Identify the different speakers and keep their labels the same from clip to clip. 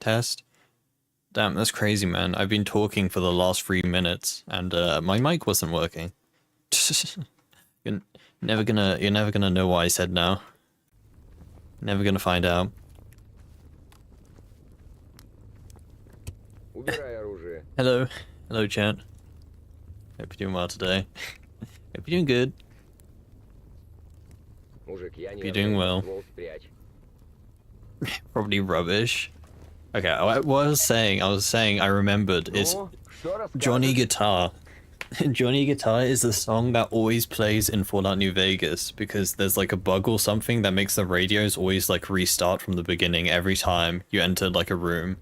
Speaker 1: test. Damn, that's crazy, man. I've been talking for the last 3 minutes, and my mic wasn't working. You're never gonna know what I said now. Never gonna find out. Hello. Hello, chat. Hope you're doing well today. Hope you're doing good. Hope you're doing well. Probably rubbish. Okay, what I was saying I remembered is Johnny Guitar. Johnny Guitar is the song that always plays in Fallout New Vegas because there's like a bug or something that makes the radios always like restart from the beginning every time you enter like a room.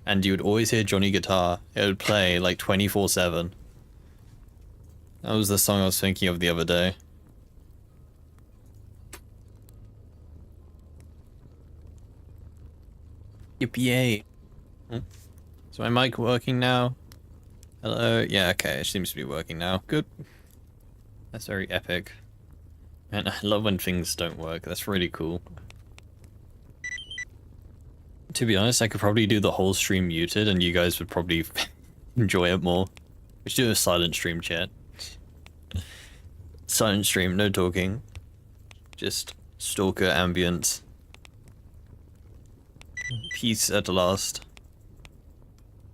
Speaker 1: And you would always hear Johnny Guitar. It would play like 24/7. That was the song I was thinking of the other day. Yippee! Is my mic working now? Hello? Yeah, okay, it seems to be working now. Good. That's very epic. Man, I love when things don't work. That's really cool. To be honest, I could probably do the whole stream muted and you guys would probably enjoy it more. We should do a silent stream, chat. Silent stream, no talking. Just Stalker ambience. Peace at last.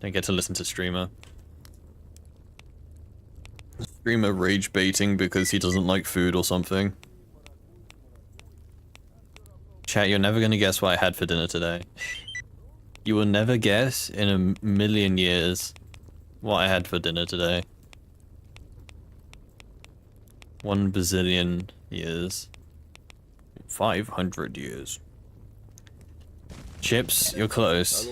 Speaker 1: Don't get to listen to streamer. Streamer rage baiting because he doesn't like food or something. Chat, you're never gonna guess what I had for dinner today. You will never guess in a million years what I had for dinner today. 1 bazillion years. 500 years. Chips, you're close.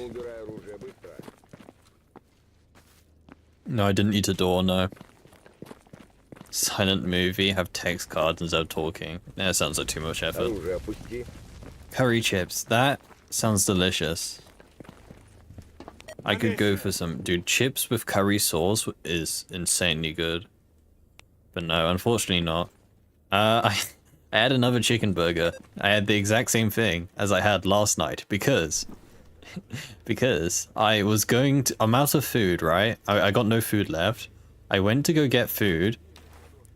Speaker 1: No, I didn't eat a door, no. Silent movie, have text cards instead of talking. That sounds like too much effort. Curry chips, that sounds delicious. I could go for some, dude, chips with curry sauce is insanely good. But no, unfortunately not. I had another chicken burger. I had the exact same thing as I had last night because I was going to, I'm out of food, right? I got no food left. I went to go get food,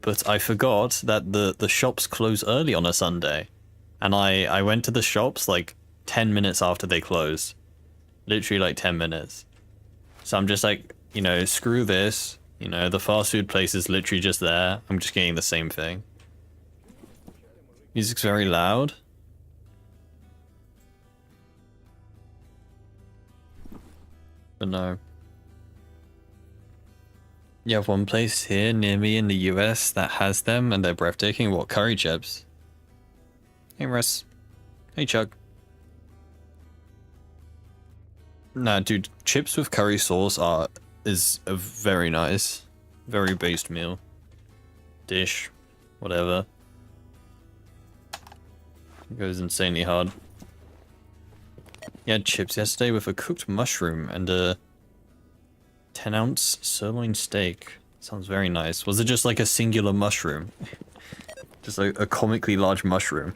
Speaker 1: but I forgot that the shops close early on a Sunday. And I went to the shops like 10 minutes after they closed. Literally like 10 minutes. So I'm just like, you know, screw this. You know, the fast food place is literally just there. I'm just getting the same thing. Music's very loud. But no. You have one place here near me in the US that has them and they're breathtaking. What, curry chips? Hey Russ. Hey Chuck. Nah, dude, chips with curry sauce is a very nice, very based meal. Dish. Whatever. It goes insanely hard. You had chips yesterday with a cooked mushroom and a 10-ounce sirloin steak. Sounds very nice. Was it just like a singular mushroom? Just like a comically large mushroom?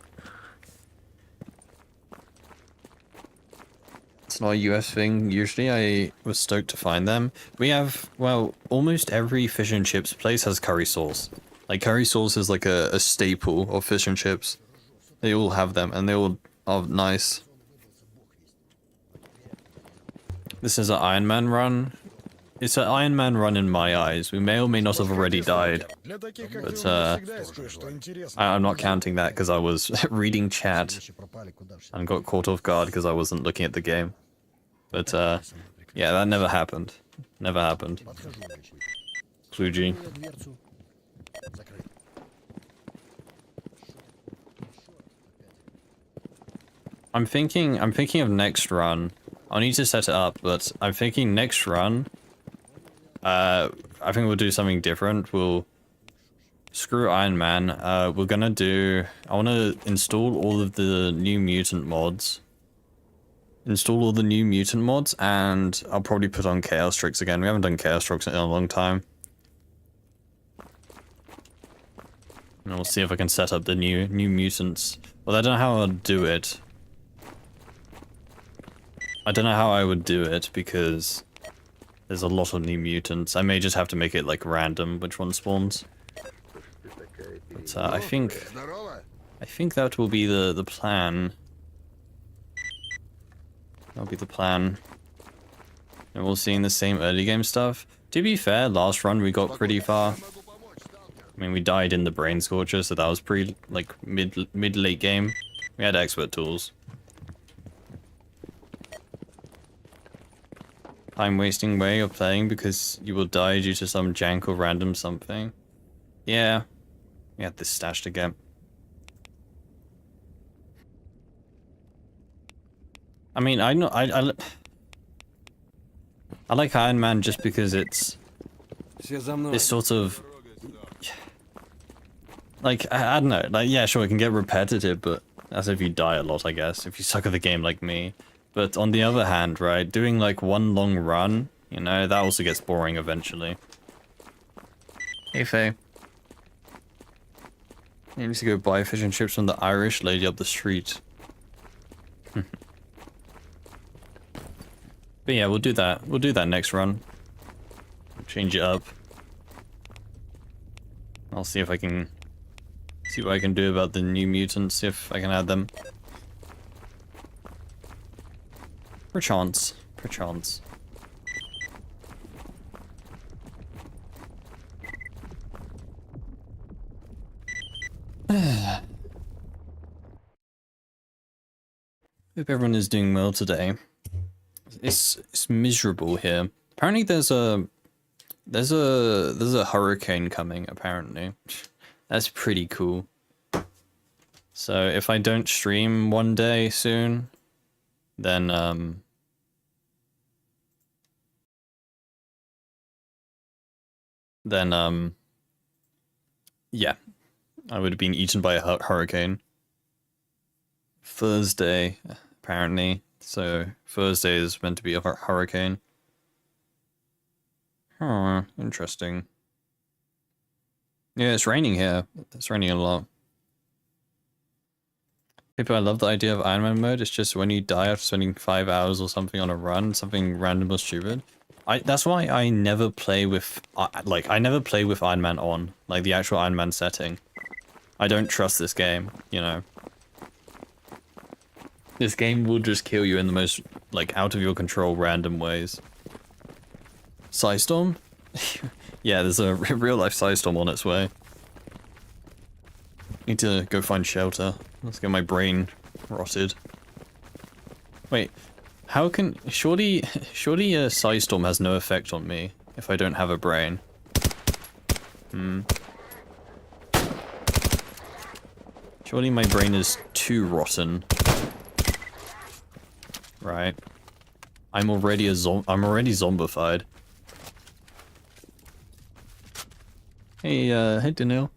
Speaker 1: It's not a US thing. Usually I was stoked to find them. We have, well, almost every fish and chips place has curry sauce. Like curry sauce is like a staple of fish and chips. They all have them and they all are nice. This is an Ironman run. It's an Ironman run in my eyes. We may or may not have already died. But I'm not counting that because I was reading chat and got caught off guard because I wasn't looking at the game. But yeah, that never happened. Never happened. Kluji. I'm thinking of next run. I'll need to set it up, but I'm thinking next run. I think we'll do something different. We'll screw Iron Man. We're gonna do. I want to install all of the new mutant mods. Install all the new mutant mods, and I'll probably put on Chaos Tricks again. We haven't done Chaos Tricks in a long time. And we'll see if I can set up the new mutants. Well, I don't know how I'll do it. I don't know how I would do it because there's a lot of new mutants. I may just have to make it like random which one spawns. But I think that will be the plan. That'll be the plan. And we'll see in the same early game stuff. To be fair, last run we got pretty far. I mean, we died in the Brain Scorcher, so that was pretty, like, mid-late game. We had expert tools. Time-wasting way of playing because you will die due to some jank or random something. Yeah. We had this stashed again. I mean, I like Ironman just because it's sort of like I don't know, like yeah, sure it can get repetitive, but that's if you die a lot, I guess, if you suck at the game like me. But on the other hand, right, doing like one long run, you know, that also gets boring eventually. Hey Faye. You need to go buy fish and chips from the Irish lady up the street. But yeah, we'll do that. We'll do that next run. Change it up. I'll see if I can see what I can do about the new mutants, see if I can add them. Perchance. Perchance. Hope everyone is doing well today. It's miserable here. Apparently there's a hurricane coming, apparently. That's pretty cool. So if I don't stream one day soon, then yeah, I would have been eaten by a hurricane. Thursday, apparently. So Thursday is meant to be a hurricane. Huh, interesting. Yeah, it's raining here. It's raining a lot. People, I love the idea of Ironman mode. It's just when you die after spending 5 hours or something on a run, something random or stupid. That's why I never play with, I never play with Ironman on, like the actual Ironman setting. I don't trust this game, you know. This game will just kill you in the most, like, out of your control random ways. Psystorm? Yeah, there's a real life Psystorm on its way. Need to go find shelter. Let's get my brain rotted. Wait, how can... Surely a Psystorm has no effect on me if I don't have a brain. Surely my brain is too rotten. Right. I'm already zombified. Hey, hey Daniel.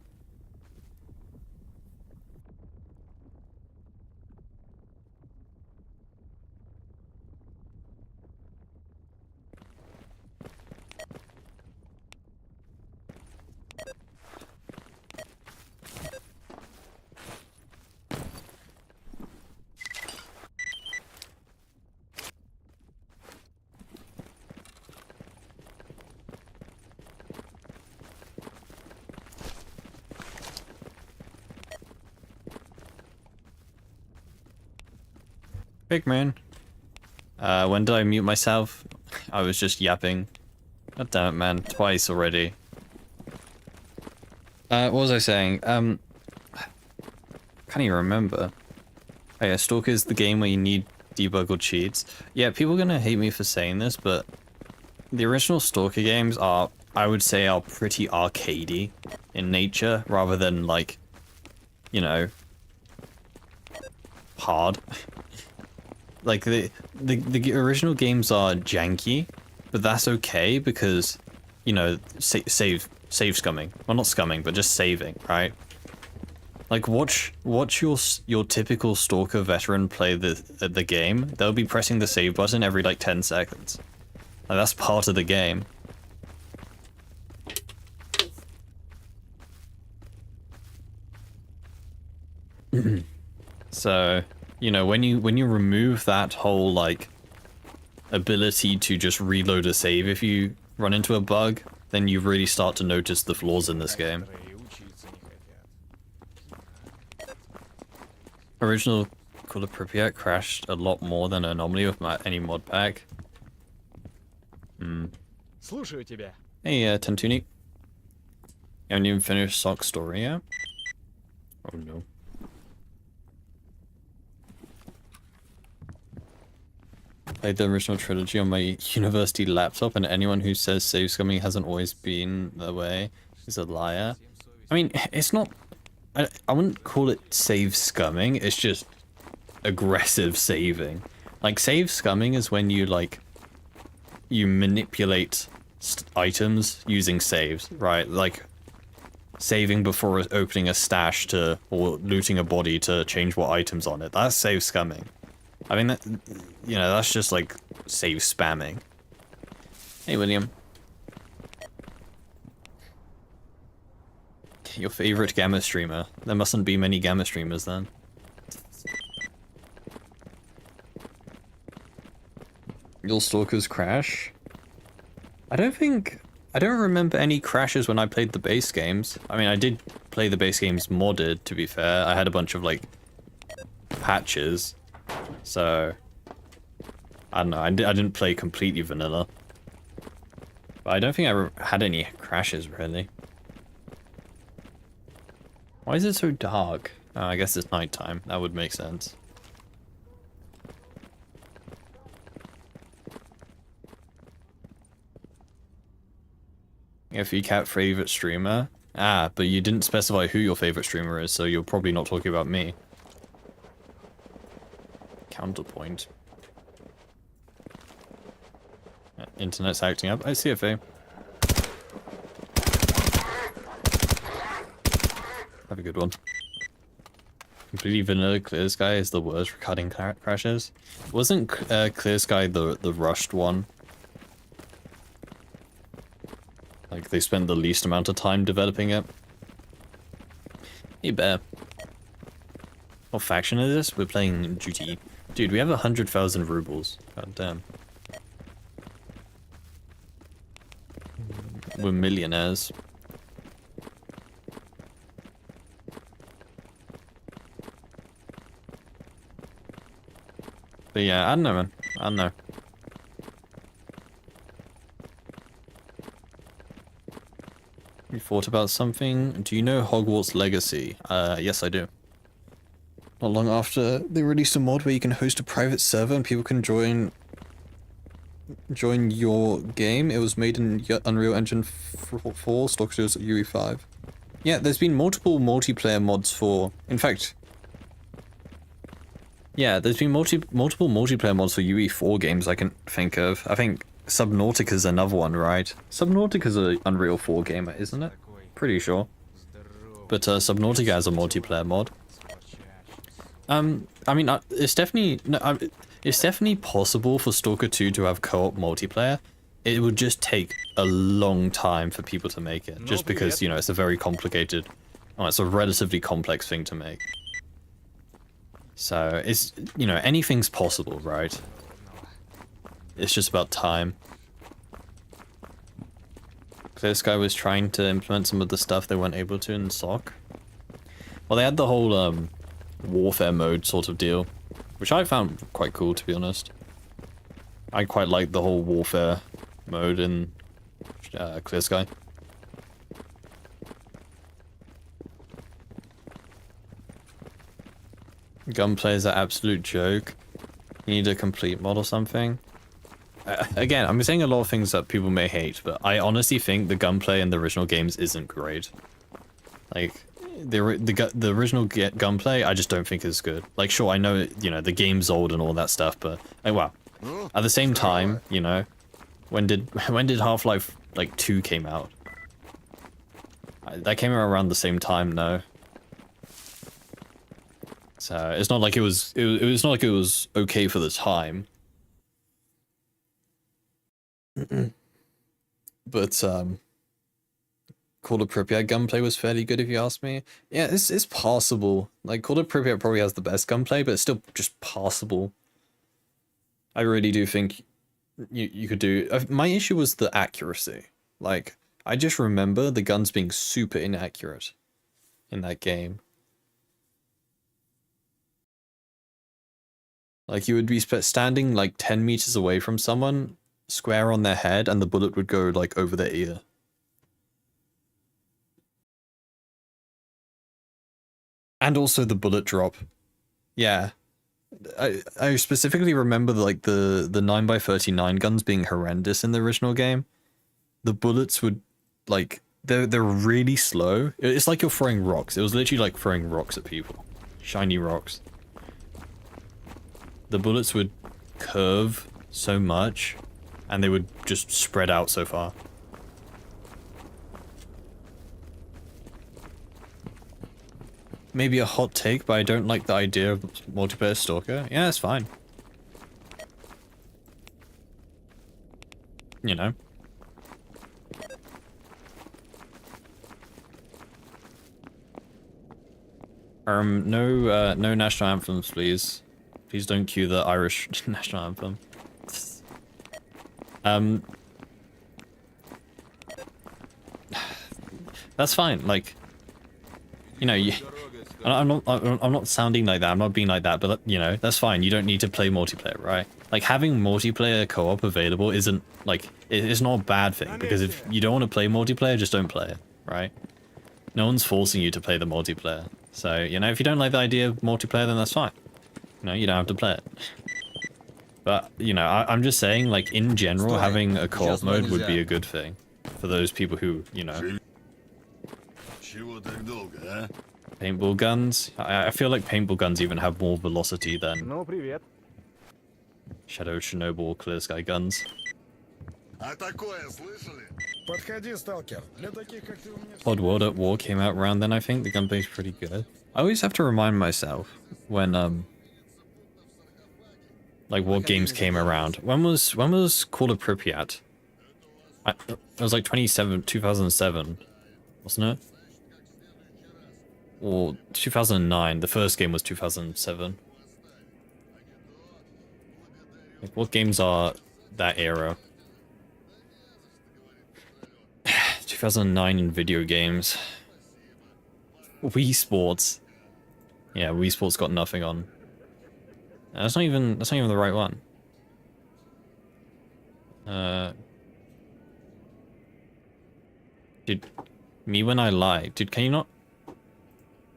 Speaker 1: Big man. When did I mute myself? I was just yapping. God damn it, man. Twice already. What was I saying? Can't even remember. Oh yeah, Stalker is the game where you need debug or cheats. Yeah, people are gonna hate me for saying this, but the original Stalker games are, I would say, are pretty arcadey in nature, rather than, like, you know, hard. Like, the original games are janky, but that's okay because, you know, save scumming. Well, not scumming, but just saving, right? Like, watch your typical Stalker veteran play the game. They'll be pressing the save button every, like, 10 seconds. Like, that's part of the game. So... You know, when you remove that whole, like, ability to just reload a save if you run into a bug, then you really start to notice the flaws in this game. Original Call of Pripyat crashed a lot more than Anomaly with any mod pack. Hey, Tantuni. You haven't even finished Sock's story yet? Oh no. Played the original trilogy on my university laptop, and anyone who says save scumming hasn't always been the way is a liar. I mean, it's not... I wouldn't call it save scumming, it's just aggressive saving. Like, save scumming is when you, like, you manipulate items using saves, right? Like, saving before opening a stash to, or looting a body to change what items on it. That's save scumming. I mean, that, you know, that's just like save spamming. Hey, William. Your favorite Gamma streamer? There mustn't be many Gamma streamers then. Your Stalkers crash? I don't remember any crashes when I played the base games. I mean, I did play the base games modded, to be fair. I had a bunch of, like, patches. So, I don't know, I didn't play completely vanilla. But I don't think I had any crashes, really. Why is it so dark? Oh, I guess it's nighttime. That would make sense. If you cat favorite streamer? Ah, but you didn't specify who your favorite streamer is, so you're probably not talking about me. Counterpoint. Internet's acting up. I see a CFA. Have a good one. Completely vanilla Clear Sky is the worst for cutting crashes. Wasn't Clear Sky the rushed one? Like, they spent the least amount of time developing it. Hey, Bear. What faction is this? We're playing GT. Dude, we have 100,000 rubles. God damn. We're millionaires. But yeah, I don't know, man. I don't know. You thought about something? Do you know Hogwarts Legacy? Yes, I do. Not long after, they released a mod where you can host a private server and people can join your game. It was made in Unreal Engine 4, Stalker UE5. Yeah, there's been multiple multiplayer mods for... In fact... Yeah, there's been multiple multiplayer mods for UE4 games I can think of. I think Subnautica's another one, right? Subnautica's an Unreal 4 game, isn't it? Pretty sure. But Subnautica has a multiplayer mod. I mean, it's definitely possible for Stalker 2 to have co-op multiplayer. It would just take a long time for people to make it, just because, you know, it's a very complicated... Oh, it's a relatively complex thing to make. So, it's, you know, anything's possible, right? It's just about time. Clear Sky was trying to implement some of the stuff they weren't able to in SOC. Well, they had the whole, warfare mode sort of deal, which I found quite cool, to be honest. I quite like the whole warfare mode in Clear Sky. Gunplay is an absolute joke. You need a complete mod or something. Again, I'm saying a lot of things that people may hate, but I honestly think the gunplay in the original games isn't great. Like, the original gunplay, I just don't think is good. Like, sure, I know, you know, the game's old and all that stuff, but, like, wow. At the same time, you know, when did Half-Life, like, 2 came out? That came out around the same time, no? So, it's not like it was not like it was okay for the time. But, Call of Pripyat gunplay was fairly good if you ask me. Yeah, it's passable. Like, Call of Pripyat probably has the best gunplay, but it's still just passable. I really do think you could do. My issue was the accuracy. Like, I just remember the guns being super inaccurate in that game. Like, you would be standing like 10 meters away from someone, square on their head, and the bullet would go like over their ear. And also the bullet drop. Yeah. I specifically remember like the 9x39 guns being horrendous in the original game. The bullets would like they're really slow. It's like you're throwing rocks. It was literally like throwing rocks at people. Shiny rocks. The bullets would curve so much and they would just spread out so far. Maybe a hot take, but I don't like the idea of multiplayer Stalker. Yeah, it's fine. You know. No national anthems, please. Please don't cue the Irish national anthem. That's fine. Like, you know, I'm not sounding like that. I'm not being like that. But you know, that's fine. You don't need to play multiplayer, right? Like having multiplayer co-op available isn't like it's not a bad thing because if you don't want to play multiplayer, just don't play it, right? No one's forcing you to play the multiplayer. So you know, if you don't like the idea of multiplayer, then that's fine. You know, you don't have to play it. But you know, I'm just saying, like in general, having a co-op mode would be a good thing for those people who, you know. Paintball guns? I feel like paintball guns even have more velocity than Shadow Chernobyl Clear Sky guns. Odd World at War came out around then, I think. The gunplay's pretty good. I always have to remind myself when, like what games came around. When was Call of Pripyat? It was like 2007, wasn't it? Or 2009. The first game was 2007. Like, what games are that era? 2009 in video games. Wii Sports. Yeah, Wii Sports got nothing on. That's not even the right one. Dude, Me When I Lie. Dude, can you not?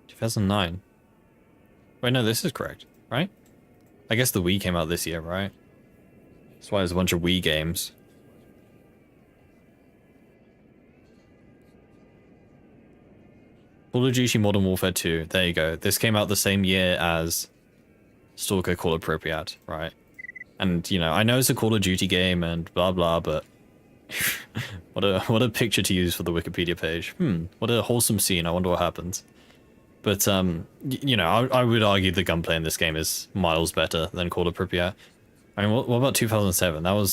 Speaker 1: 2009. Wait, no, this is correct, right? I guess the Wii came out this year, right? That's why there's a bunch of Wii games. Call of Duty Modern Warfare 2. There you go. This came out the same year as Stalker Call of Pripyat, right? And, you know, I know it's a Call of Duty game and blah blah, but what a picture to use for the Wikipedia page. What a wholesome scene. I wonder what happens. But, you know, I would argue the gunplay in this game is miles better than Call of Pripyat. I mean, what about 2007? That was,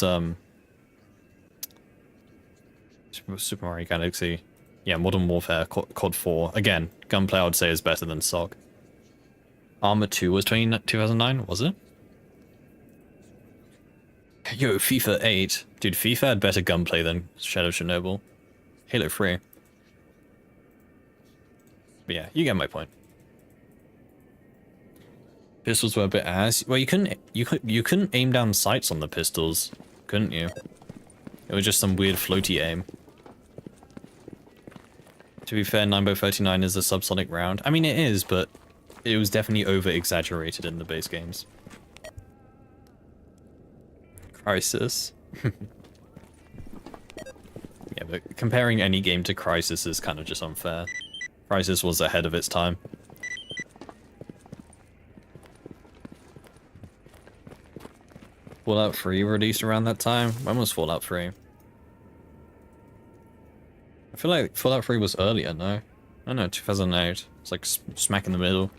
Speaker 1: Super Mario Galaxy. Yeah, Modern Warfare, COD 4. Again, gunplay I would say is better than SOC. Arma 2 was 2009, was it? Yo, FIFA 8. Dude, FIFA had better gunplay than Shadow Chernobyl. Halo 3. But yeah, you get my point. Pistols were a bit ass. Well, you couldn't aim down sights on the pistols, couldn't you? It was just some weird floaty aim. To be fair, 9x39 is a subsonic round. I mean, it is, but it was definitely over-exaggerated in the base games. Crisis. Yeah, but comparing any game to Crisis is kind of just unfair. Crisis was ahead of its time. Fallout 3 released around that time? When was Fallout 3? I feel like Fallout 3 was earlier, no? I don't know, 2008. It's like smack in the middle.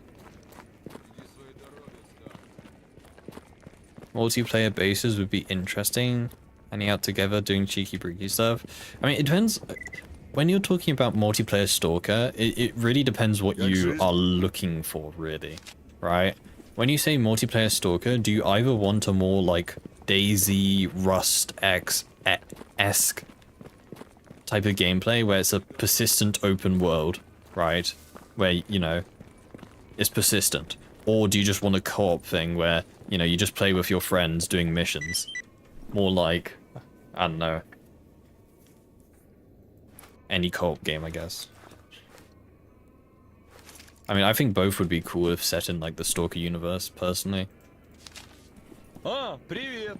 Speaker 1: Multiplayer bases would be interesting. Hanging out together, doing cheeky breaky stuff. I mean, it depends. When you're talking about multiplayer Stalker, it really depends what you are looking for, really. Right? When you say multiplayer Stalker, do you either want a more, like, Daisy, Rust-esque type of gameplay where it's a persistent open world, right? Where, you know, it's persistent. Or do you just want a co-op thing where, you know, you just play with your friends doing missions? More like, I don't know, any co-op game, I guess. I mean, I think both would be cool if set in, like, the Stalker universe, personally.
Speaker 2: Ah, привет.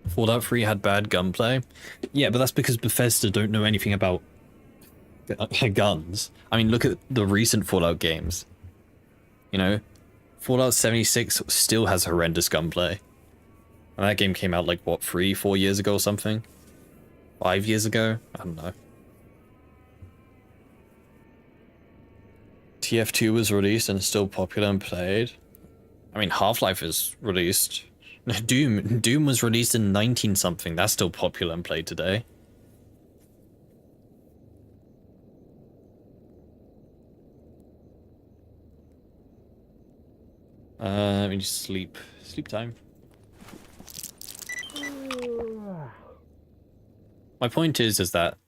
Speaker 1: Fallout 3 had bad gunplay. Yeah, but that's because Bethesda don't know anything about guns. I mean, look at the recent Fallout games. You know, Fallout 76 still has horrendous gunplay. And that game came out like, what, 3-4 years ago or something? 5 years ago? I don't know. TF2 was released and still popular and played. I mean, Half-Life is released. Doom was released in 19-something. That's still popular and played today. Let me just sleep. Sleep time. My point is that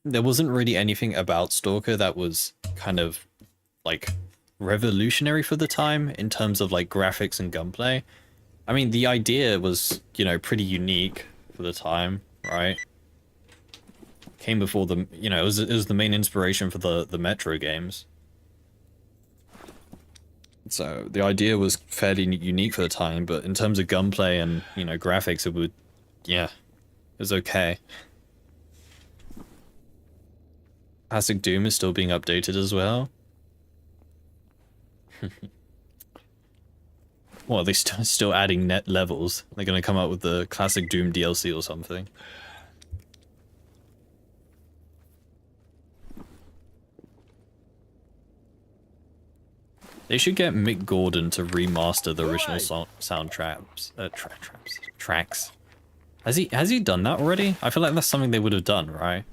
Speaker 1: there wasn't really anything about Stalker that was kind of, like, revolutionary for the time in terms of, like, graphics and gunplay. I mean, the idea was, you know, pretty unique for the time, right? Came before the, you know, it was the main inspiration for the Metro games. So the idea was fairly unique for the time, but in terms of gunplay and, you know, graphics, it would, yeah, it was okay. Classic Doom is still being updated as well. Well, are they still adding net levels? They're gonna come out with the Classic Doom DLC or something. They should get Mick Gordon to remaster the original tracks. Has he done that already? I feel like that's something they would have done, right?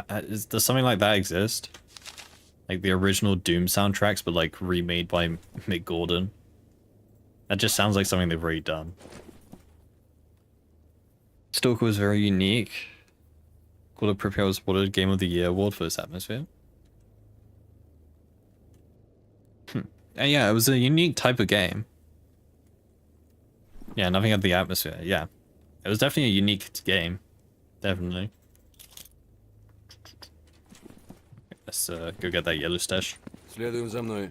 Speaker 1: Does something like that exist? Like the original Doom soundtracks, but like remade by Mick Gordon? That just sounds like something they've already done. Stalker was very unique. Call of Pripyat was awarded Game of the Year award for its atmosphere. And yeah, it was a unique type of game. Yeah, nothing had the atmosphere. Yeah, it was definitely a unique game. Definitely. Let's go get that yellow stash.
Speaker 2: Следуем за мной.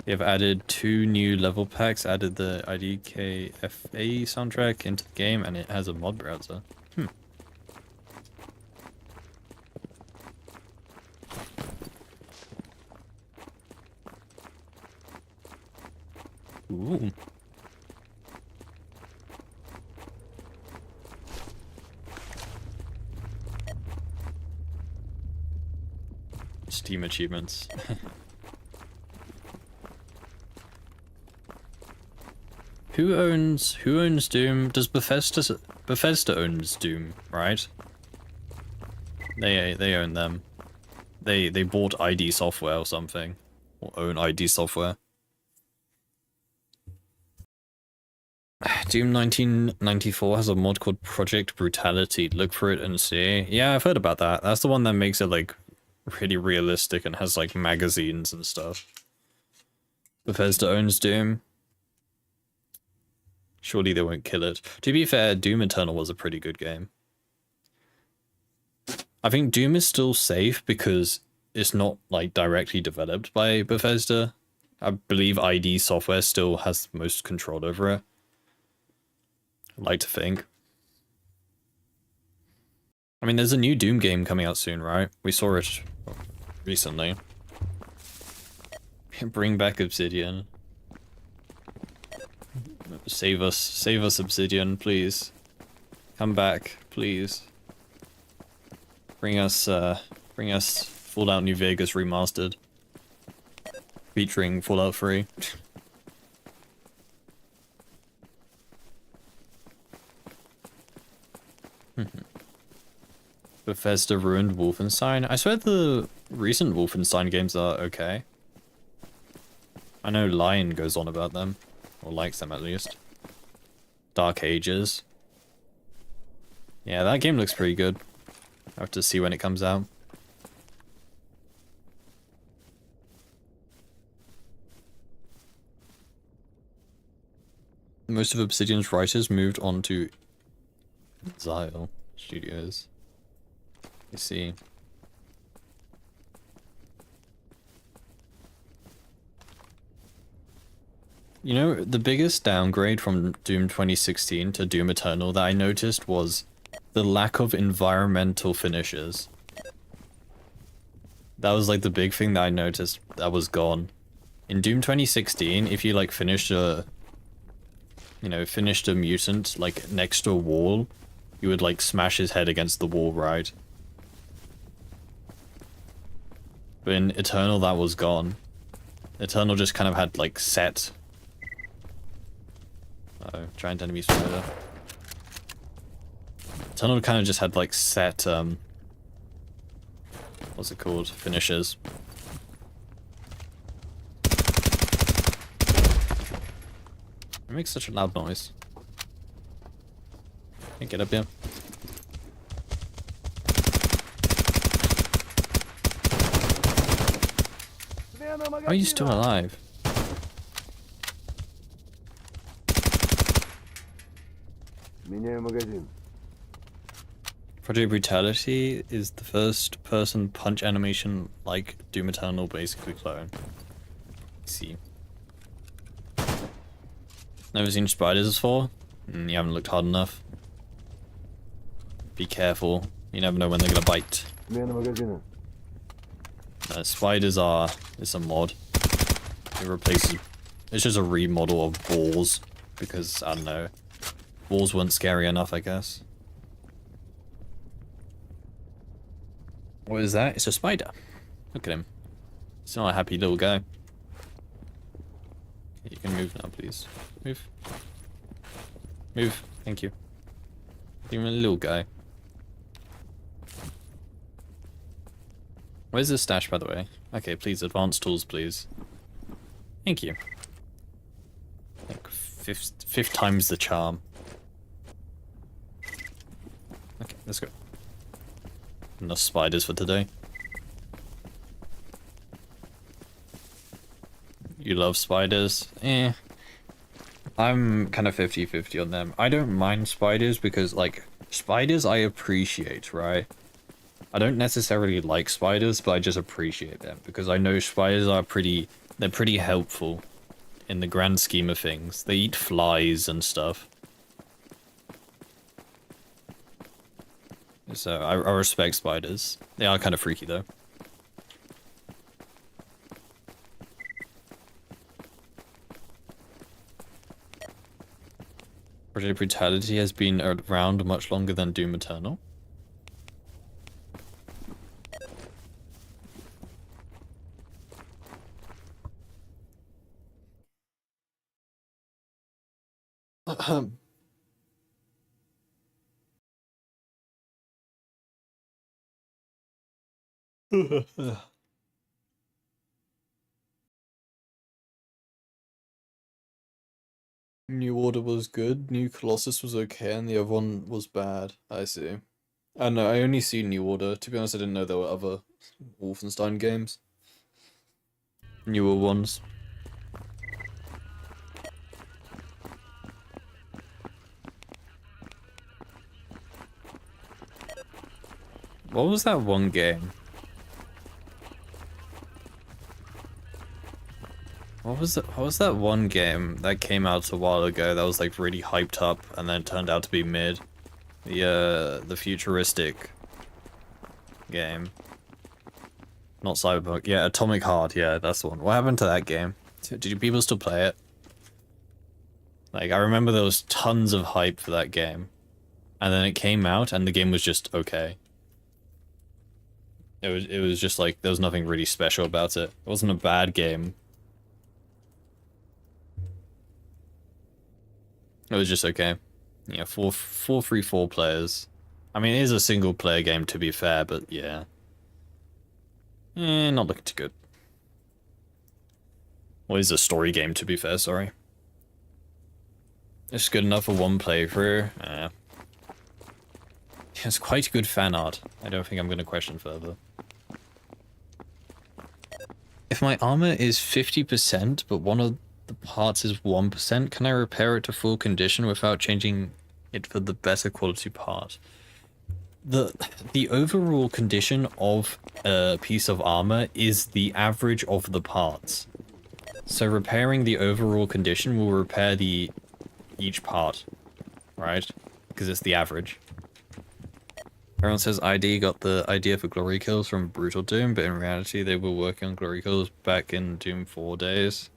Speaker 1: They have added 2 new level packs, added the IDKFA soundtrack into the game, and it has a mod browser. Ooh. Steam achievements. Who owns Doom? Does Bethesda owns Doom, right? They own them. They bought ID Software or something, or own ID Software. Doom 1994 has a mod called Project Brutality. Look for it and see. Yeah, I've heard about that. That's the one that makes it like really realistic and has like magazines and stuff. Bethesda owns Doom. Surely they won't kill it. To be fair, Doom Eternal was a pretty good game. I think Doom is still safe because it's not like directly developed by Bethesda. I believe ID Software still has most control over it. I'd like to think. I mean, there's a new Doom game coming out soon, right? We saw it recently. Bring back Obsidian. Save us, Obsidian, please. Come back, please. Bring us Fallout New Vegas remastered. Featuring Fallout 3. Bethesda ruined Wolfenstein. I swear the recent Wolfenstein games are okay. I know Lion goes on about them. Or likes them, at least. Dark Ages. Yeah, that game looks pretty good. I have to see when it comes out. Most of Obsidian's writers moved on to Xyle Studios. You see. You know, the biggest downgrade from Doom 2016 to Doom Eternal that I noticed was the lack of environmental finishes. That was like the big thing that I noticed that was gone. In Doom 2016, if you like finished a mutant like next to a wall, you would like smash his head against the wall, right? But in Eternal that was gone. Eternal just kind of had like set. Uh-oh, giant enemy spider. Eternal kind of just had like set what's it called? Finishes. It makes such a loud noise. Can't get up here. How are you still alive? Project Brutality is the first person punch animation like Doom Eternal basically clone. Let's see. Never seen spiders before? You haven't looked hard enough. Be careful, you never know when they're gonna bite. Spiders are... it's a mod. It replaces... it's just a remodel of balls. Because, I don't know. Balls weren't scary enough, I guess. What is that? It's a spider. Look at him. He's not a happy little guy. You can move now, please. Move. Move. Thank you. You're a little guy. Where's the stash, by the way? Okay, please, advanced tools, please. Thank you. Like, fifth time's the charm. Okay, let's go. Enough spiders for today. You love spiders? Eh. I'm kind of 50-50 on them. I don't mind spiders because, like, spiders I appreciate, right? I don't necessarily like spiders, but I just appreciate them because I know spiders are they're pretty helpful in the grand scheme of things. They eat flies and stuff. So I respect spiders. They are kind of freaky though. Project Brutality has been around much longer than Doom Eternal. New Order was good, New Colossus was okay, and the other one was bad. I see. I don't know, I only see New Order. To be honest, I didn't know there were other Wolfenstein games. Newer ones. What was that one game? What was that one game that came out a while ago that was like really hyped up and then turned out to be mid? The futuristic game. Not Cyberpunk, yeah, Atomic Heart, yeah, that's the one. What happened to that game? Did you people still play it? Like, I remember there was tons of hype for that game. And then it came out and the game was just okay. It was just like, there was nothing really special about it. It wasn't a bad game. It was just okay. Yeah, 4 players. I mean, it is a single player game to be fair, but yeah. Not looking too good. Well, it's a story game to be fair, sorry. It's good enough for one playthrough. It's quite good fan art. I don't think I'm going to question further. If my armor is 50%, but one of the parts is 1%, can I repair it to full condition without changing it for the better quality part? The overall condition of a piece of armor is the average of the parts. So repairing the overall condition will repair each part, right? Because it's the average. Everyone says ID got the idea for glory kills from Brutal Doom, but in reality they were working on glory kills back in Doom 4 days.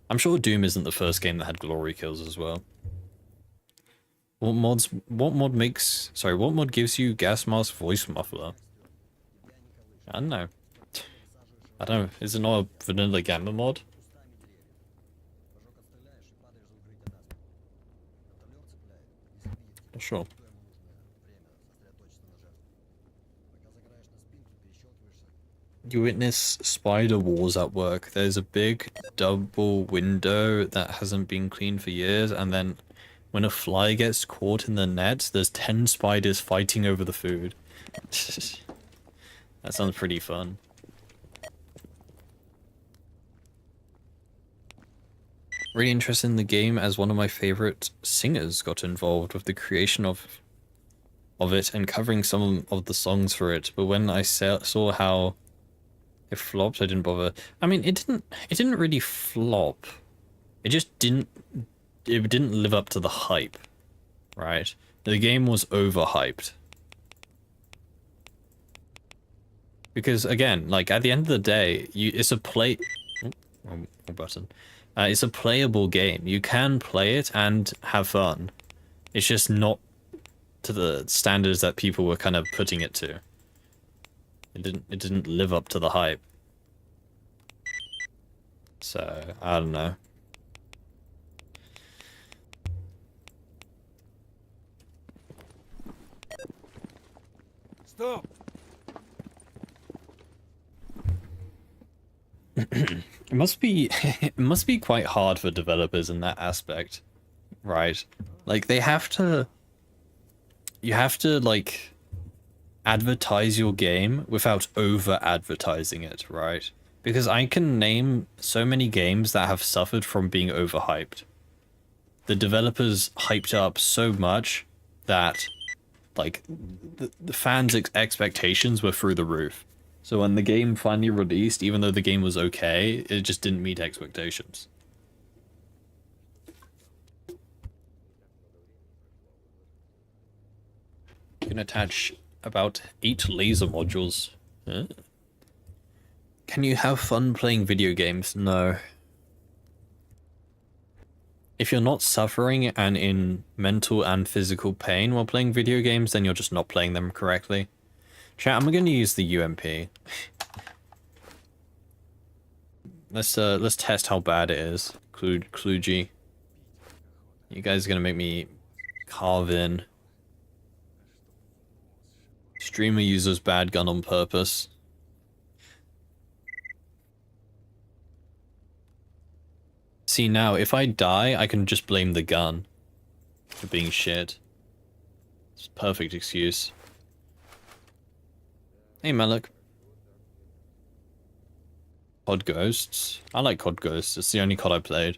Speaker 1: I'm sure Doom isn't the first game that had glory kills as well. What mod gives you gas mask voice muffler? I don't know. I don't know, is it not a vanilla gamma mod? Not sure. You witness spider wars at work. There's a big double window that hasn't been cleaned for years, and then when a fly gets caught in the net, there's 10 spiders fighting over the food. That sounds pretty fun. Really interested in the game as one of my favorite singers got involved with the creation of it and covering some of the songs for it, but when I saw how it flopped, I didn't bother. I mean, it didn't really flop. It just didn't live up to the hype, right? The game was overhyped. Because again, like at the end of the day, it's a it's a playable game. You can play it and have fun. It's just not to the standards that people were kind of putting it to. It didn't live up to the hype. So, I don't know.
Speaker 2: Stop!
Speaker 1: It must be quite hard for developers in that aspect, right? Like you have to like advertise your game without over advertising it, right? Because I can name so many games that have suffered from being overhyped. The developers hyped up so much that like the fans' expectations were through the roof. So when the game finally released, even though the game was okay, it just didn't meet expectations. You can attach about 8 laser modules. Huh? Can you have fun playing video games? No. If you're not suffering and in mental and physical pain while playing video games, then you're just not playing them correctly. Chat, I'm going to use the UMP. Let's test how bad it is. Kluji. You guys are going to make me carve in. Streamer uses bad gun on purpose. See now, if I die, I can just blame the gun for being shit. It's a perfect excuse. Hey Malik. COD Ghosts. I like COD Ghosts. It's the only COD I played.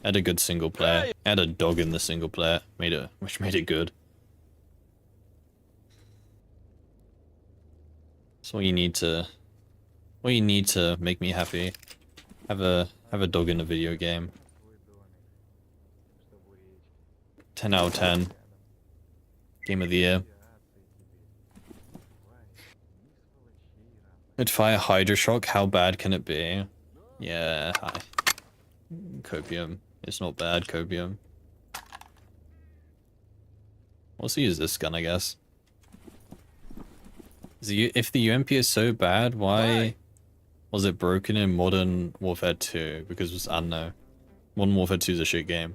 Speaker 1: Had a good single player. Had a dog in the single player. Which made it good. That's all you need to make me happy. Have a dog in a video game. 10 out of 10. Game of the year. With fire Hydroshock, how bad can it be? Yeah, hi. Copium. It's not bad, Copium. Let's use this gun, I guess. If the UMP is so bad, why was it broken in Modern Warfare 2? Because I don't know. Modern Warfare 2 is a shit game.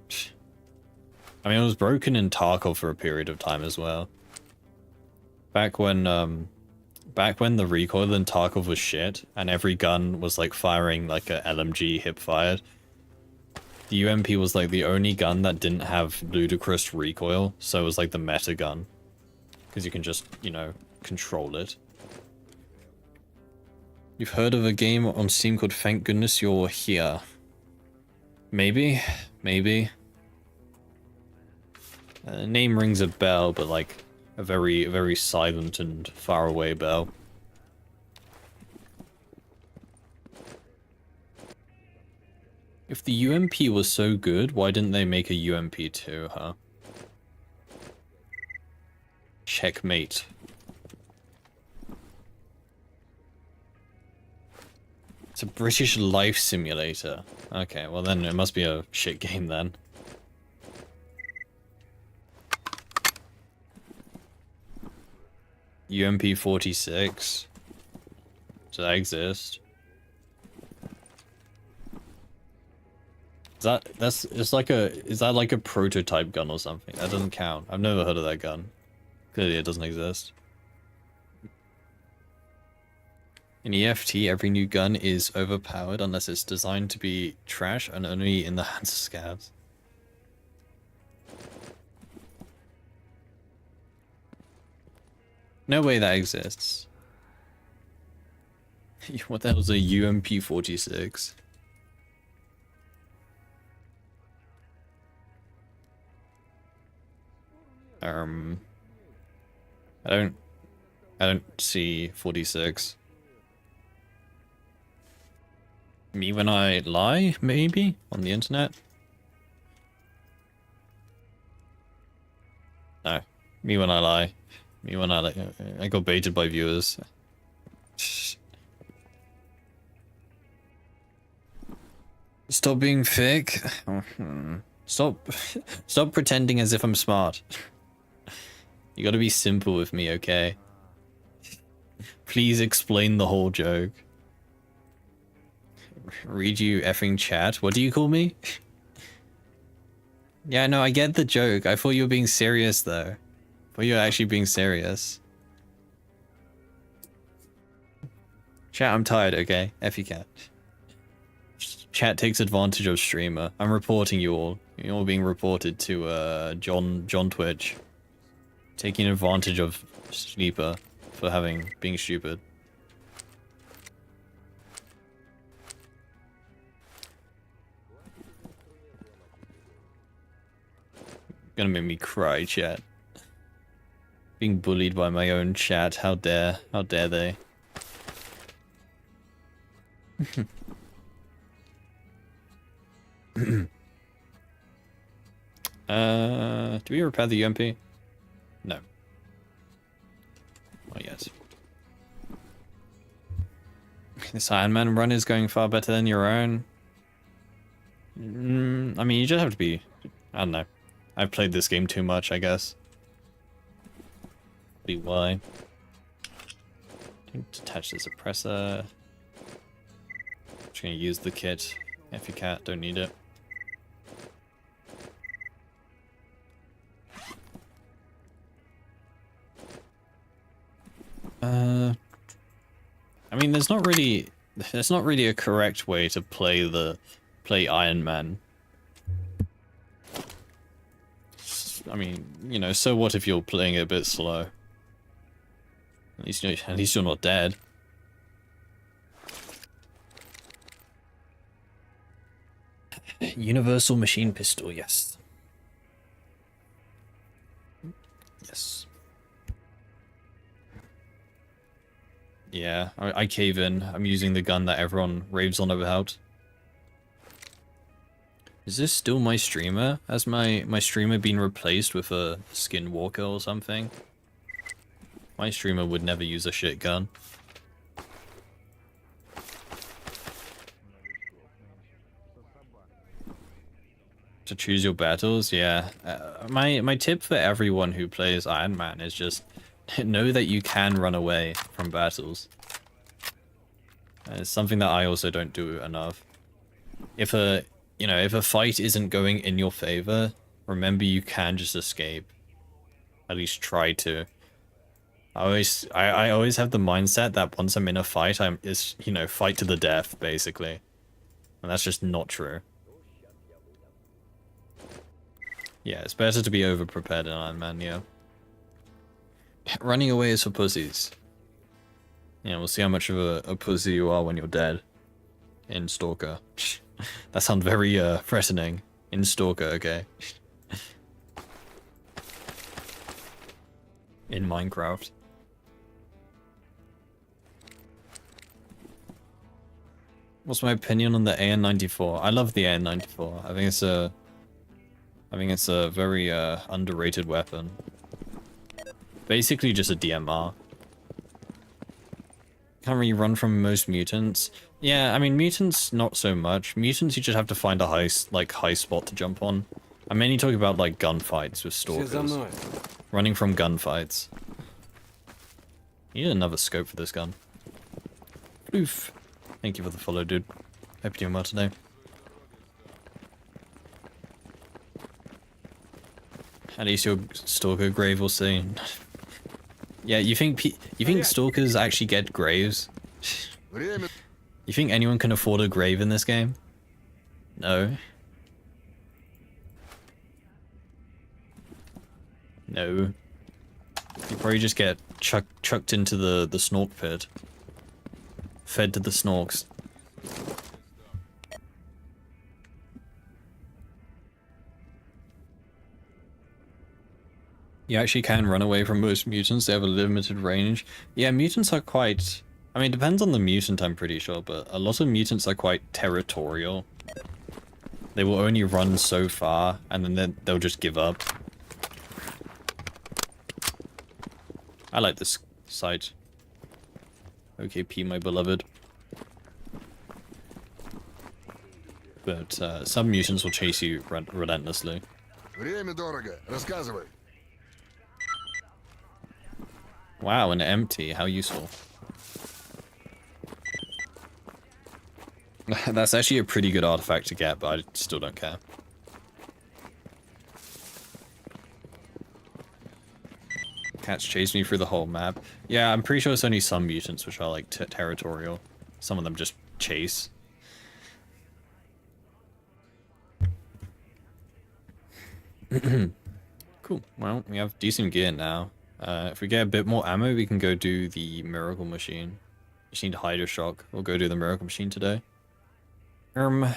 Speaker 1: I mean, it was broken in Tarkov for a period of time as well. Back when the recoil in Tarkov was shit, and every gun was like firing like a LMG hip fired. The UMP was like the only gun that didn't have ludicrous recoil, so it was like the meta gun. Because you can just, you know, control it. You've heard of a game on Steam called Thank Goodness You're Here. Maybe? Maybe. Name rings a bell, but like a very, very silent and far away bell. If the UMP was so good, why didn't they make a UMP 2, huh? Checkmate. It's a British life simulator. Okay, well then it must be a shit game then. UMP 46. Does that exist? Is that like a prototype gun or something? That doesn't count. I've never heard of that gun. Clearly it doesn't exist. In EFT, every new gun is overpowered unless it's designed to be trash and only in the hands of scabs. No way that exists. What the hell is a UMP 46? I don't see 46. Me when I lie, maybe? On the internet? No. Me when I lie. Me when I lie. I got baited by viewers. Stop being fake. Stop pretending as if I'm smart. You gotta be simple with me, okay? Please explain the whole joke. Read you effing chat? What do you call me? Yeah, no, I get the joke. I thought you were being serious, though. I thought you were actually being serious. Chat, I'm tired, okay? F you, cat. Chat takes advantage of streamer. I'm reporting you all. You're all being reported to, John Twitch. Taking advantage of Sleeper for being stupid. Gonna make me cry, chat. Being bullied by my own chat. How dare they? Do we repair the UMP? No. Oh, yes. This Ironman run is going far better than your own. I mean, you just have to be... I don't know. I've played this game too much, I guess. Be why. Don't detach the suppressor. Just gonna use the kit. If you can't, don't need it. I mean, there's not really a correct way to play Ironman. I mean, you know, so what if you're playing it a bit slow? At least you're not dead. Universal machine pistol, yes. Yes. Yeah, I cave in. I'm using the gun that everyone raves on about. Is this still my streamer? Has my streamer been replaced with a skinwalker or something? My streamer would never use a shit gun. To choose your battles, yeah. My tip for everyone who plays Ironman is just know that you can run away from battles. It's something that I also don't do enough. If a fight isn't going in your favor, remember you can just escape. At least try to. I always have the mindset that once I'm in a fight, fight to the death, basically. And that's just not true. Yeah, it's better to be over-prepared in Ironman, yeah. Running away is for pussies. Yeah, we'll see how much of a pussy you are when you're dead. In Stalker. That sounds very, threatening. In Stalker, okay. In Minecraft. What's my opinion on the AN-94? I love the AN-94. I think it's a very underrated weapon. Basically just a DMR. Can't really run from most mutants. Yeah, I mean mutants not so much. Mutants you just have to find a high spot to jump on. I'm mainly talking about like gunfights with stalkers. Running from gunfights. You need another scope for this gun. Oof. Thank you for the follow, dude. Hope you're doing well today. At least your stalker grave will see. Yeah, you think stalkers actually get graves? You think anyone can afford a grave in this game? No. No. You probably just get chucked into the snork pit. Fed to the snorks. You actually can run away from most mutants, they have a limited range. Yeah, mutants are quite... I mean, it depends on the mutant, I'm pretty sure, but a lot of mutants are quite territorial. They will only run so far, and then they'll just give up. I like this site. Okay, P, my beloved. But some mutants will chase you relentlessly.
Speaker 3: Время дорого. Рассказывай.
Speaker 1: Wow, an empty. How useful. That's actually a pretty good artifact to get, but I still don't care. Cats chase me through the whole map. Yeah, I'm pretty sure it's only some mutants which are like territorial. Some of them just chase. Cool. Well, we have decent gear now. If we get a bit more ammo, we can go do the miracle machine. Just need Hydro Shock. We'll go do the miracle machine today. Don't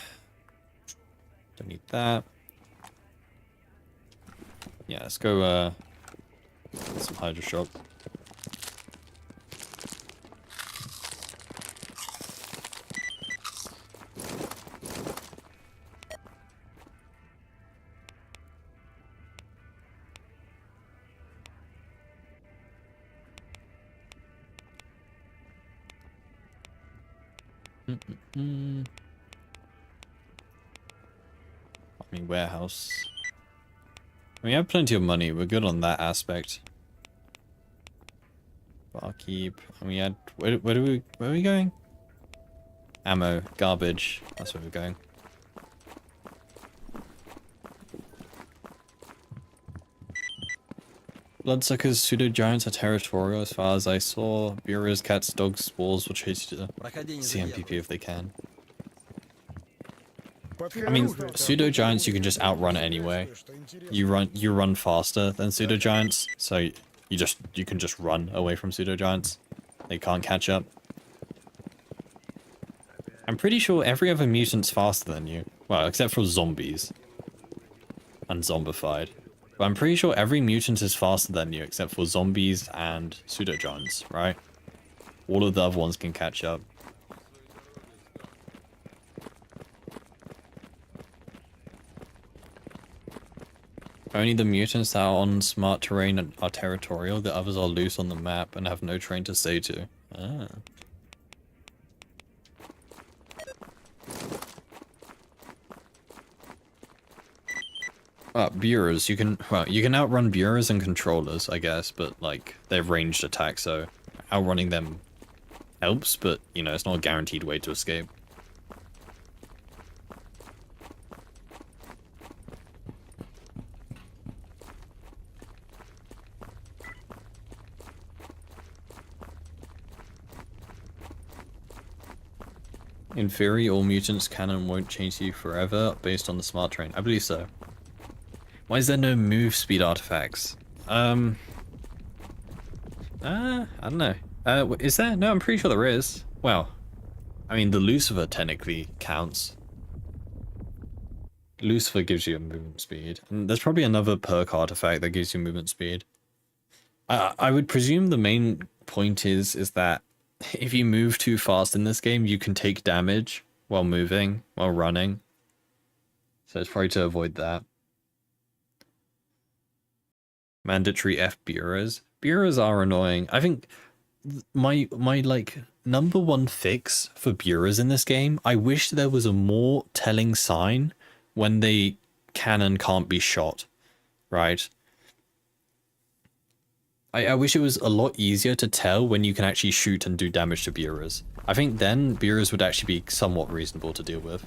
Speaker 1: need that. Yeah, let's go get some Hydro Shock. I mean, warehouse. We have plenty of money. We're good on that aspect. Barkeep. And we had... Where are we going? Ammo. Garbage. That's where we're going. Bloodsuckers, pseudo-giants are territorial as far as I saw. Bureaus, cats, dogs, spores will chase you to CMPP if they can. I mean, pseudo-giants you can just outrun anyway. You run faster than pseudo-giants, so you can just run away from pseudo-giants. They can't catch up. I'm pretty sure every other mutant's faster than you. Well, except for zombies. And zombified. But I'm pretty sure every mutant is faster than you except for zombies and pseudo-giants, right? All of the other ones can catch up. Only the mutants that are on smart terrain are territorial, the others are loose on the map and have no terrain to stay to. Ah. Bureaus, you can outrun bureaus and controllers, I guess, but like, they're ranged attacks, so outrunning them helps, but you know, it's not a guaranteed way to escape. In theory, all mutants can and won't chase you forever based on the smart terrain. I believe so. Why is there no move speed artifacts? I don't know. Is there? No, I'm pretty sure there is. Well, I mean, the Lucifer technically counts. Lucifer gives you a movement speed. And there's probably another perk artifact that gives you movement speed. I would presume the main point is that if you move too fast in this game, you can take damage while moving, while running. So it's probably to avoid that. Mandatory F bureaus. Bureaus are annoying. I think my like #1 fix for bureaus in this game, I wish there was a more telling sign when they can and can't be shot, right? I wish it was a lot easier to tell when you can actually shoot and do damage to bureaus. I think then bureaus would actually be somewhat reasonable to deal with.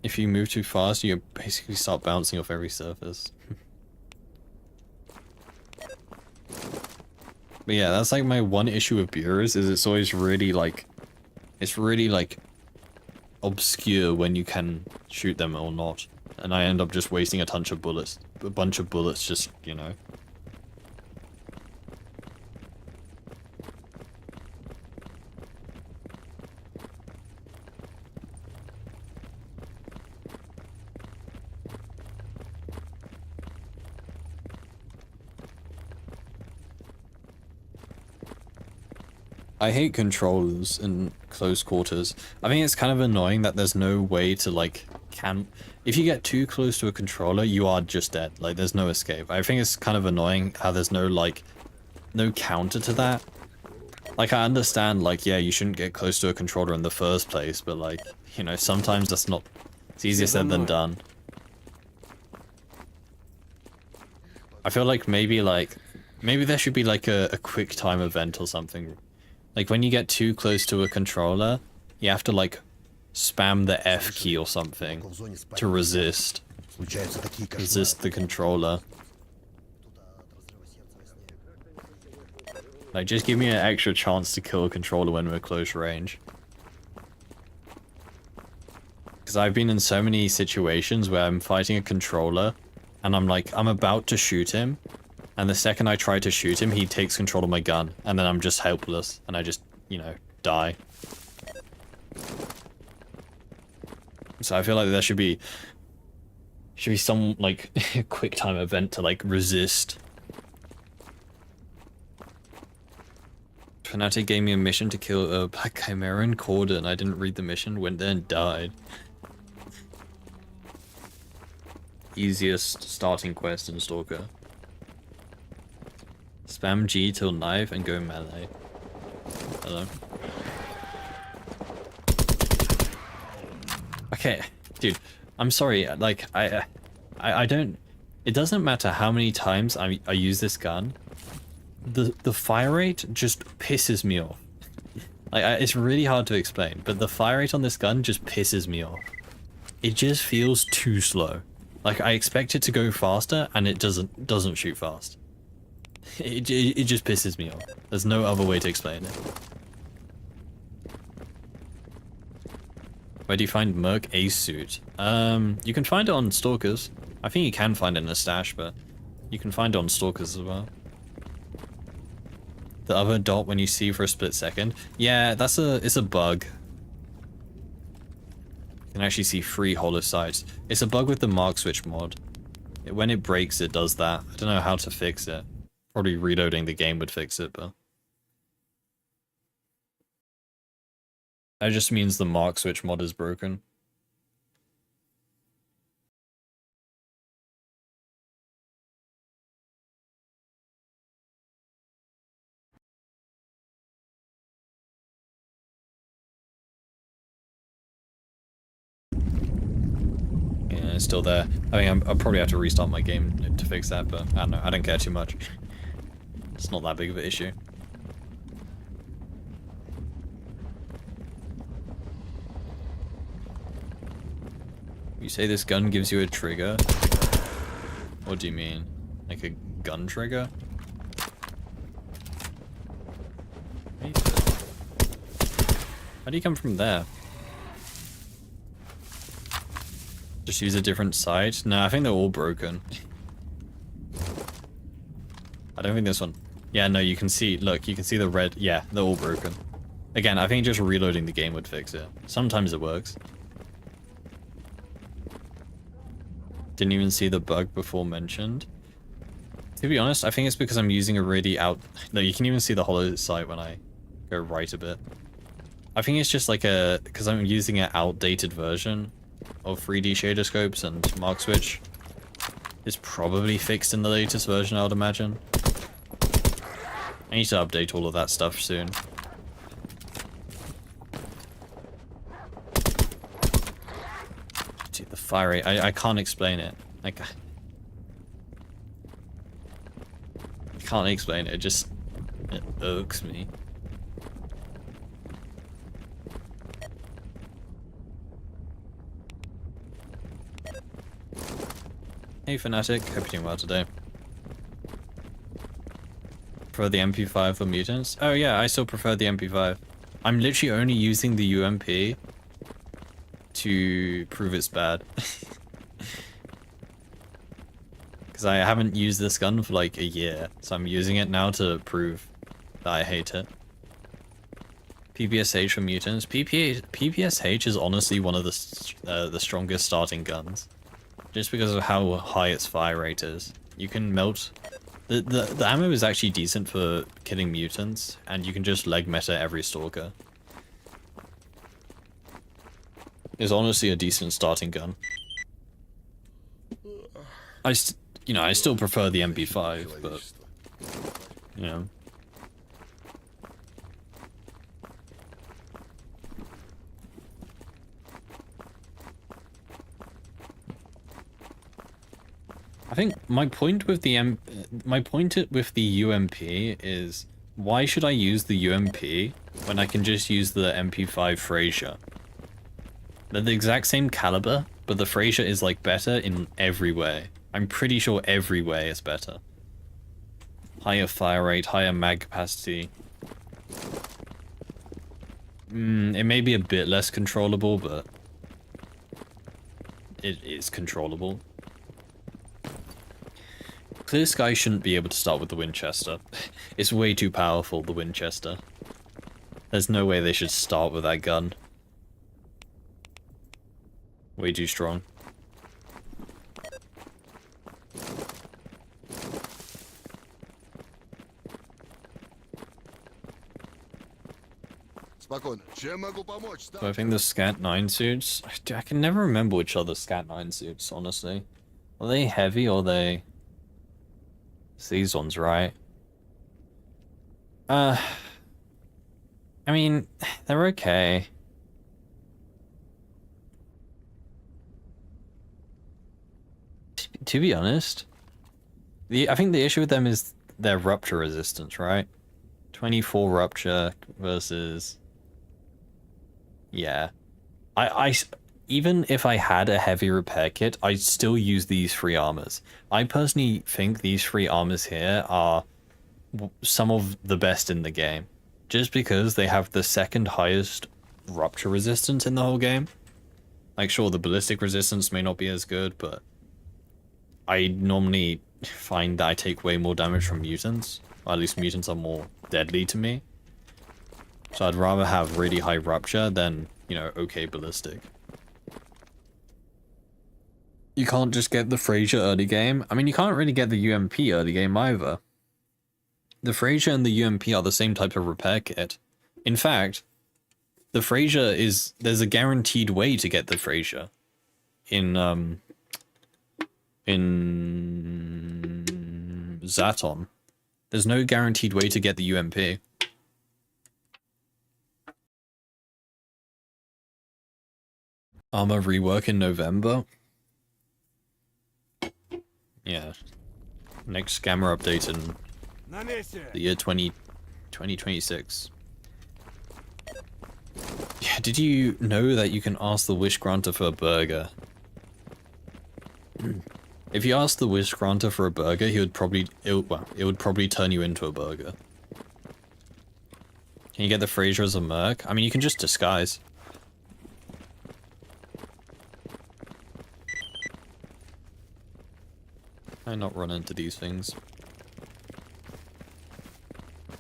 Speaker 1: If you move too fast, you basically start bouncing off every surface. But yeah, that's like my one issue with bureaus, is it's always really like, obscure when you can shoot them or not, and I end up just wasting a bunch of bullets just, you know. I hate controllers in close quarters. I think it's kind of annoying that there's no way to like if you get too close to a controller, you are just dead. Like there's no escape. I think it's kind of annoying how there's no like no counter to that. Like I understand like yeah, you shouldn't get close to a controller in the first place, but like, you know, sometimes that's not, it's easier said than done. I feel like maybe there should be like a quick time event or something. Like when you get too close to a controller, you have to like spam the F key or something to resist the controller. Like just give me an extra chance to kill a controller when we're at close range. Because I've been in so many situations where I'm fighting a controller and I'm about to shoot him. And the second I try to shoot him, he takes control of my gun, and then I'm just helpless, and I just, you know, die. So I feel like there should be some, like, quick time event to, like, resist. Fnatic gave me a mission to kill a Black Chimera in Cordon. I didn't read the mission, went there and died. Easiest starting quest in Stalker. Spam G till knife and go melee. Hello. Okay, dude, I'm sorry, like, I don't, it doesn't matter how many times I use this gun, the fire rate just pisses me off. Like, it's really hard to explain, but the fire rate on this gun just pisses me off. It just feels too slow. Like, I expect it to go faster, and it doesn't shoot fast. It just pisses me off. There's no other way to explain it. Where do you find Merc Ace suit? You can find it on Stalkers. I think you can find it in a stash, but you can find it on Stalkers as well. The other dot when you see for a split second. Yeah, it's a bug. You can actually see 3 hollow sides. It's a bug with the mark switch mod. When it breaks, it does that. I don't know how to fix it. Probably reloading the game would fix it, but that just means the mark switch mod is broken. Yeah, it's still there. I think I'll probably have to restart my game to fix that, but I don't know. I don't care too much. It's not that big of an issue. You say this gun gives you a trigger? What do you mean? Like a gun trigger? How do you come from there? Just use a different side? No, I think they're all broken. I don't think this one... Yeah, no, you can see... Look, you can see the red... Yeah, they're all broken. Again, I think just reloading the game would fix it. Sometimes it works. Didn't even see the bug before mentioned. To be honest, I think it's because I'm using a really out... No, you can even see the hollow sight when I go right a bit. I think it's just like a... Because I'm using an outdated version of 3D shader scopes, and Mark Switch is probably fixed in the latest version, I would imagine. I need to update all of that stuff soon. Dude, the fire rate, I can't explain it. Like, I can't explain it, it irks me. Hey Fnatic, hope you're doing well today. Prefer the MP5 for mutants? Oh yeah, I still prefer the MP5. I'm literally only using the UMP to prove it's bad. Because I haven't used this gun for like a year, so I'm using it now to prove that I hate it. PPSH for mutants? PPSH is honestly one of the strongest starting guns. Just because of how high its fire rate is. You can melt... The ammo is actually decent for killing mutants, and you can just leg meta every Stalker. It's honestly a decent starting gun. I still prefer the MP5, but... You know... I think my point with the UMP is, why should I use the UMP when I can just use the MP5 Frazier? They're the exact same caliber, but the Frazier is like better in every way. I'm pretty sure every way is better. Higher fire rate, higher mag capacity. It may be a bit less controllable, but it is controllable. Clear Sky shouldn't be able to start with the Winchester. It's way too powerful, the Winchester. There's no way they should start with that gun. Way too strong. So I think the Scat 9 suits... I can never remember which are the Scat 9 suits, honestly. Are they heavy or are they... It's these ones, right? I mean, they're okay. To be honest, I think the issue with them is their rupture resistance, right? 24 rupture versus... Yeah. Even if I had a heavy repair kit, I'd still use these 3 armors. I personally think these 3 armors here are some of the best in the game. Just because they have the second highest rupture resistance in the whole game. Like, sure, the ballistic resistance may not be as good, but I normally find that I take way more damage from mutants. Or at least mutants are more deadly to me. So I'd rather have really high rupture than, you know, okay ballistic. You can't just get the Frazier early game. I mean, you can't really get the UMP early game either. The Frazier and the UMP are the same type of repair kit. In fact, the Frazier is... There's a guaranteed way to get the Frazier. In Zaton. There's no guaranteed way to get the UMP. Armor rework in November? Yeah. Next scammer update in the year 2026. Yeah, did you know that you can ask the Wish Granter for a burger? If you ask the Wish Granter for a burger, he would probably... it would probably turn you into a burger. Can you get the Frazier as a merc? I mean, you can just disguise. I not run into these things.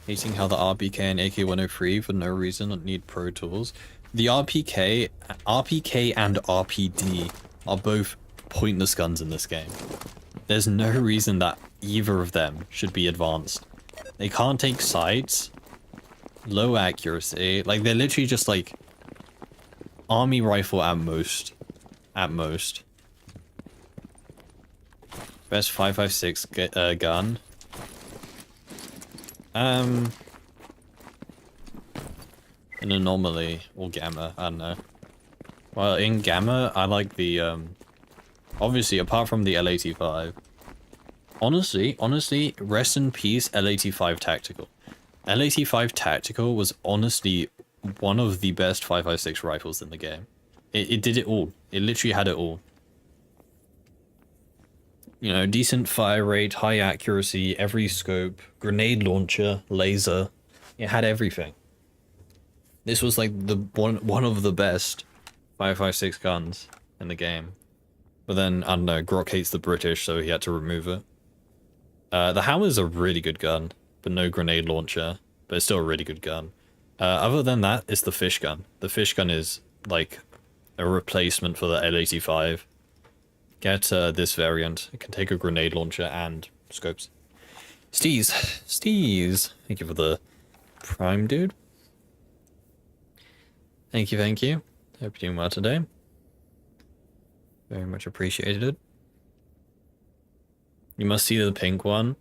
Speaker 1: Hating how the RPK and AK-103 for no reason need pro tools. The RPK and RPD are both pointless guns in this game. There's no reason that either of them should be advanced. They can't take sights, low accuracy, like they're literally just like army rifle at most. At most. Best 5.56 gun. An Anomaly or Gamma, I don't know. Well, in Gamma, I like the, obviously, apart from the L85. Honestly, rest in peace, L85 Tactical. L85 Tactical was honestly one of the best 5.56 rifles in the game. It did it all. It literally had it all. You know, decent fire rate, high accuracy, every scope, grenade launcher, laser. It had everything. This was like the one of the best 5.56 guns in the game. But then, I don't know, Grok hates the British, so he had to remove it. The Hammer's a really good gun, but no grenade launcher. But it's still a really good gun. Other than that, it's the fish gun. The fish gun is like a replacement for the L85. Get this variant. It can take a grenade launcher and scopes. Steez. Thank you for the prime, dude. Thank you. Hope you're doing well today. Very much appreciated. You must see the pink one.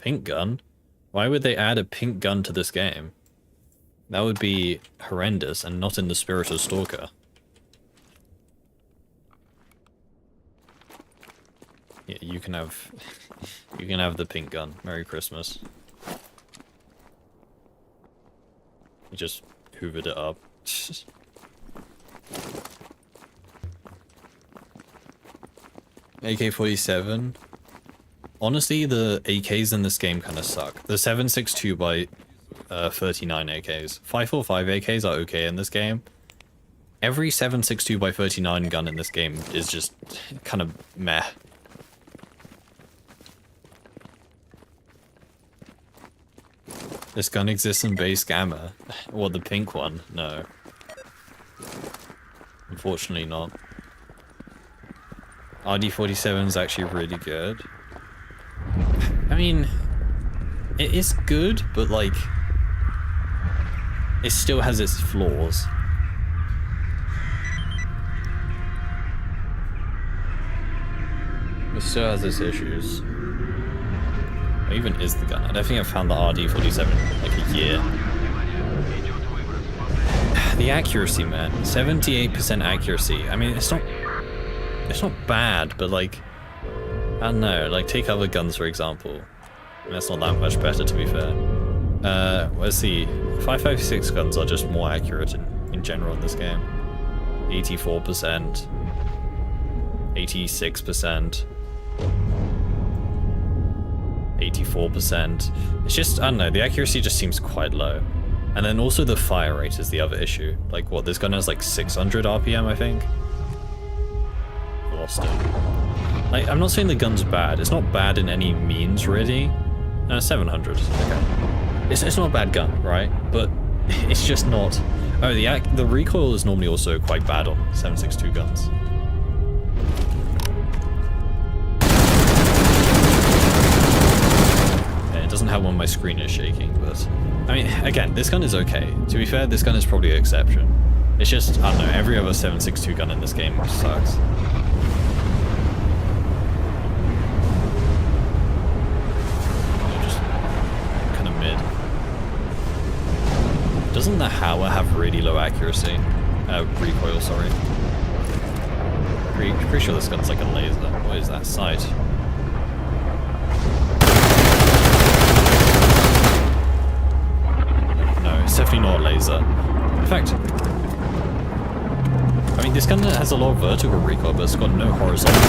Speaker 1: Pink gun? Why would they add a pink gun to this game? That would be horrendous and not in the spirit of Stalker. Yeah, you can have the pink gun. Merry Christmas. You just hoovered it up. AK-47. Honestly, the AKs in this game kind of suck. The 7.62 by 39 AKs. 5.45 AKs are okay in this game. Every 7.62 by 39 gun in this game is just kind of meh. This gun exists in base Gamma. Or the pink one? No. Unfortunately not. RD-47 is actually really good. I mean, it is good, but like, it still has its flaws. It still has its issues. What even is the gun? I don't think I've found the RD-47 in like a year. The accuracy, man. 78% accuracy. I mean, it's not bad, but like, I don't know, like take other guns for example. That's not that much better, to be fair. Let's see. 5.56 guns are just more accurate in general in this game. 84%. 86%. 84%. It's just, I don't know, the accuracy just seems quite low. And then also the fire rate is the other issue. Like what, this gun has like 600 RPM, I think? Lost it. Like, I'm not saying the gun's bad. It's not bad in any means, really. 700. Okay. It's not a bad gun, right? But it's just not. Oh, the recoil is normally also quite bad on 7.62 guns. Yeah, it doesn't have one. My screen is shaking, but I mean, again, this gun is okay. To be fair, this gun is probably an exception. It's just, I don't know. Every other 7.62 gun in this game sucks. Doesn't the Hauer have really low accuracy? Recoil, sorry. Pretty sure this gun's like a laser. What is that? Sight. No, it's definitely not a laser. In fact, I mean, this gun has a lot of vertical recoil, but it's got no horizontal.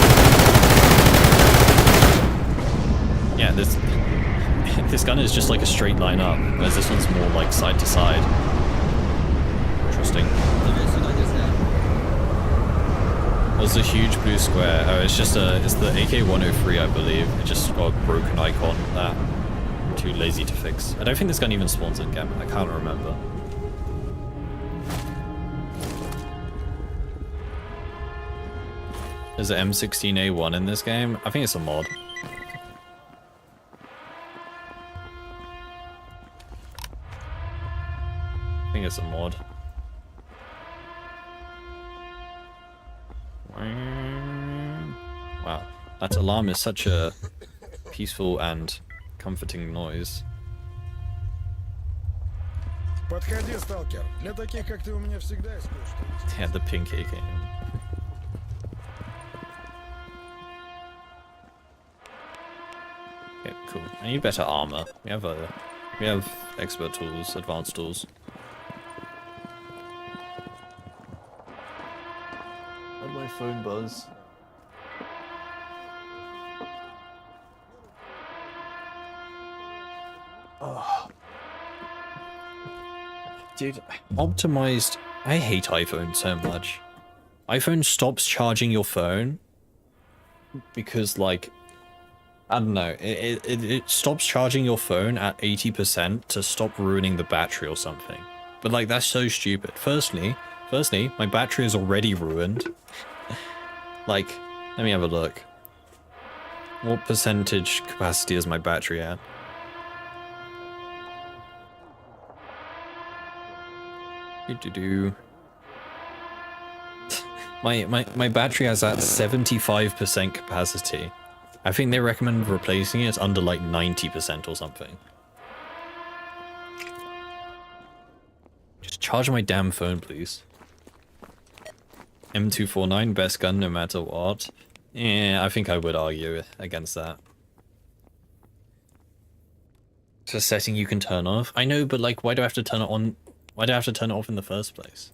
Speaker 1: Yeah, this gun is just like a straight line up, whereas this one's more like side to side. Interesting. What's the huge blue square? Oh, it's just it's the AK-103, I believe. It just got a broken icon that I'm too lazy to fix. I don't think this gun even spawns in game. I can't remember. There's an M16A1 in this game. I think it's a mod. I think it's a mod. Wow, that alarm is such a peaceful and comforting noise.
Speaker 4: Подходи, Stalker. Для таких, как ты, у меня всегда есть кое-что.
Speaker 1: Yeah, the pink AK. Okay, cool. I need better armor. We have expert tools, advanced tools. Where'd my phone buzz? Oh. Dude, optimized. I hate iPhone so much. iPhone stops charging your phone because, like, I don't know, it stops charging your phone at 80% to stop ruining the battery or something. But like, that's so stupid. Firstly, my battery is already ruined. Like, let me have a look. What percentage capacity is my battery at? My battery has at 75% capacity. I think they recommend replacing it under like 90% or something. Just charge my damn phone, please. M249, best gun no matter what. Yeah, I think I would argue against that. It's a setting you can turn off. I know, but like, why do I have to turn it on? Why do I have to turn it off in the first place?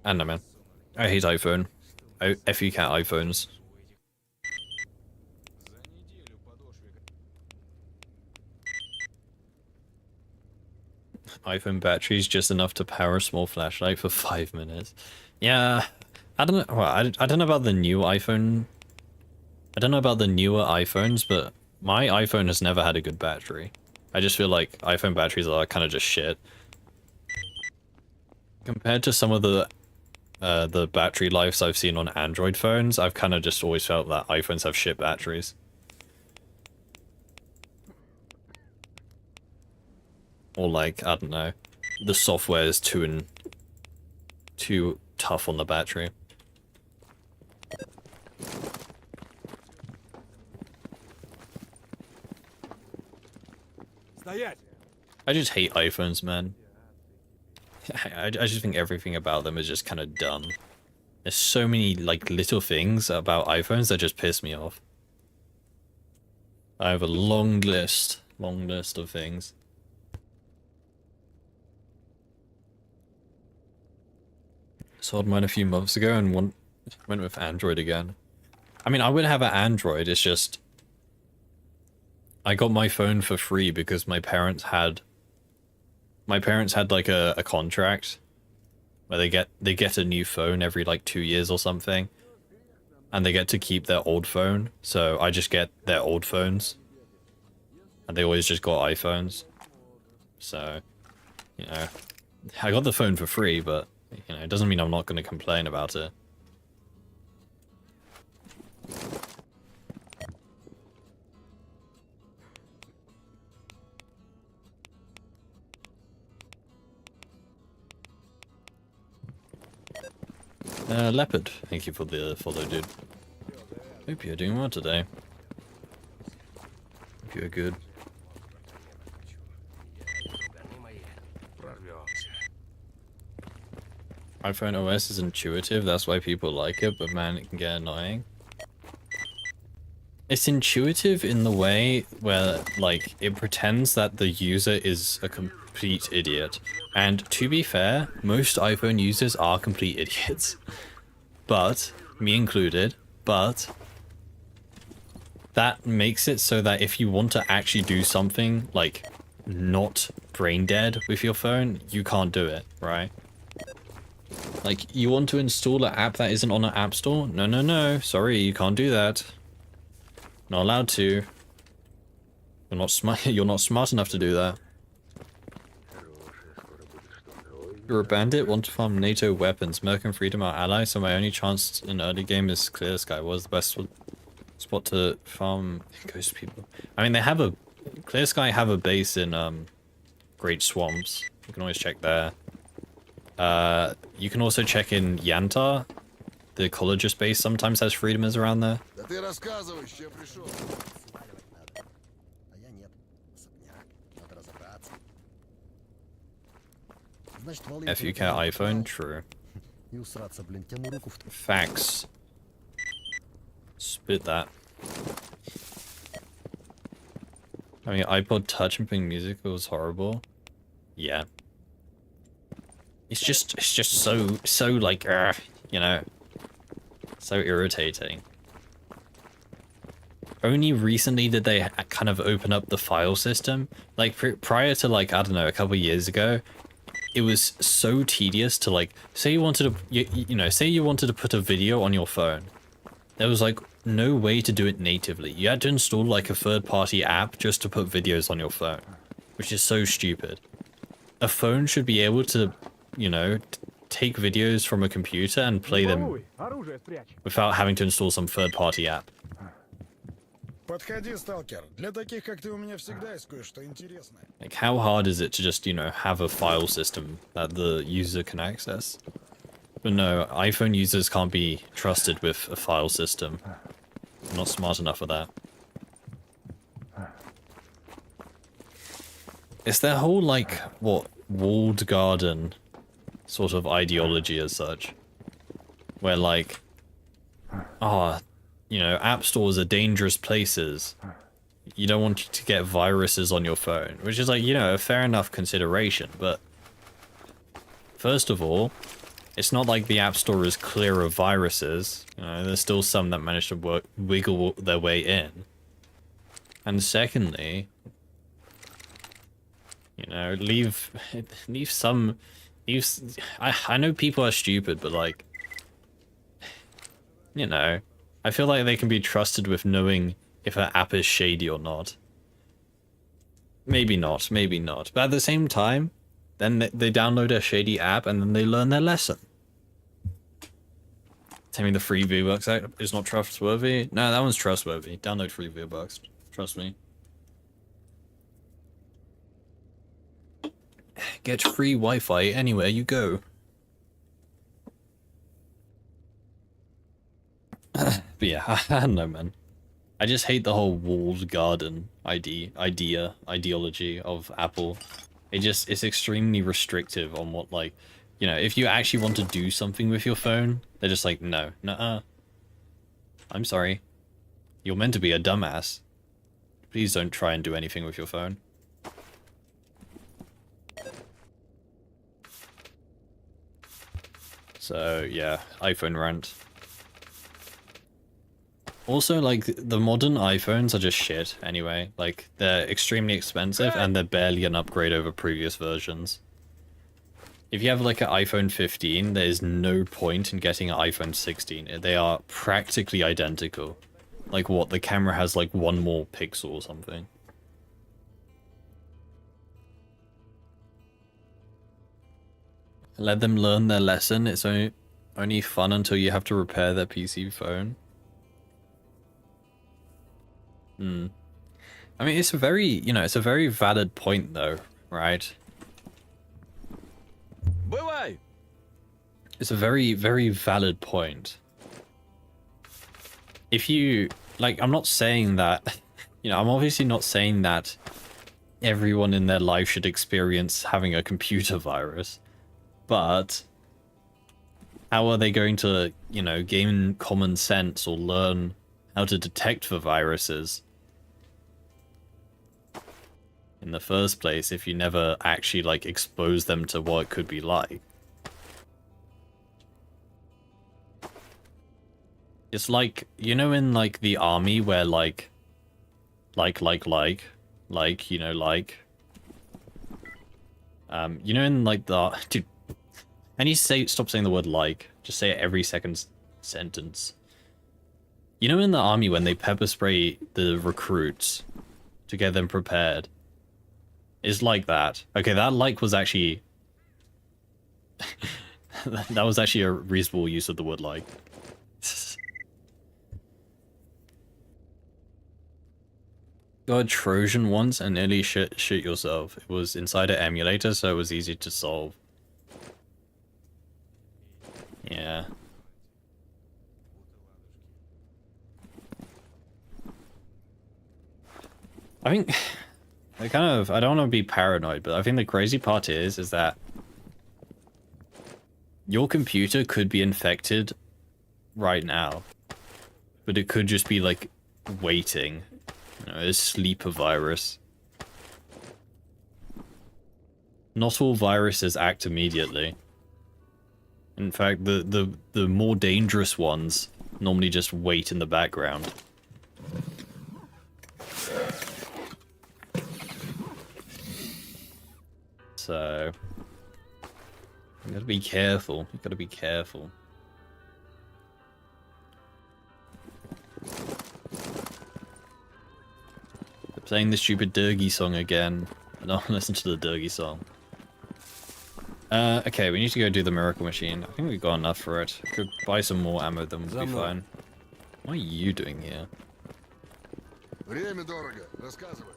Speaker 1: I don't know, man. I hate iPhone. FU cat iPhones. iPhone batteries just enough to power a small flashlight for 5 minutes. Yeah, I don't know. Well, I don't know about the new iPhone. I don't know about the newer iPhones, but my iPhone has never had a good battery. I just feel like iPhone batteries are kind of just shit. Compared to some of the battery lives I've seen on Android phones, I've kind of just always felt that iPhones have shit batteries. Or like, I don't know, the software is too tough on the battery. I just hate iPhones, man. I just think everything about them is just kind of dumb. There's so many like little things about iPhones that just piss me off. I have a long list of things. Sold mine a few months ago and went with Android again. I mean, I would have an Android, it's just I got my phone for free because my parents had like a contract where they get a new phone every like 2 years or something, and they get to keep their old phone. So I just get their old phones, and they always just got iPhones. So, you know, I got the phone for free, but you know, it doesn't mean I'm not going to complain about it. Leopard, thank you for the follow, dude. Hope you're doing well today. Hope you're good. iPhone OS is intuitive, that's why people like it, but man, it can get annoying. It's intuitive in the way where, like, it pretends that the user is a complete idiot. And to be fair, most iPhone users are complete idiots. But, me included, but that makes it so that if you want to actually do something, like, not brain dead with your phone, you can't do it, right? Like, you want to install an app that isn't on an app store? No, no, no. Sorry, you can't do that. Not allowed to. You're not smart. You're not smart enough to do that. You're a bandit. Want to farm NATO weapons. Merc and Freedom are allies, so my only chance in early game is Clear Sky. What's the best spot to farm ghost people? I mean, they have a Clear Sky have a base in Great Swamps. You can always check there. You can also check in Yantar. The ecologist base sometimes has freedomers around there.
Speaker 3: Да ты рассказывай, с чем пришел.
Speaker 5: А я нет. Особняк. Надо разобраться. Значит, валы
Speaker 1: FUK iPhone, true.
Speaker 5: и усраться, блин, тяну руку в...
Speaker 1: Facts. Spit that. I mean, iPod Touch and playing music was horrible. Yeah. It's just so like, you know, so irritating. Only recently did they kind of open up the file system. Like prior to like, I don't know, a couple years ago, it was so tedious to like, say you wanted to, you know, say you wanted to put a video on your phone. There was like no way to do it natively. You had to install like a third-party app just to put videos on your phone, which is so stupid. A phone should be able to, you know, take videos from a computer and play them without having to install some third-party app.
Speaker 4: Подходи, сталкер. Для таких, как ты, у меня всегда есть кое-что интересное.
Speaker 1: Like, how hard is it to just, you know, have a file system that the user can access? But no, iPhone users can't be trusted with a file system. I'm not smart enough for that. It's their whole, like, what, walled garden sort of ideology as such. Where, like, you know, app stores are dangerous places. You don't want to get viruses on your phone, which is like, you know, a fair enough consideration, but first of all, it's not like the App Store is clear of viruses. You know, there's still some that manage to wiggle their way in. And secondly, you know, I know people are stupid, but like, you know, I feel like they can be trusted with knowing if an app is shady or not. Maybe not, maybe not. But at the same time, then they download a shady app and then they learn their lesson. Tell me the free V-Bucks app is not trustworthy? No, that one's trustworthy. Download free V-Bucks. Trust me. Get free Wi-Fi anywhere you go. But yeah, I don't know, man. I just hate the whole walled garden ideology of Apple. It's extremely restrictive on what, like, you know, if you actually want to do something with your phone, they're just like, no, nuh-uh. I'm sorry. You're meant to be a dumbass. Please don't try and do anything with your phone. So, yeah, iPhone rant. Also, like, the modern iPhones are just shit anyway. Like, they're extremely expensive and they're barely an upgrade over previous versions. If you have, like, an iPhone 15, there is no point in getting an iPhone 16. They are practically identical. Like, what, the camera has, like, one more pixel or something. Let them learn their lesson. It's only fun until you have to repair their PC phone. I mean, it's a very, you know, it's a very valid point though, right?
Speaker 2: Бывай!
Speaker 1: It's a very, very valid point. If you, like, I'm not saying that, you know, I'm obviously not saying that everyone in their life should experience having a computer virus, but how are they going to, you know, gain common sense or learn how to detect for viruses in the first place if you never actually, like, expose them to what it could be like? It's like, you know, in, like, the army where, like, you know, like, you know, in, like, the, dude, And you stop saying the word like. Just say it every second sentence. You know in the army when they pepper spray the recruits to get them prepared? It's like that. Okay, that like was actually... that was actually a reasonable use of the word like. Got a Trojan once and nearly shit yourself. It was inside an emulator, so it was easy to solve. Yeah. I think... I don't want to be paranoid, but I think the crazy part is that your computer could be infected right now, but it could just be like waiting, you know, a sleeper virus. Not all viruses act immediately. In fact, the more dangerous ones normally just wait in the background. So, you gotta be careful. You gotta be careful. They're playing the stupid Durgy song again. I don't listen to the Durgy song. Okay, we need to go do the miracle machine. I think we've got enough for it. Could buy some more ammo, then we'll be fine. What are you doing here?
Speaker 3: Время дорого. Рассказывай.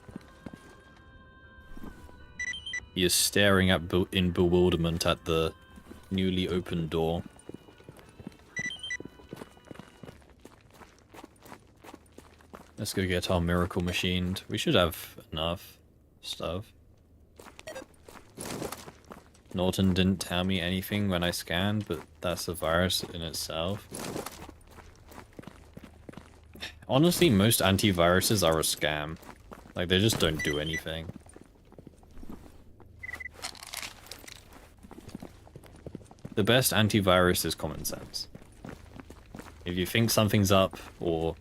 Speaker 1: He is staring in bewilderment at the newly opened door. Let's go get our miracle machined. We should have enough stuff. Norton didn't tell me anything when I scanned, but that's a virus in itself. Honestly, most antiviruses are a scam. Like, they just don't do anything. The best antivirus is common sense. If you think something's up, or,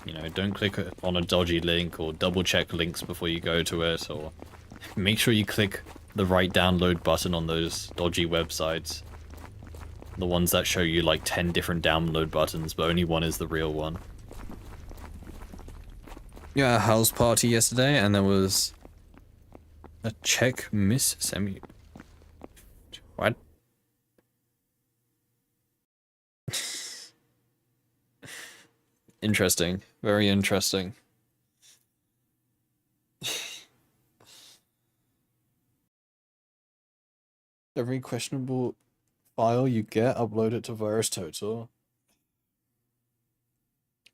Speaker 1: you know, don't click on a dodgy link, or double check links before you go to it, or make sure you click the right download button on those dodgy websites. The ones that show you like 10 different download buttons, but only one is the real one. Yeah, a house party yesterday, and there was a check miss semi... What? Interesting. Very interesting. Every questionable file you get, upload it to VirusTotal.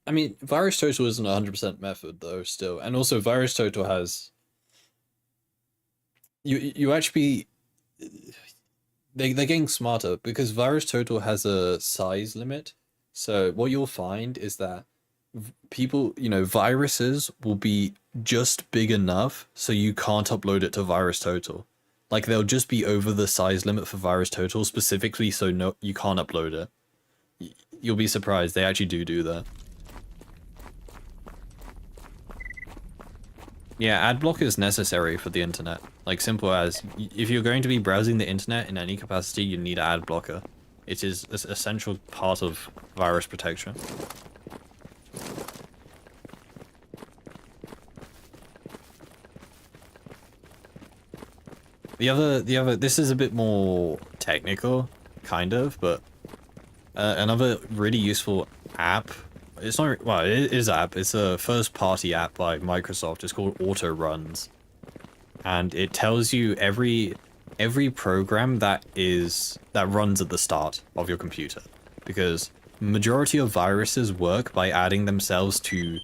Speaker 1: I mean, VirusTotal isn't 100% method though, still, and also VirusTotal has you actually they're getting smarter because VirusTotal has a size limit. So what you'll find is that people, you know, viruses will be just big enough so you can't upload it to VirusTotal. Like, they'll just be over the size limit for VirusTotal specifically so no, you can't upload it. You'll be surprised, they actually do that. Yeah, ad block is necessary for the internet. Like, simple as, if you're going to be browsing the internet in any capacity, you need an ad blocker. It is an essential part of virus protection. The other, this is a bit more technical, kind of, but another really useful app. It's not, well, it is app. It's a first-party app by Microsoft. It's called Auto Runs, and it tells you every program that runs at the start of your computer, because majority of viruses work by adding themselves to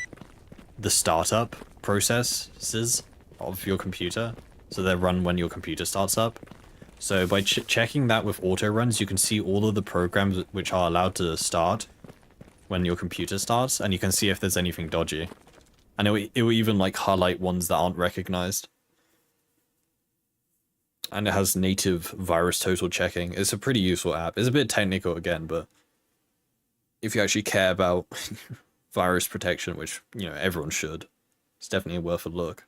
Speaker 1: the startup processes of your computer. So they run when your computer starts up. So by checking that with auto runs, you can see all of the programs which are allowed to start when your computer starts, and you can see if there's anything dodgy. And it will even like highlight ones that aren't recognized. And it has native VirusTotal checking. It's a pretty useful app. It's a bit technical again, but if you actually care about virus protection, which, you know, everyone should, it's definitely worth a look.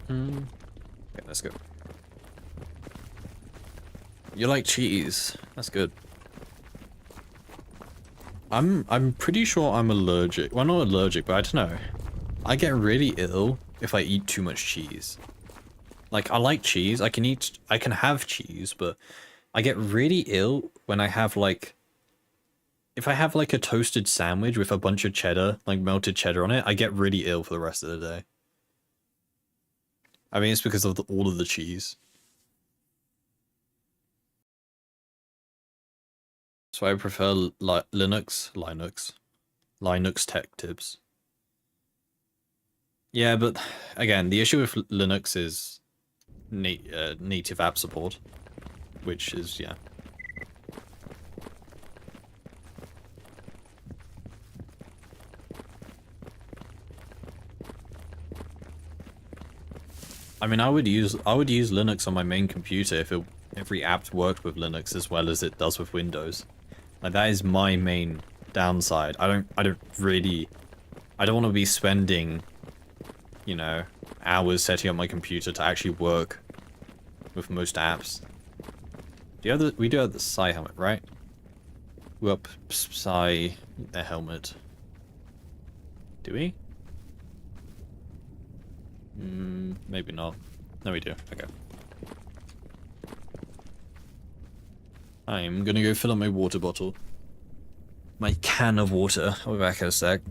Speaker 1: Okay, let's go. You like cheese? That's good. I'm pretty sure I'm allergic. Well, not allergic, but I don't know. I get really ill if I eat too much cheese. Like, I like cheese. I can have cheese, but I get really ill when I have like, if I have like a toasted sandwich with a bunch of cheddar, like melted cheddar on it, I get really ill for the rest of the day. I mean, it's because of all of the cheese. So I prefer Linux tech tips. Yeah, but again, the issue with Linux is native app support, which is, yeah. I mean, I would use Linux on my main computer if every app worked with Linux as well as it does with Windows. Like, that is my main downside. I don't want to be spending, you know, hours setting up my computer to actually work with most apps. We do have the Psy helmet, right? Whoop, Psy, the helmet. Do we? Maybe not. No, we do. Okay. I'm gonna go fill up my water bottle. My can of water. I'll be back in a sec.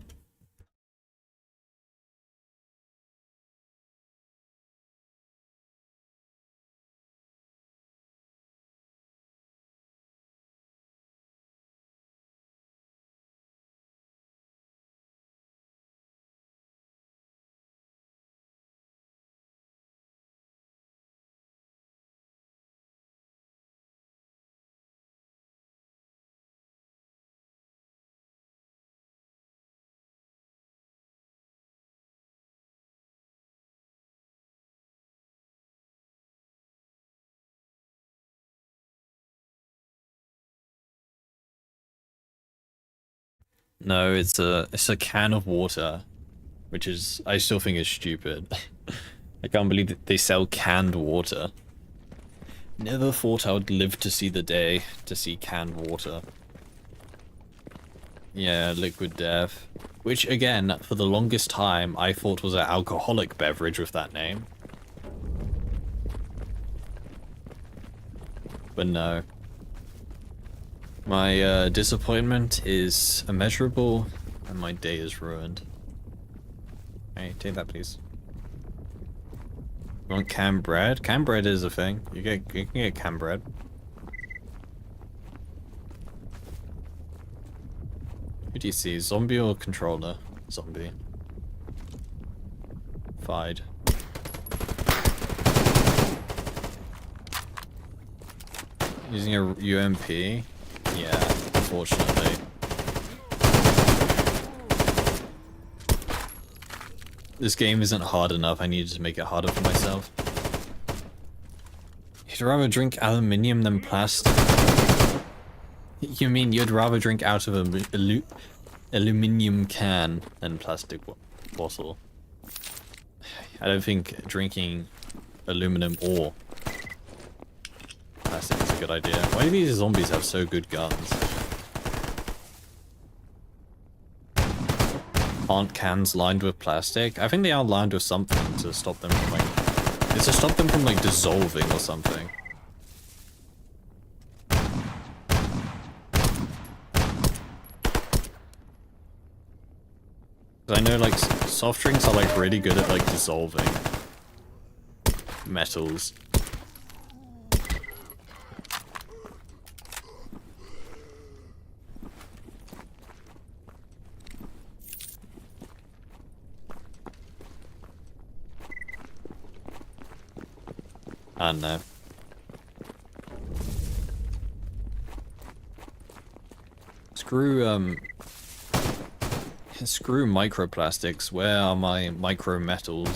Speaker 1: No, it's a can of water, which is, I still think is stupid. I can't believe that they sell canned water. Never thought I would live to see the day to see canned water. Yeah, liquid death. Which, again, for the longest time, I thought was an alcoholic beverage with that name. But no. My disappointment is immeasurable, and my day is ruined. Hey, take that, please. You want canned bread? Canned bread is a thing. You can get canned bread. Who do you see? Zombie or controller? Zombie. Fide. Using a UMP? Yeah, unfortunately. This game isn't hard enough, I needed to make it harder for myself. You'd rather drink aluminium than plastic? You mean you'd rather drink out of a aluminium can than plastic bottle? I don't think drinking aluminum or plastic is a good idea. Why do these zombies have so good guns? Aren't cans lined with plastic? I think they are lined with something to stop them from like... It's to stop them from like dissolving or something. I know like soft drinks are like really good at like dissolving metals. I don't know. Screw microplastics. Where are my micro metals?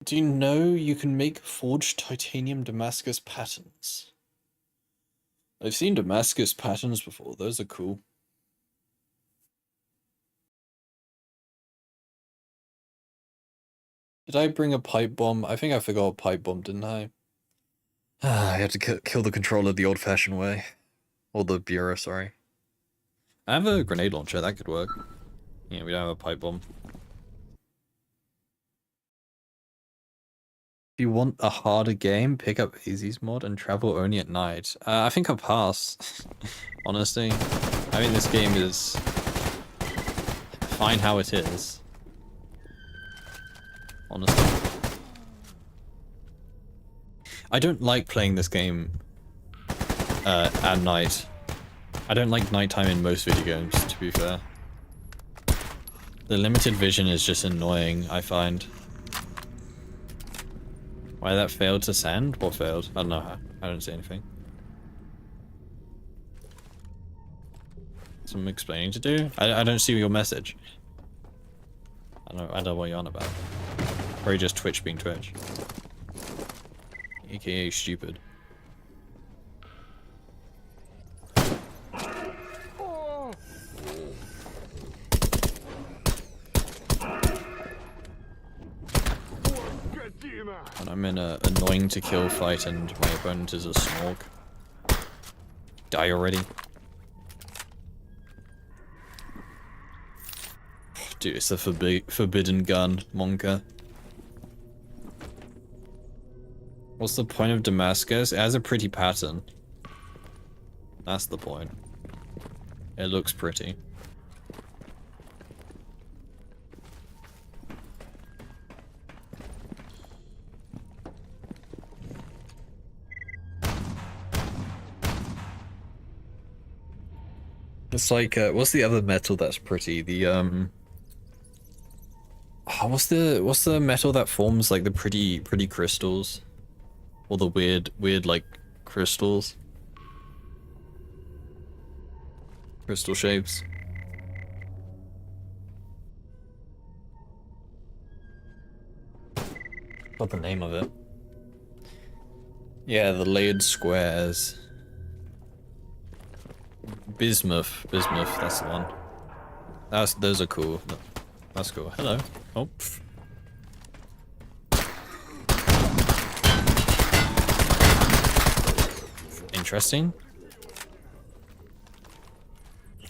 Speaker 1: Do you know you can make forged titanium Damascus patterns? I've seen Damascus patterns before. Those are cool. Did I bring a pipe bomb? I think I forgot a pipe bomb, didn't I? I had to kill the controller the old-fashioned way. Or the bureau, sorry. I have a grenade launcher, that could work. Yeah, we don't have a pipe bomb. If you want a harder game, pick up Easy's mod and travel only at night. I think I'll pass. Honestly. I mean, this game is fine how it is. Honestly. I don't like playing this game at night. I don't like nighttime in most video games, to be fair. The limited vision is just annoying, I find. Why that failed to send? What failed? I don't know how. I don't see anything. Some explaining to do? I don't see your message. I don't know what you're on about. Probably just Twitch being Twitch. AKA stupid. And I'm in a annoying to kill fight and my opponent is a snork. Die already. Dude, it's a forbidden gun, Monka. What's the point of Damascus? It has a pretty pattern. That's the point. It looks pretty. It's like, what's the other metal that's pretty? The, what's the metal that forms, like, the pretty crystals? Or the weird, like, crystals? Crystal shapes. What's the name of it? Yeah, the layered squares. Bismuth, that's the one. Those are cool. That's cool. Hello. Oh. Interesting.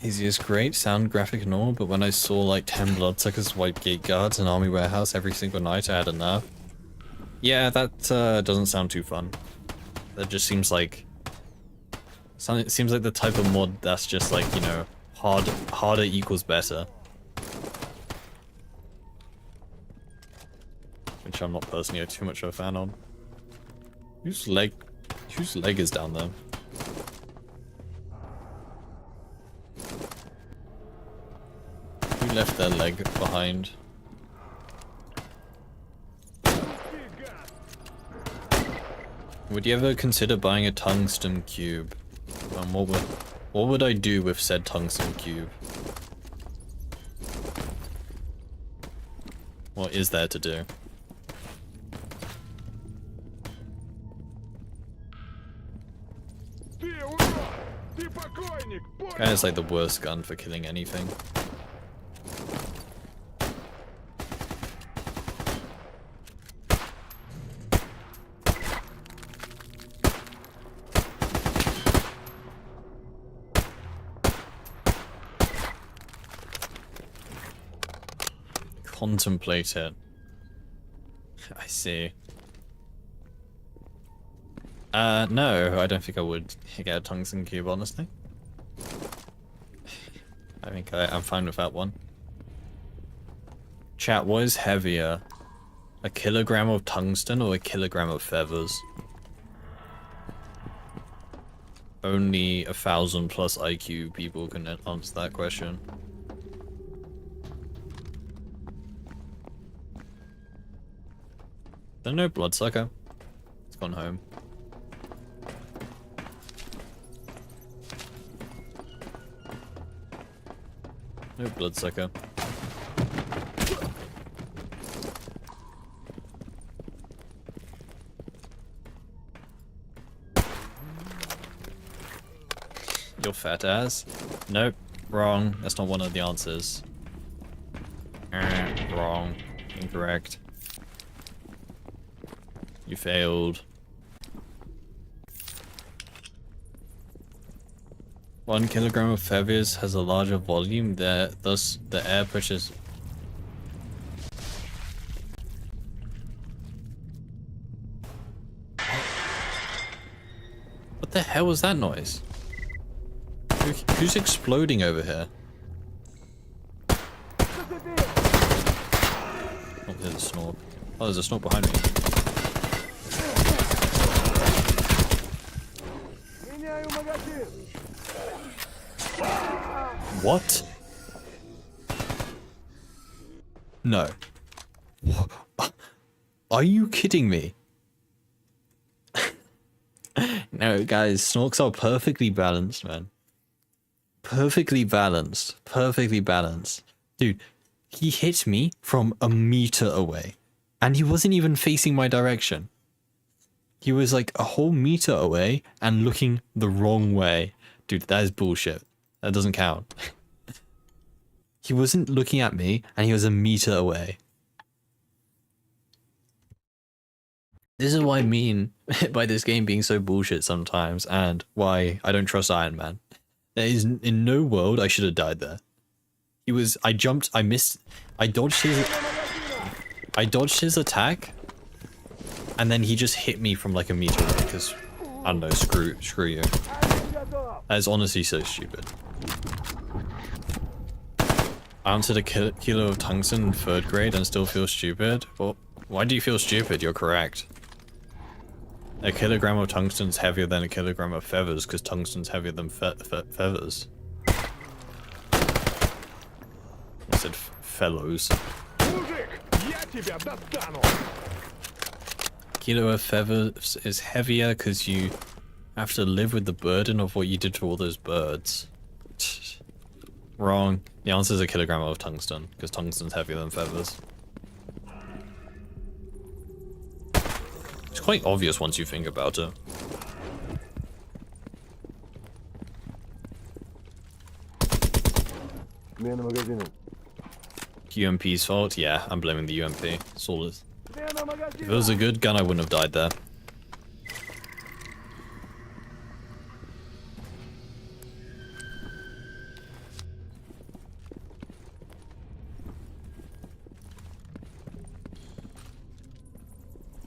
Speaker 1: Easy is great, sound, graphic and all, but when I saw like 10 bloodsuckers wipe gate guards in Army Warehouse every single night, I had enough. Yeah, that doesn't sound too fun. That just seems like... It seems like the type of mod that's just like, you know, harder equals better. Which I'm not personally too much of a fan of. Whose leg is down there? Who left their leg behind? Would you ever consider buying a tungsten cube? And what would I do with said tungsten cube? What is there to do? Guy is like the worst gun for killing anything. Contemplate it. I see. No, I don't think I would get a tungsten cube, honestly. I think I'm fine with that one. Chat, what is heavier? A kilogram of tungsten or a kilogram of feathers? Only 1,000 plus IQ people can answer that question. There's no bloodsucker. It's gone home. No bloodsucker. Your fat ass? Nope. Wrong. That's not one of the answers. Wrong. Incorrect. You failed. 1 kilogram of feathers has a larger volume, thus the air pushes. What the hell was that noise? Who's exploding over here? Oh, there's a snork. Oh, there's a snork behind me. What? No. Are you kidding me? No, guys, snorks are perfectly balanced, man. Perfectly balanced. Perfectly balanced. Dude, he hit me from a meter away. And he wasn't even facing my direction. He was like a whole meter away and looking the wrong way. Dude, that is bullshit. That doesn't count. He wasn't looking at me and he was a meter away. This is what I mean by this game being so bullshit sometimes, and why I don't trust Ironman. There is in no world I should have died there. He was, I jumped, I missed, I dodged his attack, and then he just hit me from like a meter away, because, I don't know, screw you. That is honestly so stupid. I answered a kilo of tungsten in 3rd grade and still feel stupid? Well, why do you feel stupid? You're correct. A kilogram of tungsten is heavier than a kilogram of feathers, because tungsten's heavier than feathers. I said fellows. Kilo of feathers is heavier because you have to live with the burden of what you did to all those birds. Wrong. The answer is a kilogram of tungsten, because tungsten's heavier than feathers. It's quite obvious once you think about it. UMP's fault? Yeah, I'm blaming the UMP. That's all it is. If it was a good gun, I wouldn't have died there.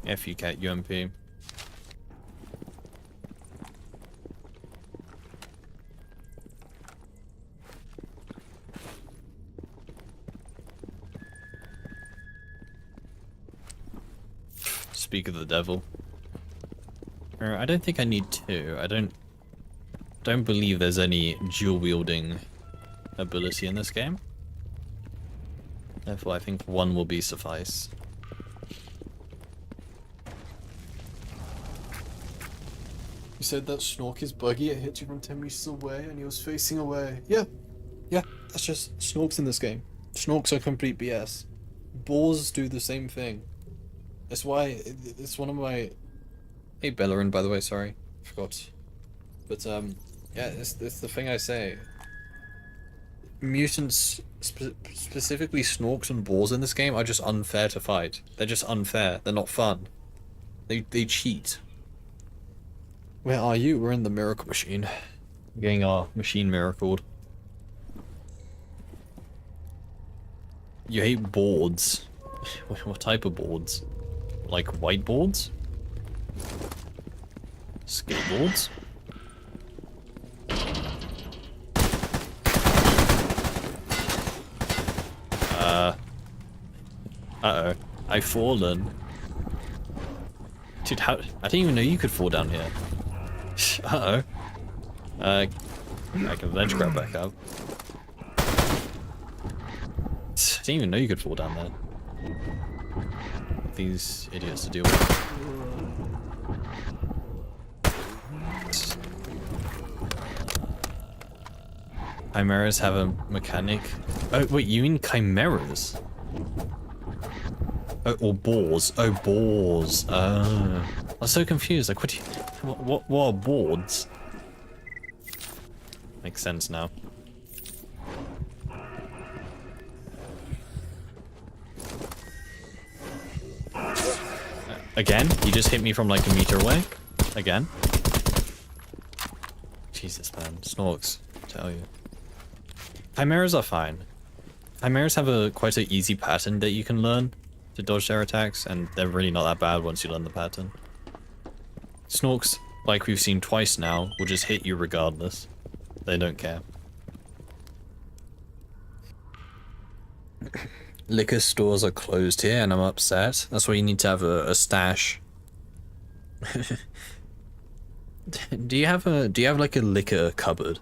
Speaker 1: F you cat UMP. Speak of the devil. I don't think I need 2. I don't believe there's any dual wielding ability in this game. Therefore I think 1 will be suffice. You said that Snork is buggy, it hit you from 10 meters away and he was facing away. Yeah, that's just Snorks in this game. Snorks are complete BS. Boars do the same thing. That's why, it's one of my... Hey Bellerin, by the way, sorry. Forgot. But, yeah, it's the thing I say. Mutants, specifically Snorks and boars in this game, are just unfair to fight. They're just unfair. They're not fun. They cheat. Where are you? We're in the miracle machine. We're getting our machine miracled. You hate boards. What type of boards? Like whiteboards? Skateboards? Uh-oh. I've fallen. Dude, how... I didn't even know you could fall down here. Uh-oh. I can ledge grab back up. I didn't even know you could fall down there. These idiots to deal with. Chimeras have a mechanic. Oh, wait, you mean chimeras? Oh, or boars. Oh, boars. I was so confused. Like, what are boards? Makes sense now. Again? He just hit me from like a meter away? Again? Jesus, man. Snorks, I tell you. Chimeras are fine. Chimeras have quite an easy pattern that you can learn to dodge their attacks, and they're really not that bad once you learn the pattern. Snorks, like we've seen twice now, will just hit you regardless. They don't care. Liquor stores are closed here and I'm upset. That's why you need to have a stash. Do you have like a liquor cupboard?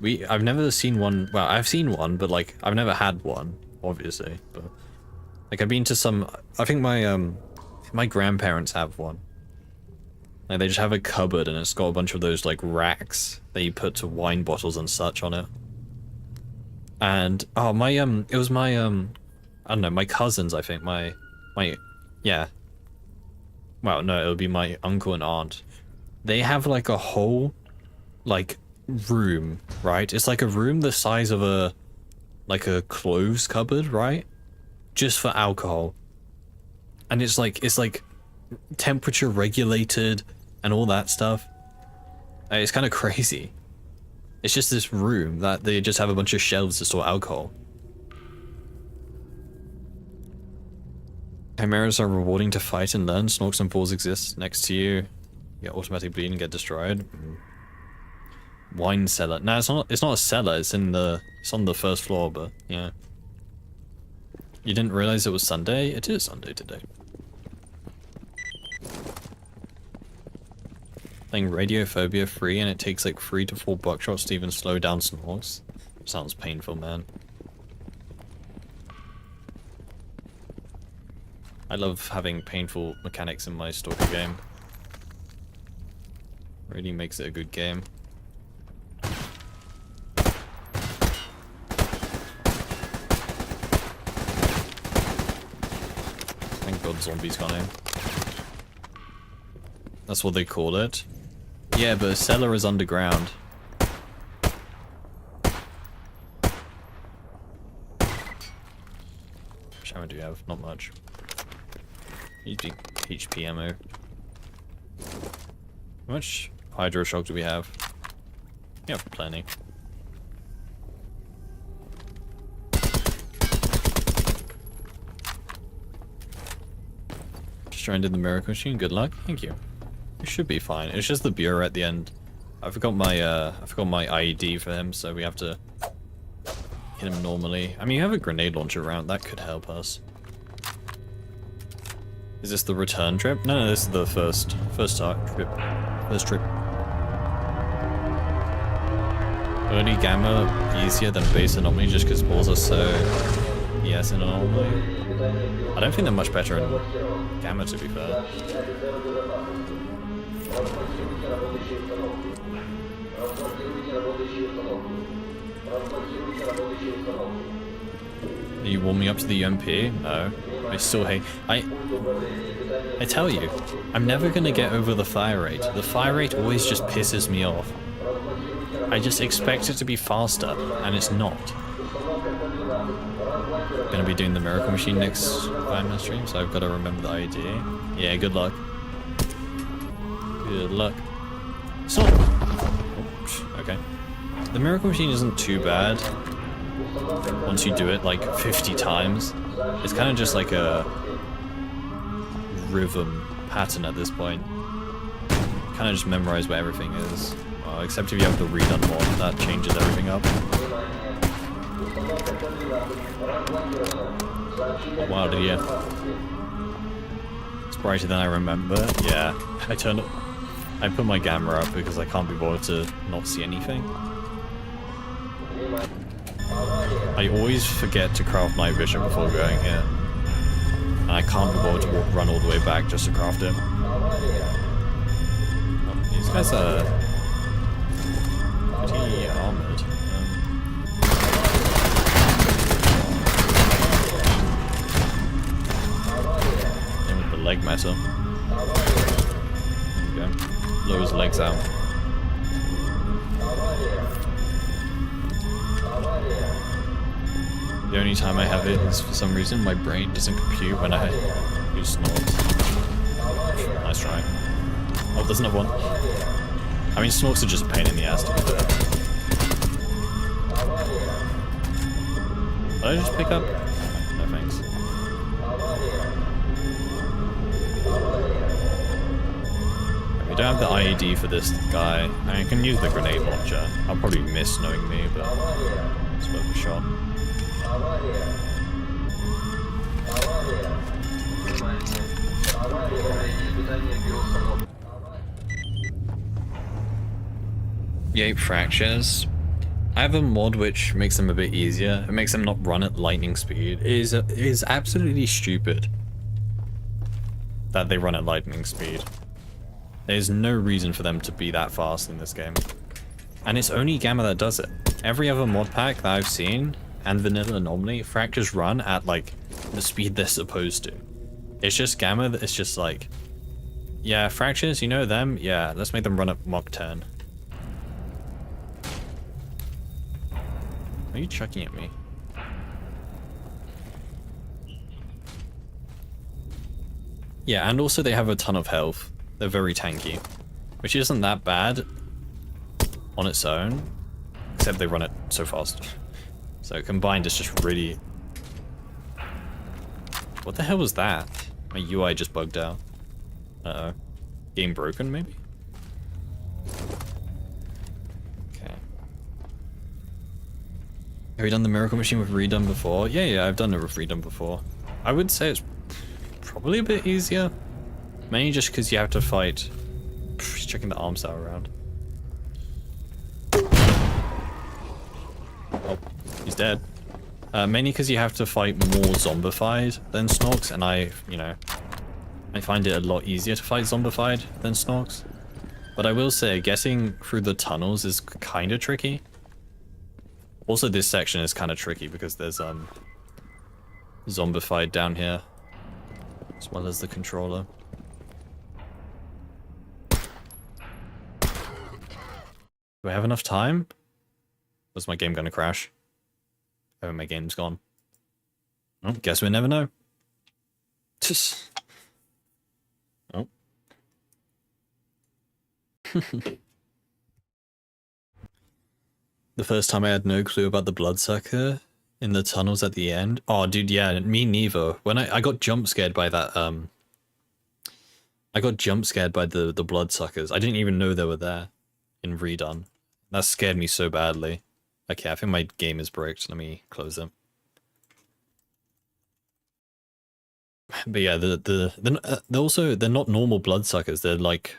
Speaker 1: I've never seen one. Well, I've seen one, but like I've never had one, obviously. But like I've been to some. I think my grandparents have one. Like they just have a cupboard and it's got a bunch of those like racks that you put to wine bottles and such on it. And oh my it was my I don't know, my cousins, I think, yeah. Well, no, it would be my uncle and aunt. They have like a whole like room, right? It's like a room the size of a clothes cupboard, right? Just for alcohol. And it's like temperature regulated and all that stuff. It's kind of crazy. It's just this room that they just have a bunch of shelves to store alcohol. Chimeras are rewarding to fight and learn. Snorks and balls exist next to you. You get automatic bleed and get destroyed. Wine cellar. No, it's not a cellar, it's on the first floor, but yeah. You didn't realize it was Sunday? It is Sunday today. Playing Radiophobia free and it takes like 3 to 4 buckshots to even slow down Snorks. Sounds painful, man. I love having painful mechanics in my Stalker game. Really makes it a good game. Thank God zombies gone in. That's what they call it. Yeah, but a cellar is underground. How much ammo do you have? Not much. HP ammo. How much Hydro Shock do we have? We have plenty. Stranded the miracle machine. Good luck. Thank you. We should be fine. It's just the Bureau at the end. I forgot my IED for him, so we have to hit him normally. I mean, you have a grenade launcher around. That could help us. Is this the return trip? No, this is the first trip. First trip. Early Gamma easier than base Anomaly just because balls are so yes in Anomaly. I don't think they're much better in Gamma, to be fair. Are you warming up to the UMP? No. I still hate... I tell you, I'm never gonna get over the fire rate. The fire rate always just pisses me off. I just expect it to be faster, and it's not. Gonna be doing the Miracle Machine next 5-minute stream, so I've got to remember the idea. Yeah, good luck. Good luck. So, okay. The Miracle Machine isn't too bad once you do it like 50 times. It's kind of just like a rhythm pattern at this point. Kind of just memorize what everything is. Well, except if you have the redone mod, that changes everything up. Oh, wow, did you? It's brighter than I remember. Yeah, I put my camera up because I can't be bothered to not see anything. I always forget to craft night vision before going here. And I can't be bothered to run all the way back just to craft it. Oh, these guys are pretty armored. Then with the leg metal. There we go. Blow his legs out. The only time I have it is for some reason my brain doesn't compute when I do snorts. Nice try. Oh, there's another one. I mean, Snorks are just a pain in the ass to be fair. Did I just pick up? No thanks. We don't have the IED for this guy. I mean, I can use the grenade launcher. I'll probably miss knowing me, but it's worth a shot. Yeah, fractures. I have a mod which makes them a bit easier. It makes them not run at lightning speed. It is absolutely stupid that they run at lightning speed. There's no reason for them to be that fast in this game. And it's only Gamma that does it. Every other mod pack that I've seen, and Vanilla Anomaly, fractures run at like the speed they're supposed to. It's just Gamma that it's just like, yeah, fractures, you know them? Yeah, let's make them run at Mach 10. Are you chucking at me? Yeah, and also they have a ton of health. They're very tanky, which isn't that bad on its own, except they run it so fast. So combined, it's just really... What the hell was that? My UI just bugged out. Uh-oh. Game broken, maybe? Okay. Have you done the Miracle Machine with Redone before? Yeah, I've done it with Redone before. I would say it's probably a bit easier. Mainly just because you have to fight... He's checking the arms out around. Oh, he's dead. Mainly because you have to fight more zombified than Snorks, and I find it a lot easier to fight zombified than Snorks. But I will say, getting through the tunnels is kind of tricky. Also, this section is kind of tricky because there's zombified down here, as well as the controller. Do I have enough time? Was my game gonna crash? Oh, my game's gone. Well, guess we'll never know. Oh. The first time I had no clue about the bloodsucker in the tunnels at the end. Oh, dude, yeah, me neither. When I got jump scared by that, I got jump scared by the bloodsuckers. I didn't even know they were there in Redone. That scared me so badly. Okay, I think my game is bricked. Let me close it. But yeah, they're also, they're not normal bloodsuckers. They're like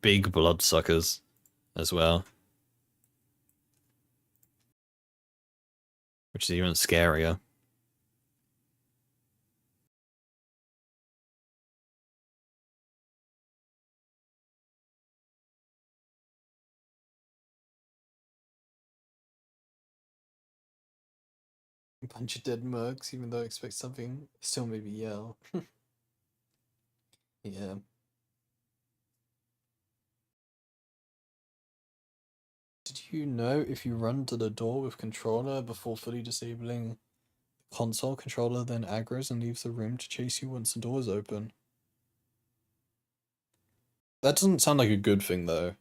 Speaker 1: big bloodsuckers as well. Which is even scarier. A bunch of dead mercs, even though I expect something, still maybe yell. Yeah. Did you know if you run to the door with controller before fully disabling console, controller then aggroes and leaves the room to chase you once the door is open? That doesn't sound like a good thing though,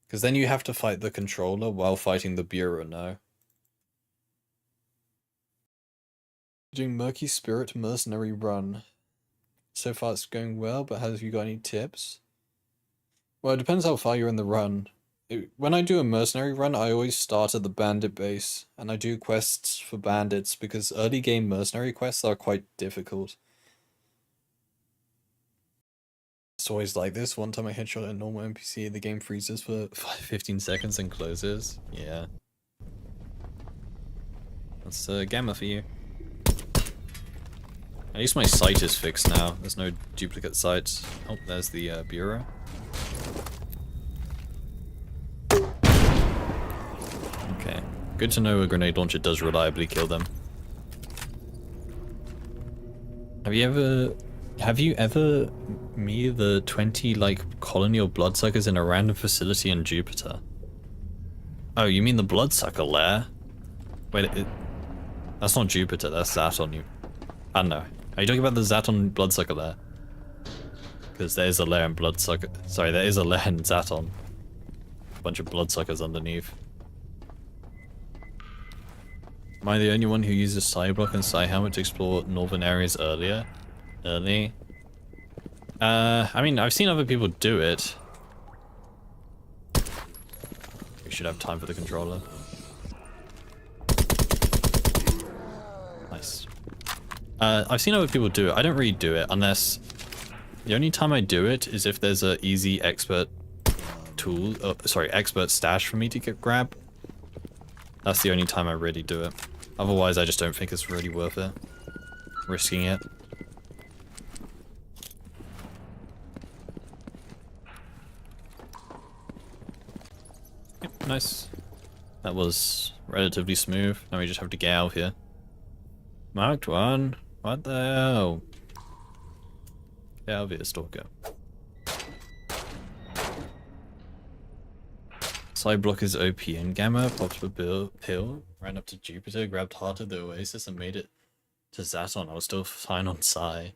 Speaker 1: because then you have to fight the controller while fighting the bureau now. Doing Murky Spirit Mercenary Run. So far it's going well, but have you got any tips? Well, it depends how far you're in the run. When I do a mercenary run, I always start at the bandit base, and I do quests for bandits, because early game mercenary quests are quite difficult. It's always like this. One time I headshot a normal NPC, the game freezes for 15 seconds and closes. Yeah. That's Gamma for you. At least my sight is fixed now. There's no duplicate sights. Oh, there's the bureau. Okay. Good to know a grenade launcher does reliably kill them. Have you ever me the 20 like colony of bloodsuckers in a random facility in Jupiter? Oh, you mean the bloodsucker lair? Wait, that's not Jupiter, that's Zaton. I don't know. Are you talking about the Zaton bloodsucker lair? because there's a lair in Bloodsucker. Sorry, there is a lair in Zaton. A bunch of Bloodsuckers underneath. Am I the only one who uses Psyblock and Psyhelmet to explore northern areas early? I mean, I've seen other people do it. We should have time for the controller. Nice. I've seen other people do it. I don't really do it unless... The only time I do it is if there's a easy expert tool... expert stash for me to grab. That's the only time I really do it. Otherwise, I just don't think it's really worth it. Risking it. Yep, nice. That was relatively smooth. Now we just have to get out of here. Marked one. What the hell? Get out of here, Stalker. Sideblock is OP and Gamma popped a pill, ran up to Jupiter, grabbed Heart of the Oasis and made it to Zaton. I was still fine on Psy.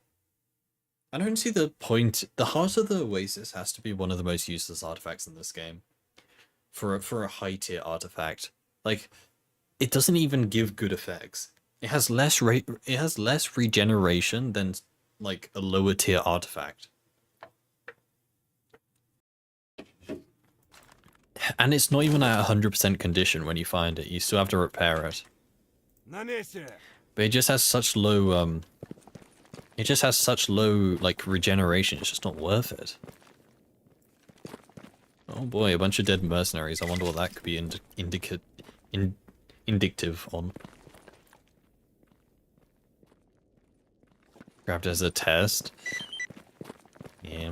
Speaker 1: I don't see the point. The Heart of the Oasis has to be one of the most useless artifacts in this game. For a high tier artifact. Like, it doesn't even give good effects. It has less regeneration than like a lower tier artifact. And it's not even at 100% condition when you find it. You still have to repair it. But it just has such low like regeneration. It's just not worth it. Oh boy, a bunch of dead mercenaries. I wonder what that could be indicative on. Grabbed as a test. Yeah.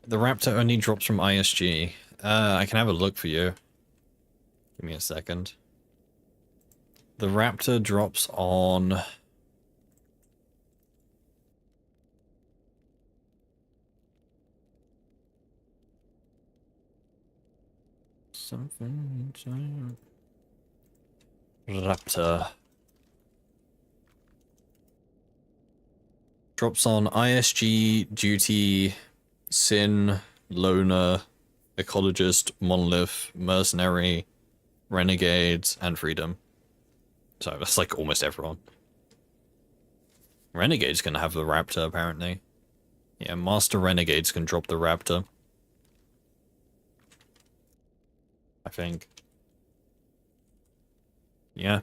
Speaker 1: The Raptor only drops from ISG. I can have a look for you. Give me a second. The Raptor drops on... something... Raptor. Drops on ISG, Duty, Sin, Loner, Ecologist, Monolith, Mercenary, Renegades, and Freedom. So that's like almost everyone. Renegade's gonna have the Raptor, apparently. Yeah, Master Renegades can drop the Raptor. I think. Yeah.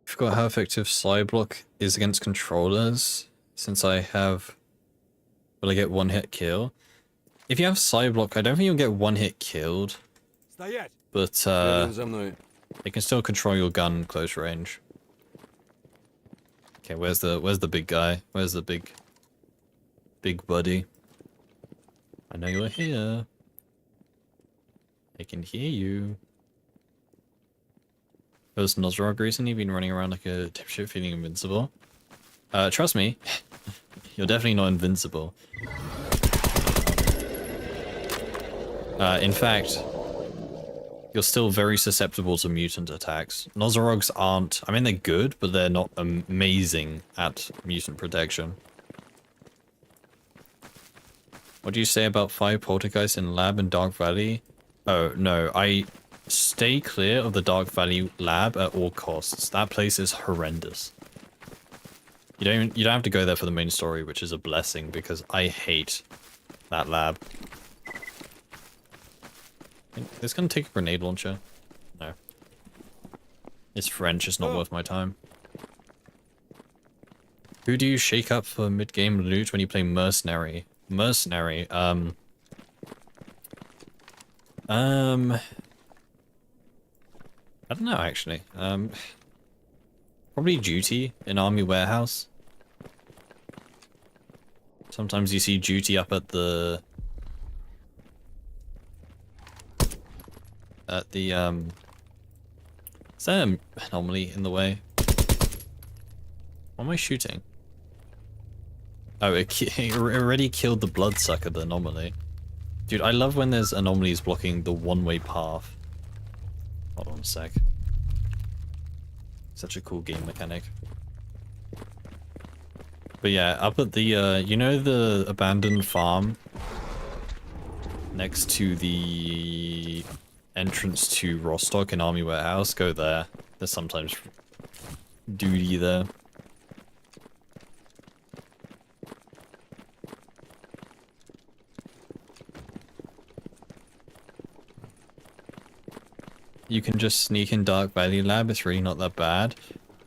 Speaker 1: Forgot how effective Psyblock is against controllers, since I have... Will I get one hit kill? If you have Psyblock, I don't think you'll get one hit killed. But it can still control your gun close range. Okay, where's the big guy? Where's the big buddy? I know you're here. I can hear you. Has Nosrog recently been running around like a dipshit feeling invincible? Trust me, you're definitely not invincible. In fact, you're still very susceptible to mutant attacks. Nosorogs aren't... I mean, they're good, but they're not amazing at mutant protection. What do you say about 5 poltergeists in lab in Dark Valley? Oh, no, I stay clear of the Dark Valley lab at all costs. That place is horrendous. You don't have to go there for the main story, which is a blessing, because I hate that lab. It's gonna take a grenade launcher. No. It's French, it's not worth my time. Who do you shake up for mid-game loot when you play Mercenary? Mercenary, I don't know, actually. Probably Duty in Army Warehouse. Sometimes you see Duty up at the... Is there an anomaly in the way? What am I shooting? Oh, it already killed the bloodsucker, the anomaly. Dude, I love when there's anomalies blocking the one-way path. Hold on a sec. Such a cool game mechanic. But yeah, up at the, you know the abandoned farm? Next to the entrance to Rostock and Army Warehouse, go there. There's sometimes duty there. You can just sneak in Dark Valley Lab, it's really not that bad.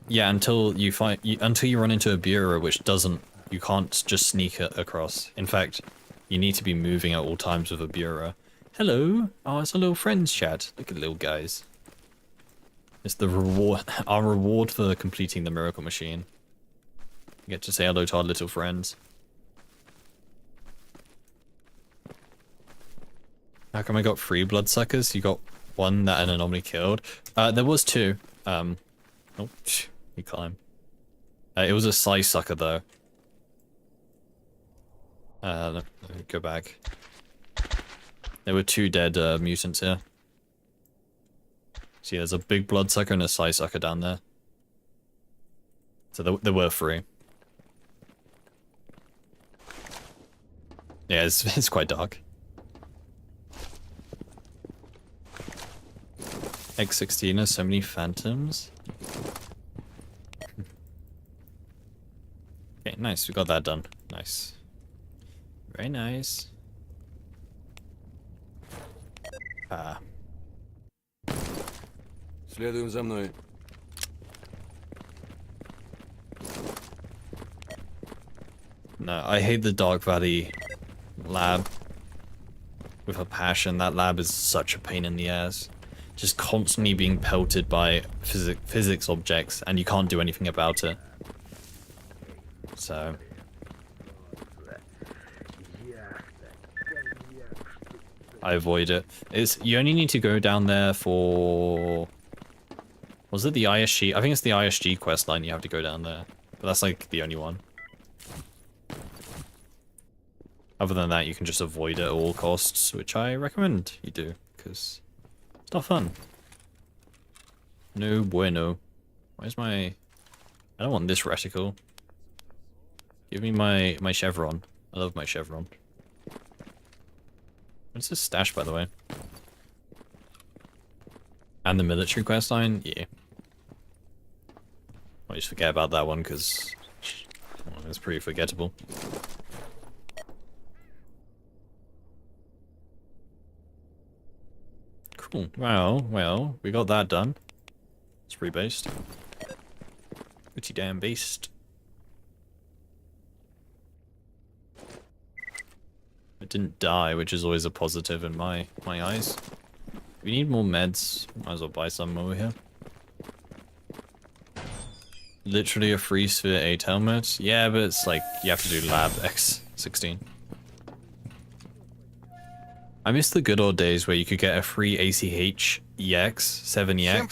Speaker 1: Yeah, until you until you run into a bureau which doesn't, you can't just sneak it across. In fact, you need to be moving at all times with a bureau. Hello! Oh, it's a little friends chat. Look at little guys. It's the reward, our reward for completing the miracle machine. You get to say hello to our little friends. How come I got 3 bloodsuckers? You got 1 that an anomaly killed. There was 2. Oh, he climbed. It was a size sucker though. Let me go back. There were 2 dead mutants here. See, there's a big bloodsucker and a size sucker down there. So there were 3. Yeah, it's quite dark. X16 has so many phantoms. Okay, nice. We got that done. Nice. Very nice.
Speaker 2: Следуем за мной.
Speaker 1: No, I hate the Dark Valley lab with a passion. That lab is such a pain in the ass. Just constantly being pelted by physics objects, and you can't do anything about it. So I avoid it. You only need to go down there for, was it the ISG? I think it's the ISG quest line you have to go down there. But that's like the only one. Other than that, you can just avoid it at all costs, which I recommend you do, because it's not fun. No bueno. Where's my... I don't want this reticle. Give me my chevron. I love my chevron. What's this stash, by the way? And the military quest line? Yeah. I'll just forget about that one, because it's pretty forgettable. Cool. Well, we got that done. It's rebased. Pretty damn beast. It didn't die, which is always a positive in my eyes. We need more meds. Might as well buy some over here. Literally a free Sphere 8 helmet. Yeah, but it's like, you have to do Lab X16. I miss the good old days where you could get a free ACH EX, 7EX,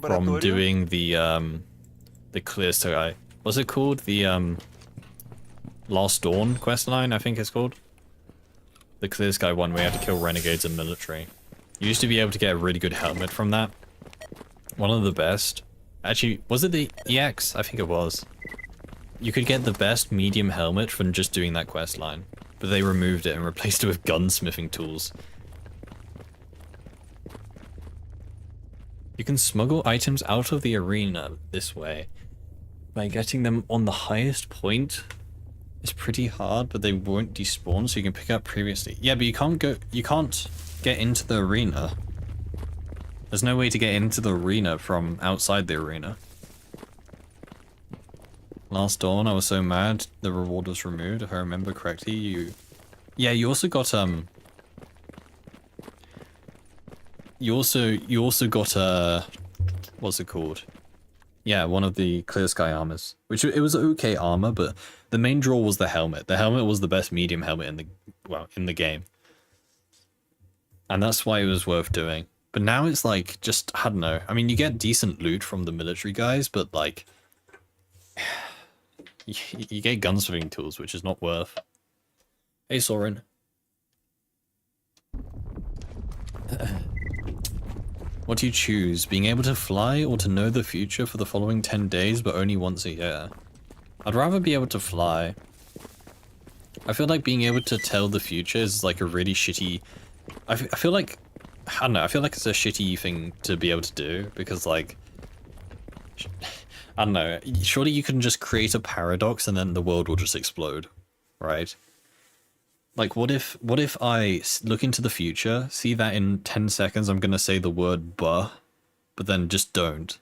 Speaker 1: from doing the clear sky. What's it called? The Last Dawn questline, I think it's called. The clear sky one where you have to kill renegades and military. You used to be able to get a really good helmet from that. One of the best. Actually, was it the EX? I think it was. You could get the best medium helmet from just doing that quest line. But they removed it and replaced it with gunsmithing tools. You can smuggle items out of the arena this way. By getting them on the highest point is pretty hard, but they won't despawn, so you can pick up previously. Yeah, but you can't get into the arena. There's no way to get into the arena from outside the arena. Last Dawn, I was so mad the reward was removed. If I remember correctly, yeah, you also got you also got what's it called? Yeah, one of the clear sky armors. Which it was okay armor, but the main draw was the helmet. The helmet was the best medium helmet in the game. And that's why it was worth doing. But now it's like just, I don't know. I mean, you get decent loot from the military guys, but like you get gunsmithing tools, which is not worth. Hey, Soren. What do you choose? Being able to fly or to know the future for the following 10 days but only once a year? I'd rather be able to fly. I feel like being able to tell the future is like a really shitty... I feel like... I don't know, I feel like it's a shitty thing to be able to do because like... I don't know, surely you can just create a paradox and then the world will just explode, right? Like, what if I look into the future, see that in 10 seconds I'm gonna say the word buh, but then just don't,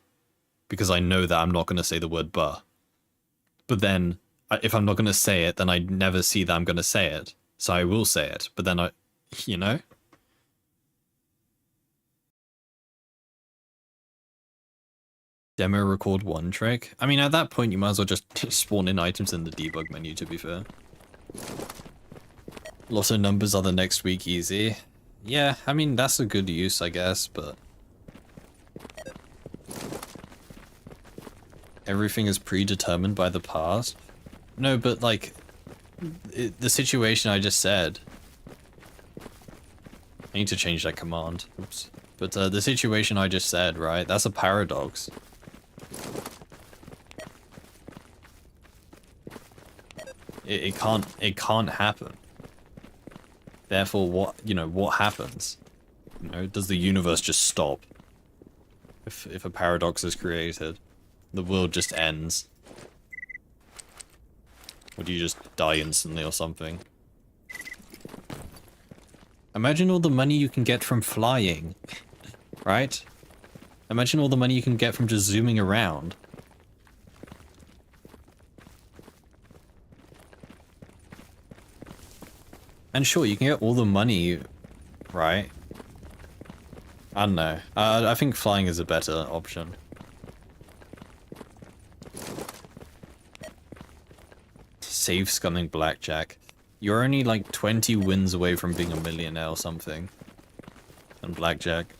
Speaker 1: because I know that I'm not gonna say the word buh. But then, if I'm not gonna say it, then I never see that I'm gonna say it, so I will say it, but then you know? Demo record one trick? I mean, at that point you might as well just spawn in items in the debug menu, to be fair. Lotto numbers are the next week easy. Yeah, I mean, that's a good use, I guess, but... Everything is predetermined by the past? No, but like, the situation I just said... I need to change that command. Oops. But the situation I just said, right? That's a paradox. It can't happen. Therefore, what happens? You know, does the universe just stop? If a paradox is created, the world just ends. Or do you just die instantly or something? Imagine all the money you can get from flying, right? Imagine all the money you can get from just zooming around. And sure, you can get all the money, right? I don't know. I think flying is a better option. Save scumming blackjack. You're only like 20 wins away from being a millionaire or something. And blackjack.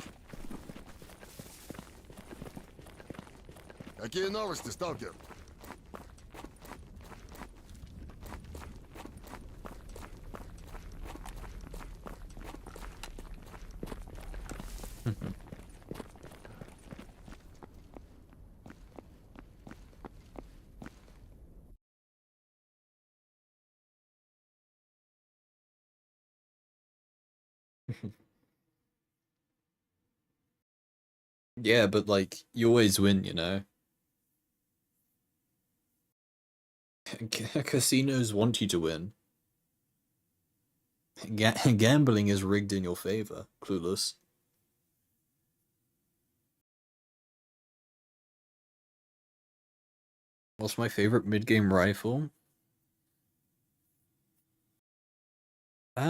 Speaker 3: Какие новости, Сталкер?
Speaker 1: Yeah, but like, you always win, you know? Casinos want you to win. Gambling is rigged in your favor, clueless. What's my favorite mid-game rifle? I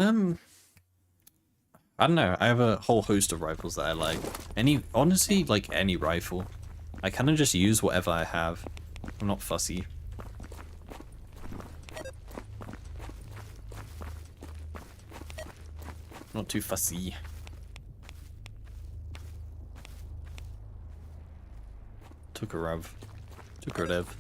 Speaker 1: don't know. I have a whole host of rifles that I like. Honestly, like any rifle. I kind of just use whatever I have. I'm not fussy. Not too fussy. Took a rev. Took a rev.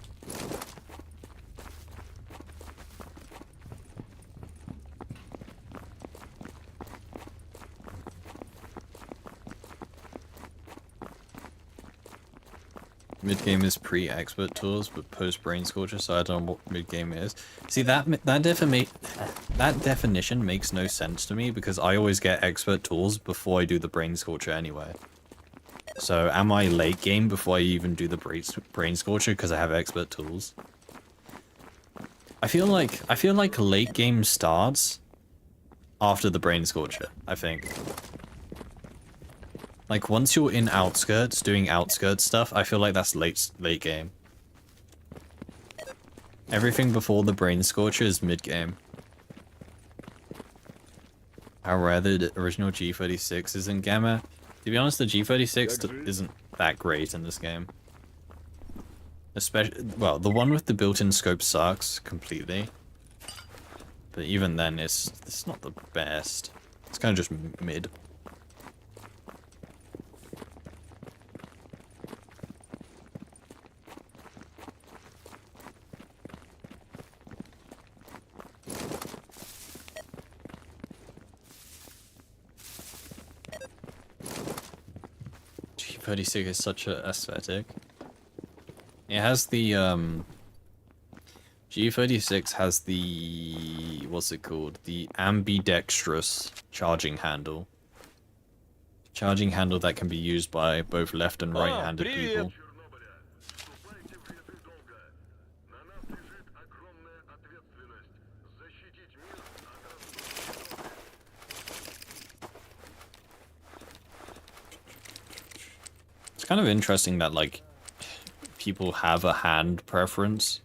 Speaker 1: Mid-game is pre-expert tools, but post-brain scorcher, so I don't know what mid-game is. See, that definition makes no sense to me, because I always get expert tools before I do the brain scorcher anyway. So, am I late game before I even do the brain scorcher because I have expert tools? I feel like late game starts after the brain scorcher, I think. Like, once you're in outskirts, doing outskirts stuff, I feel like that's late game. Everything before the brain scorcher is mid-game. How rare the original G36 is in Gamma. To be honest, the G36 isn't that great in this game. Especially, well, the one with the built-in scope sucks completely. But even then, it's not the best. It's kind of just mid. G36 is such a aesthetic. It has the G36 has the, what's it called? The ambidextrous charging handle. Charging handle that can be used by both left and right-handed people. It's kind of interesting that, like, people have a hand preference.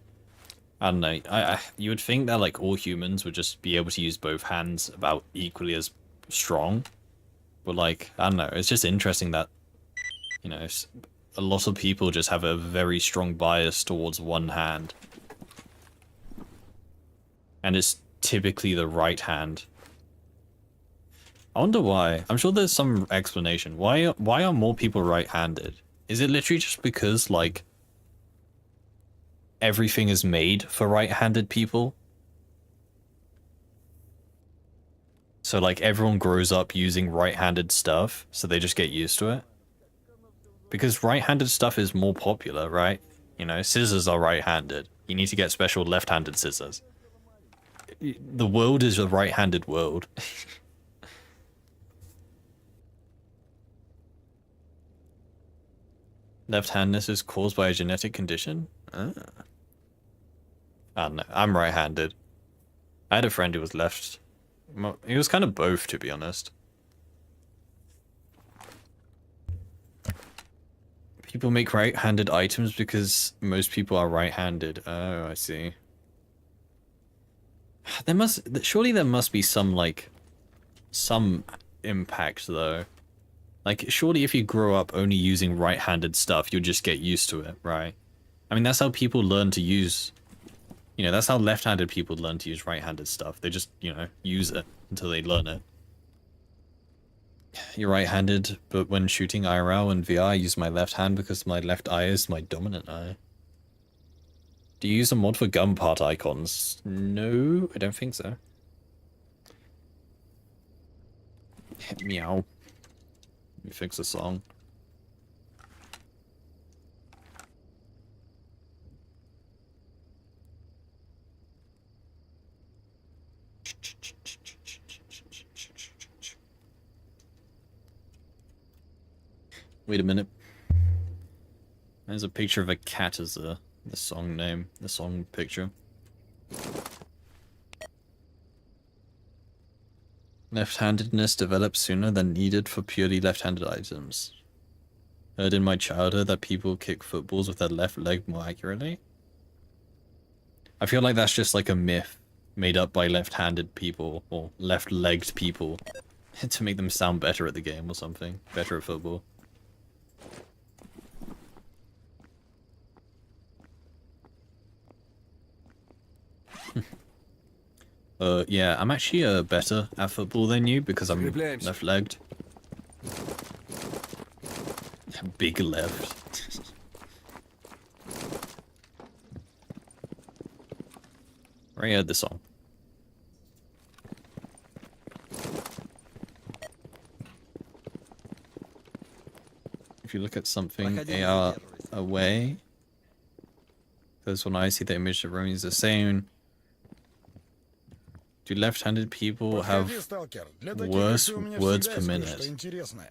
Speaker 1: I don't know. You would think that, like, all humans would just be able to use both hands about equally as strong. But, like, I don't know. It's just interesting that, you know, a lot of people just have a very strong bias towards one hand. And it's typically the right hand. I wonder why. I'm sure there's some explanation. Why are more people right-handed? Is it literally just because, like, everything is made for right-handed people? So, like, everyone grows up using right-handed stuff, so they just get used to it? Because right-handed stuff is more popular, right? You know, scissors are right-handed. You need to get special left-handed scissors. The world is a right-handed world. Left-handedness is caused by a genetic condition? Ah. I don't know. I'm right-handed. I had a friend who was left. He was kind of both, to be honest. People make right-handed items because most people are right-handed. Oh, I see. Surely there must be some, like, some impact, though. Like, surely if you grow up only using right-handed stuff, you'll just get used to it, right? I mean, that's how people learn to use... You know, that's how left-handed people learn to use right-handed stuff. They just, you know, use it until they learn it. You're right-handed, but when shooting IRL and VR, I use my left hand because my left eye is my dominant eye. Do you use a mod for gun part icons? No, I don't think so. Meow. Let me fix the song. Wait a minute. There's a picture of a cat as the song name, the song picture. Left-handedness develops sooner than needed for purely left-handed items. Heard in my childhood that people kick footballs with their left leg more accurately. I feel like that's just like a myth made up by left-handed people, or left-legged people, to make them sound better at the game or something. Better at football. Yeah, I'm actually better at football than you because I'm left-legged. Big left. Already heard this song. If you look at something AR away, because when I see the image of Romy is the same. Do left-handed people have worse words per minute?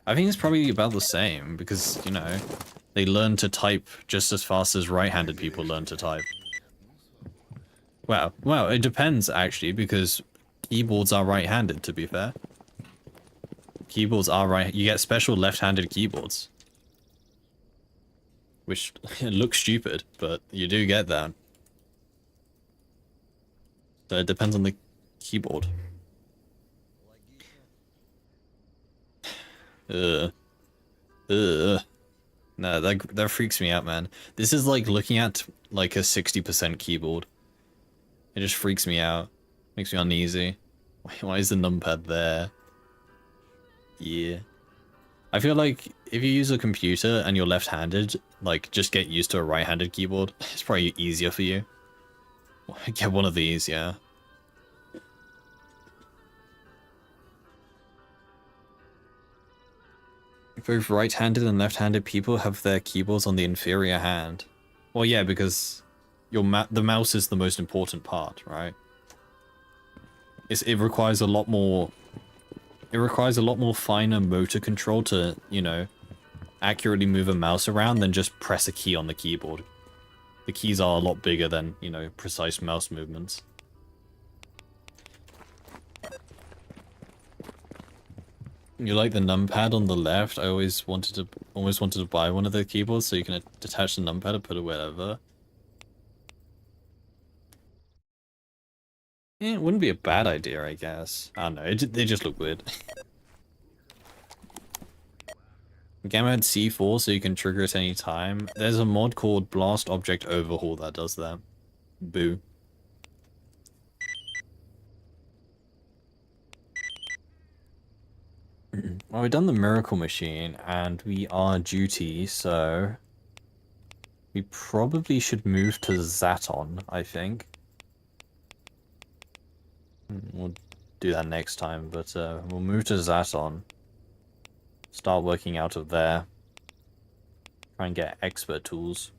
Speaker 1: I think it's probably about the same, because, you know, they learn to type just as fast as right-handed people learn to type. Well, it depends, actually, because keyboards are right-handed, to be fair. Keyboards are right. You get special left-handed keyboards. Which looks stupid, but you do get that. So it depends on the keyboard. No, that freaks me out, man. This is like looking at like a 60% keyboard. It just freaks me out. Makes me uneasy. Why is the numpad there? Yeah. I feel like if you use a computer and you're left-handed, like, just get used to a right-handed keyboard. It's probably easier for you. Get one of these, yeah. Both right-handed and left-handed people have their keyboards on the inferior hand. Well, yeah, because the mouse is the most important part, right? It requires a lot more. It requires a lot more finer motor control to, you know, accurately move a mouse around than just press a key on the keyboard. The keys are a lot bigger than, you know, precise mouse movements. You like the numpad on the left? I always wanted to buy one of the keyboards so you can detach the numpad and put it wherever. Yeah, it wouldn't be a bad idea, I guess. I don't know, they just look weird. Gamma had C4 so you can trigger it any time. There's a mod called Blast Object Overhaul that does that. Boo. Well, we've done the Miracle Machine, and we are duty, so... we probably should move to Zaton, I think. We'll do that next time, but we'll move to Zaton. Start working out of there. Try and get expert tools.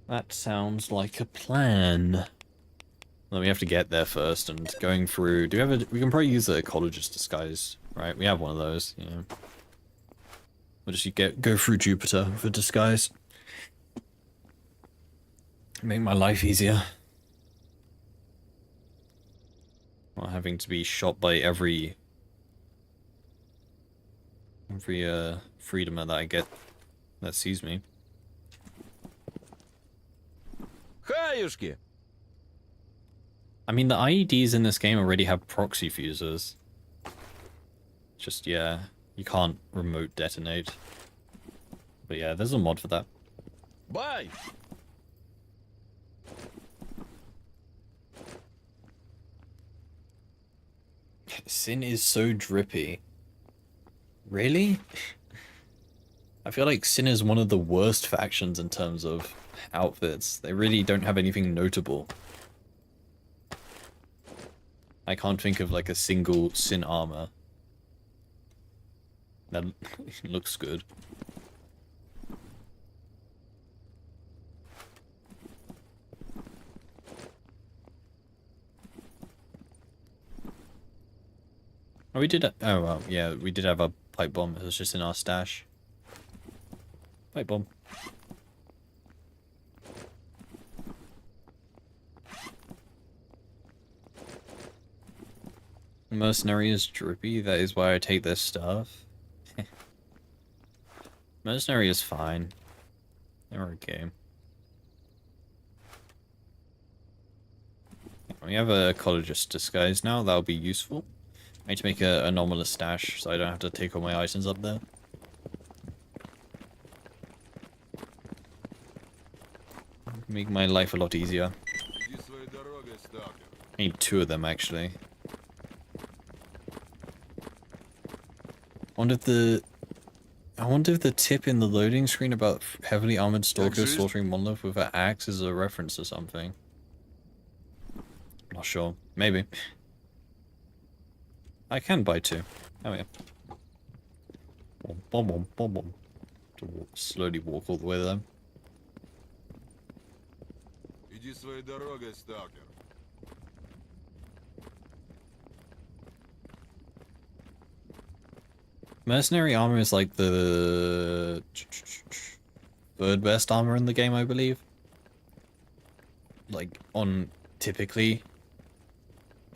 Speaker 1: That sounds like a plan. Well, we have to get there first, and going through... do we have a... we can probably use the ecologist disguise, right? We have one of those, you know. We'll just go through Jupiter for disguise. Make my life easier. Not having to be shot by every freedomer that I get that sees me.
Speaker 2: Хаюшки!
Speaker 1: I mean, the IEDs in this game already have proxy fuses. Just, yeah, you can't remote detonate. But yeah, there's a mod for that.
Speaker 2: Бай!
Speaker 1: Sin is so drippy. Really? I feel like Sin is one of the worst factions in terms of outfits. They really don't have anything notable. I can't think of like a single Sin armor that looks good. Oh, we did. Oh, well, yeah, we did have a pipe bomb. It was just in our stash. Pipe bomb. Mercenary is drippy. That is why I take their stuff. Mercenary is fine. They're okay. We have a ecologist disguise now. That'll be useful. I need to make an anomalous stash so I don't have to take all my items up there. Make my life a lot easier.
Speaker 3: Иди своей дорогой, Stalker.
Speaker 1: I need 2 of them actually. I wonder if the tip in the loading screen about heavily armored Stalker slaughtering Monolith with an axe is a reference to something. Not sure. Maybe. I can buy 2. Oh yeah. Bom bom bom bom. To slowly walk all the way there.
Speaker 3: Иди своей дорогой, Stalker.
Speaker 1: Mercenary armor is like the 3rd best armor in the game, I believe. Like on typically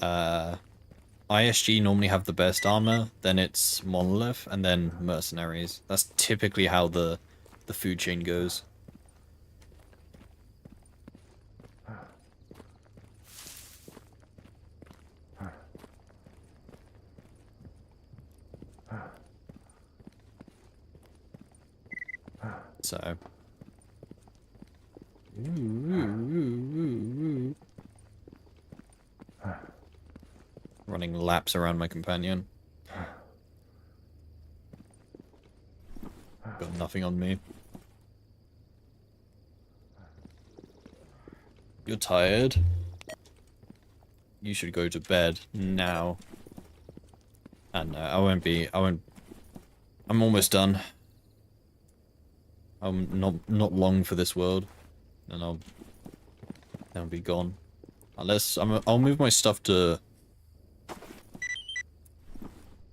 Speaker 1: ISG normally have the best armor, then it's Monolith, and then Mercenaries. That's typically how the food chain goes. So. Running laps around my companion. Got nothing on me. You're tired? You should go to bed now. And no, I won't. I'm almost done. I'm not long for this world. And I'll be gone. Unless, I'll move my stuff to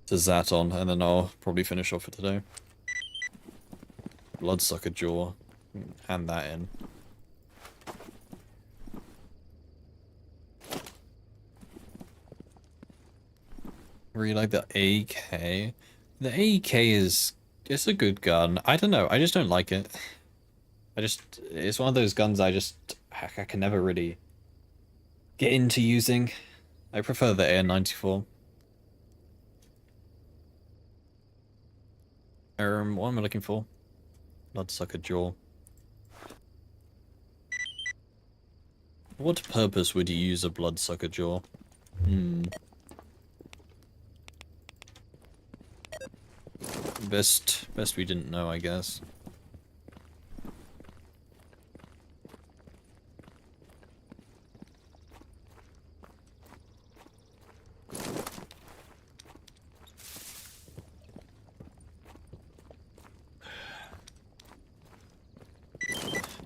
Speaker 1: Zaton, and then I'll probably finish off for today. Bloodsucker jaw. Hand that in. Really like the AK. The AK it's a good gun. I don't know, I just don't like it. It's one of those guns I can never really get into using. I prefer the AR-94. What am I looking for? Bloodsucker jaw. What purpose would you use a bloodsucker jaw? Best we didn't know, I guess.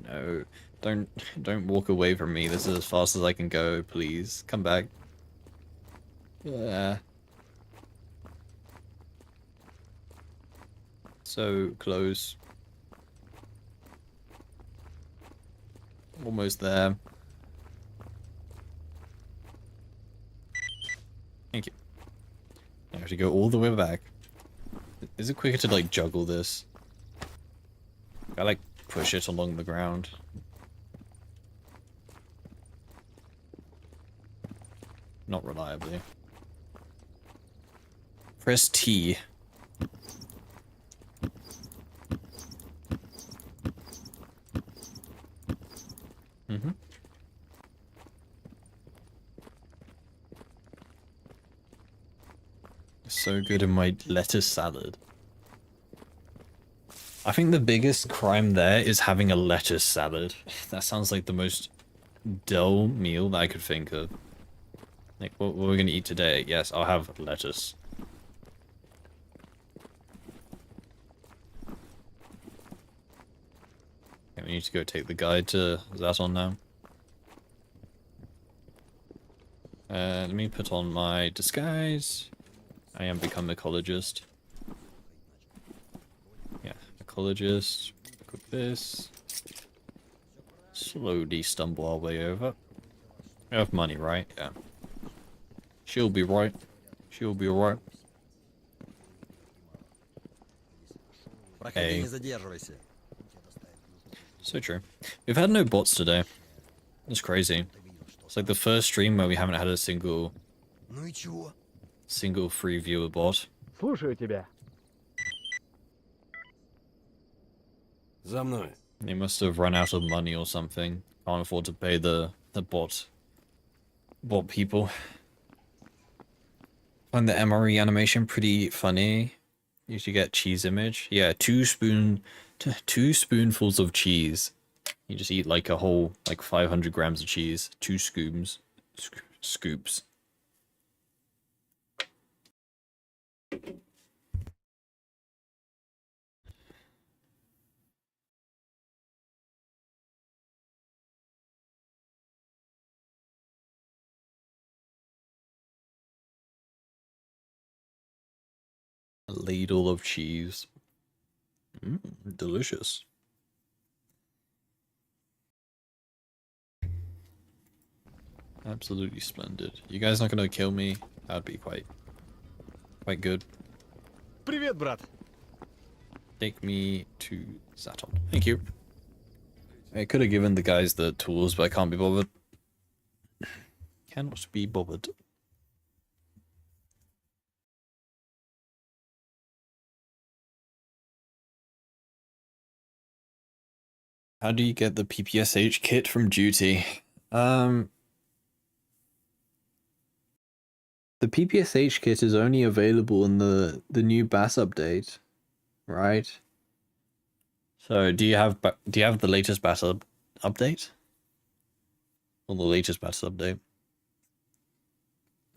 Speaker 1: No, don't walk away from me. This is as fast as I can go, please. Come back. Yeah. So close. Almost there. Thank you. I have to go all the way back. Is it quicker to like juggle this? I like push it along the ground. Not reliably. Press T. So good in my lettuce salad. I think the biggest crime there is having a lettuce salad. That sounds like the most dull meal that I could think of. Like, what we're gonna eat today? Yes, I'll have lettuce. Okay, we need to go take the guide to Zaton now. Let me put on my disguise. I am become ecologist. Yeah, ecologist. Equip this. Slowly stumble our way over. We have money, right? Yeah. She'll be right. She'll be alright.
Speaker 5: Проходи, не задерживайся.
Speaker 1: So true. We've had no bots today. It's crazy. It's like the first stream where we haven't had a single
Speaker 5: Ну и чего?
Speaker 1: free viewer bot.
Speaker 6: Слушаю тебя.
Speaker 2: За мной.
Speaker 1: They must have run out of money or something. Can't afford to pay the bot people. Find the MRE animation pretty funny. You should get cheese image. Yeah, two spoonfuls of cheese. You just eat like a whole, like 500 grams of cheese. 2 scoops. Scoops. A ladle of cheese. Delicious. Absolutely splendid. You guys not gonna kill me? That'd be quite good.
Speaker 6: Привет, брат.
Speaker 1: Take me to Zaton. Thank you. I could have given the guys the tools, but I can't be bothered. Cannot be bothered. How do you get the PPSH kit from duty? The PPSH kit is only available in the new BAS update, right? So do you have the latest BAS update? On the latest Battles update.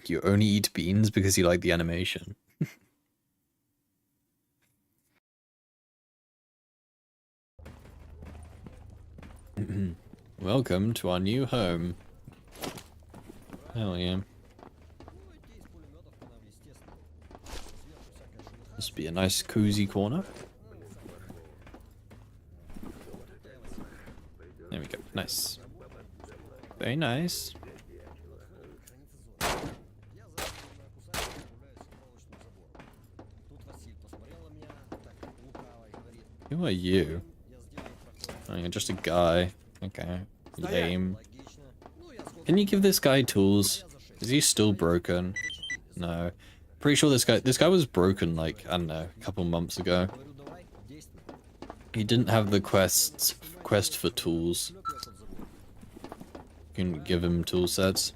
Speaker 1: You only eat beans because you like the animation. Welcome to our new home. Hell yeah. Must be a nice cozy corner. There we go. Nice. Very nice. Who are you? Oh, you're just a guy. Okay. Lame. Can you give this guy tools? Is he still broken? No. Pretty sure this guy was broken like, I don't know, a couple months ago. He didn't have the quest for tools. You can give him tool sets.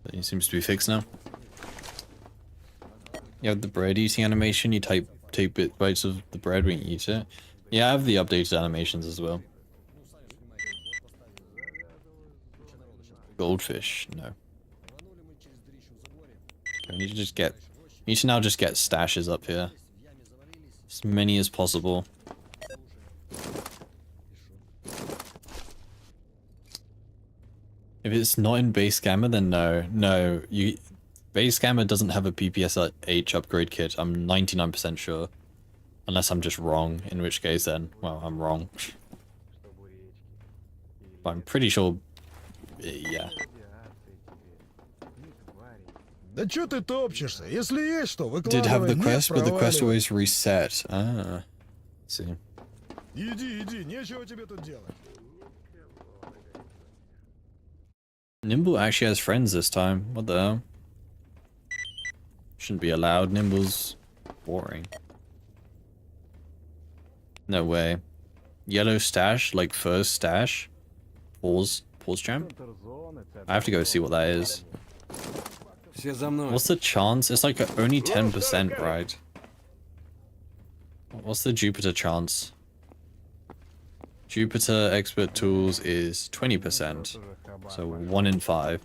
Speaker 1: But he seems to be fixed now. You have the bread eating animation, you take bites of the bread when you eat it. Yeah, I have the updated animations as well. Goldfish, no. We need to just get... We need to now just get stashes up here. As many as possible. If it's not in base gamma, then no. No, base gamma doesn't have a PPSH upgrade kit, I'm 99% sure. Unless I'm just wrong, in which case then, well, I'm wrong. But I'm pretty sure... yeah.
Speaker 4: Да чё ты топчешься? Если есть что,
Speaker 1: Did have the
Speaker 4: выкладывай.
Speaker 1: quest,
Speaker 4: Нет,
Speaker 1: but the quest
Speaker 4: проваливай.
Speaker 1: always reset. Ah. See.
Speaker 4: Иди, нечего тебе тут делать.
Speaker 1: Nimble actually has friends this time. What the hell? Shouldn't be allowed. Nimble's boring. No way. Yellow stash, like first stash. Pause champ. I have to go see what that is.
Speaker 2: Все за мной.
Speaker 1: What's the chance? It's like only 10%, right? What's the Jupiter chance? Jupiter expert tools is 20%. So 1 in 5.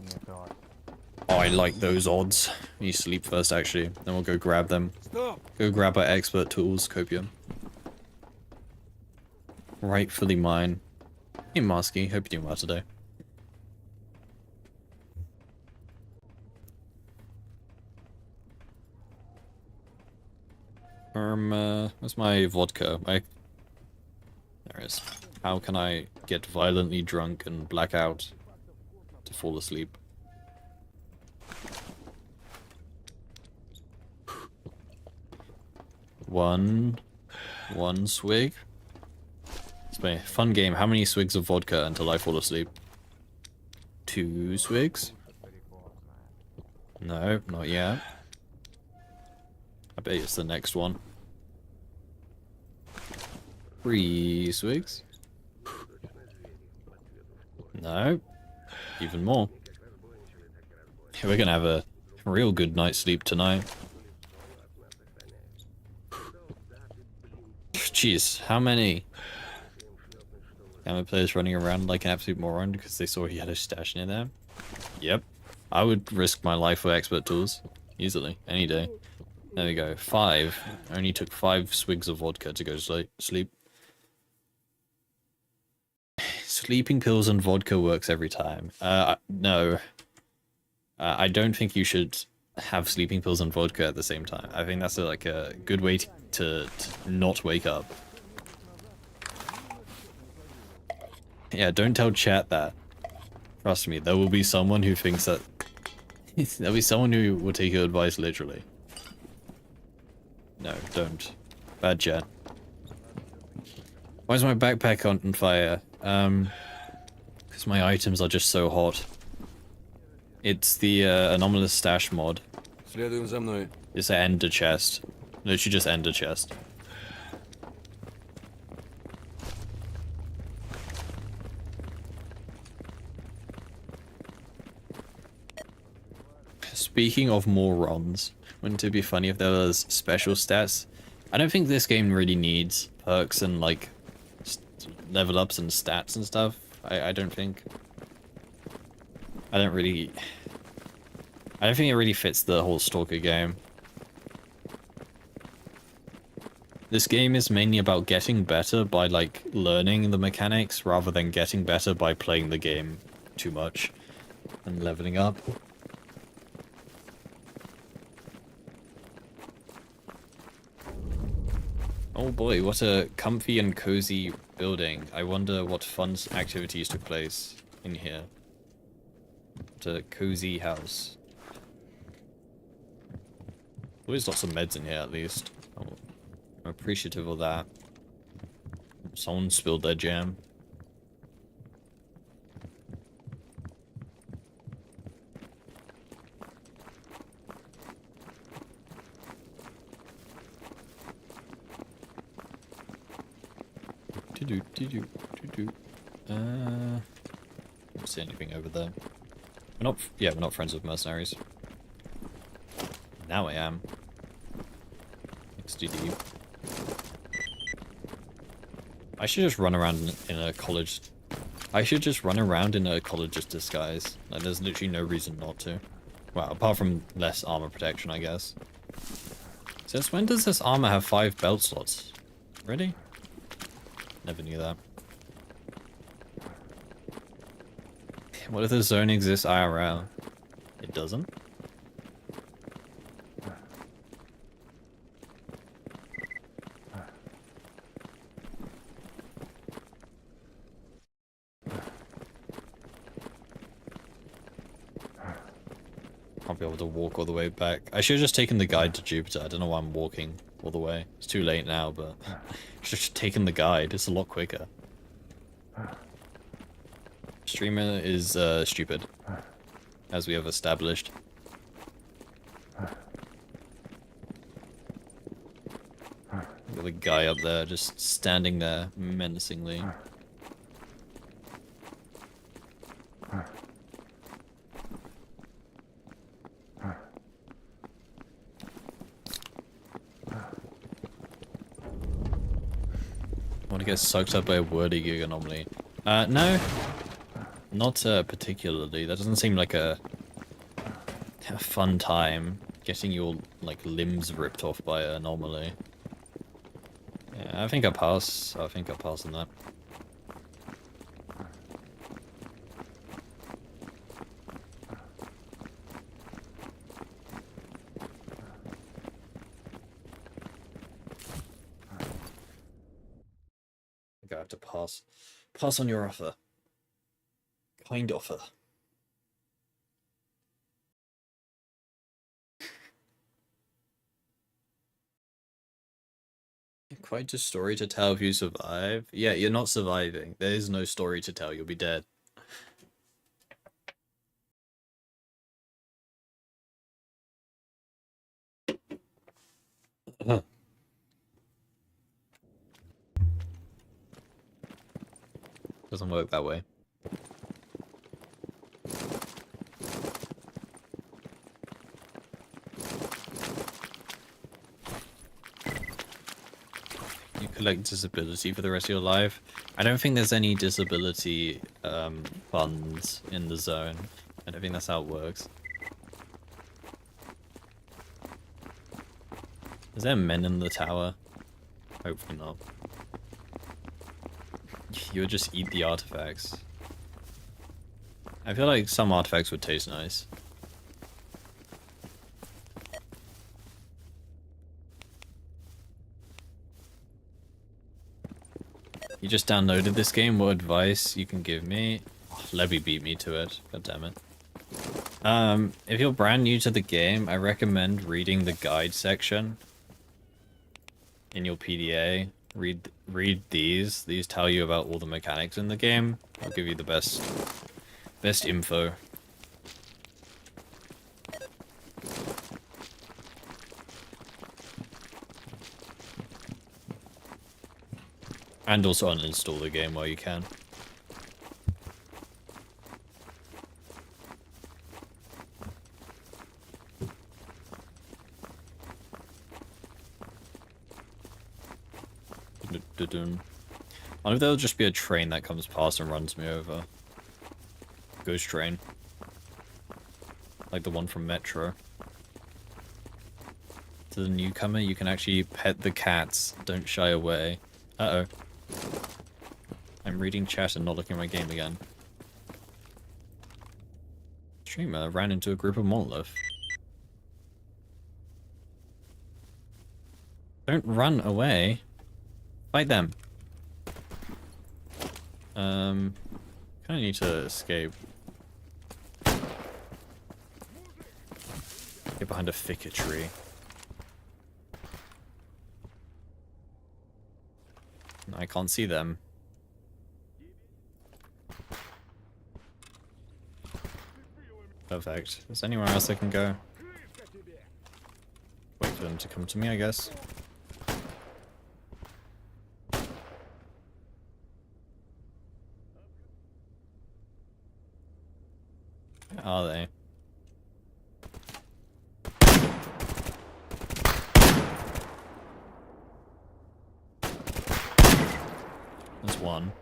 Speaker 1: Oh, I like those odds. You sleep first, actually. Then we'll go grab them.
Speaker 2: Стоп!
Speaker 1: Go grab our expert tools, copium. Rightfully mine. Hey, Marsky. Hope you're doing well today. Where's my vodka? There it is. How can I get violently drunk and black out to fall asleep? One swig. It's been a fun game. How many swigs of vodka until I fall asleep? 2 swigs? No, not yet. I bet it's the next one. 3 swigs? No. Even more. We're gonna have a real good night's sleep tonight. Jeez, how many? Gamma players running around like an absolute moron because they saw he had a stash near there? Yep. I would risk my life for expert tools. Easily. Any day. There we go. 5. Only took 5 swigs of vodka to go to sleep. Sleeping pills and vodka works every time. No. I don't think you should have sleeping pills and vodka at the same time. I think that's like a good way to not wake up. Yeah, don't tell chat that. Trust me, there will be someone who thinks that... There'll be someone who will take your advice literally. No, don't. Bad chat. Why is my backpack on fire? Because my items are just so hot. It's the anomalous stash mod.
Speaker 2: Следуем за мной.
Speaker 1: It's an ender chest. Literally just ender chest. Speaking of morons, wouldn't it be funny if there was special stats? I don't think this game really needs perks and like level ups and stats and stuff. I don't think. I don't think it really fits the whole Stalker game. This game is mainly about getting better by like learning the mechanics rather than getting better by playing the game too much and leveling up. Oh boy, what a comfy and cozy building. I wonder what fun activities took place in here. What a cozy house. Always lots of meds in here at least. I'm appreciative of that. Someone spilled their jam. Don't see anything over there. We're not friends with mercenaries. Now I am. XDD. I should just run around in a college. I should just run around in a college's disguise. Like, there's literally no reason not to. Well, apart from less armor protection, I guess. Since when does this armor have 5 belt slots? Really? Never knew that. What if the zone exists IRL? It doesn't? Can't be able to walk all the way back. I should have just taken the guide to Jupiter. I don't know why I'm walking all the way. It's too late now, but I should have just taken the guide. It's a lot quicker. Streamer is stupid, as we have established. Got the guy up there just standing there menacingly. Want to get sucked up by a wordy gig anomaly? No. Not particularly. That doesn't seem like a fun time, getting your like limbs ripped off by an anomaly. Yeah, I think I pass. I think I pass on that. I think I have to pass. Pass on your offer. Kind offer. Quite a story to tell if you survive. Yeah, you're not surviving. There is no story to tell. You'll be dead. Doesn't work that way. You collect disability for the rest of your life. I don't think there's any disability funds in the zone. I don't think that's how it works. Is there men in the tower? Hopefully not. You would just eat the artifacts. I feel like some artifacts would taste nice. You just downloaded this game, what advice you can give me? Oh, Levy beat me to it, god damn it. If you're brand new to the game, I recommend reading the guide section in your PDA. Read these. These tell you about all the mechanics in the game. I'll give you the best info. And also uninstall the game while you can. Dun. I wonder if there'll just be a train that comes past and runs me over. Ghost train. Like the one from Metro. To the newcomer, you can actually pet the cats. Don't shy away. Uh-oh. I'm reading chat and not looking at my game again. Streamer ran into a group of monolith. Don't run away. Fight them. Kinda need to escape. Get behind a thicket tree. I can't see them. Perfect. Is there anywhere else I can go? Wait for them to come to me, I guess. Where are they? There's one.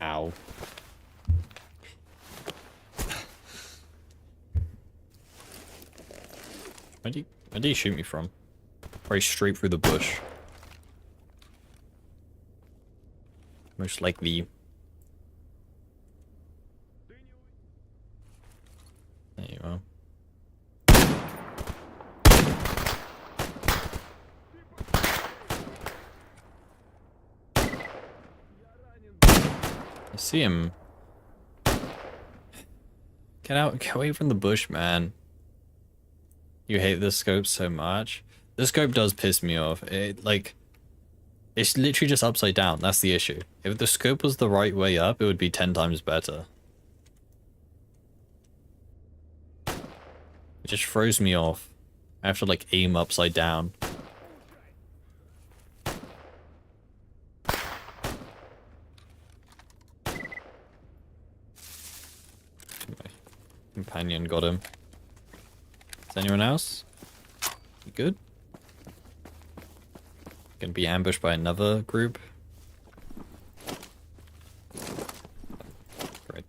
Speaker 1: Ow. Where did he shoot me from? Probably straight through the bush. Most likely. There you are. I see him. Get out, get away from the bush, man. You hate this scope so much. This scope does piss me off. It's literally just upside down. That's the issue. If the scope was the right way up, it would be 10 times better. It just throws me off. I have to like aim upside down. My companion got him. Is anyone else? You good? Gonna be ambushed by another group. Great.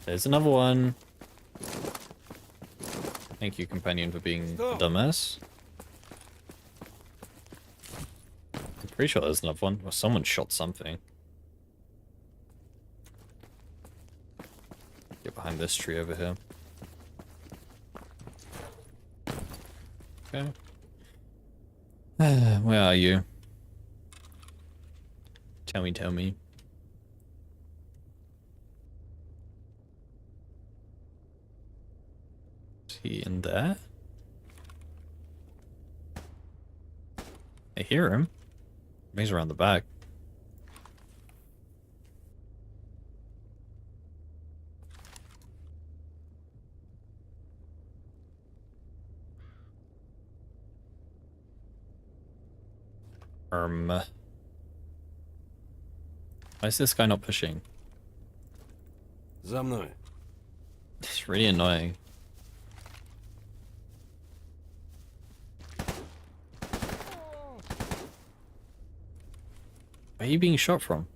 Speaker 1: There's another one. Thank you, companion, for being a dumbass. I'm pretty sure there's another one. Well, someone shot something. Get behind this tree over here. Okay. Where are you? Tell me, tell me. Is he in there? I hear him. He's around the back. Why is this guy not pushing?
Speaker 2: За мной.
Speaker 1: It's really annoying. Where are you being shot from?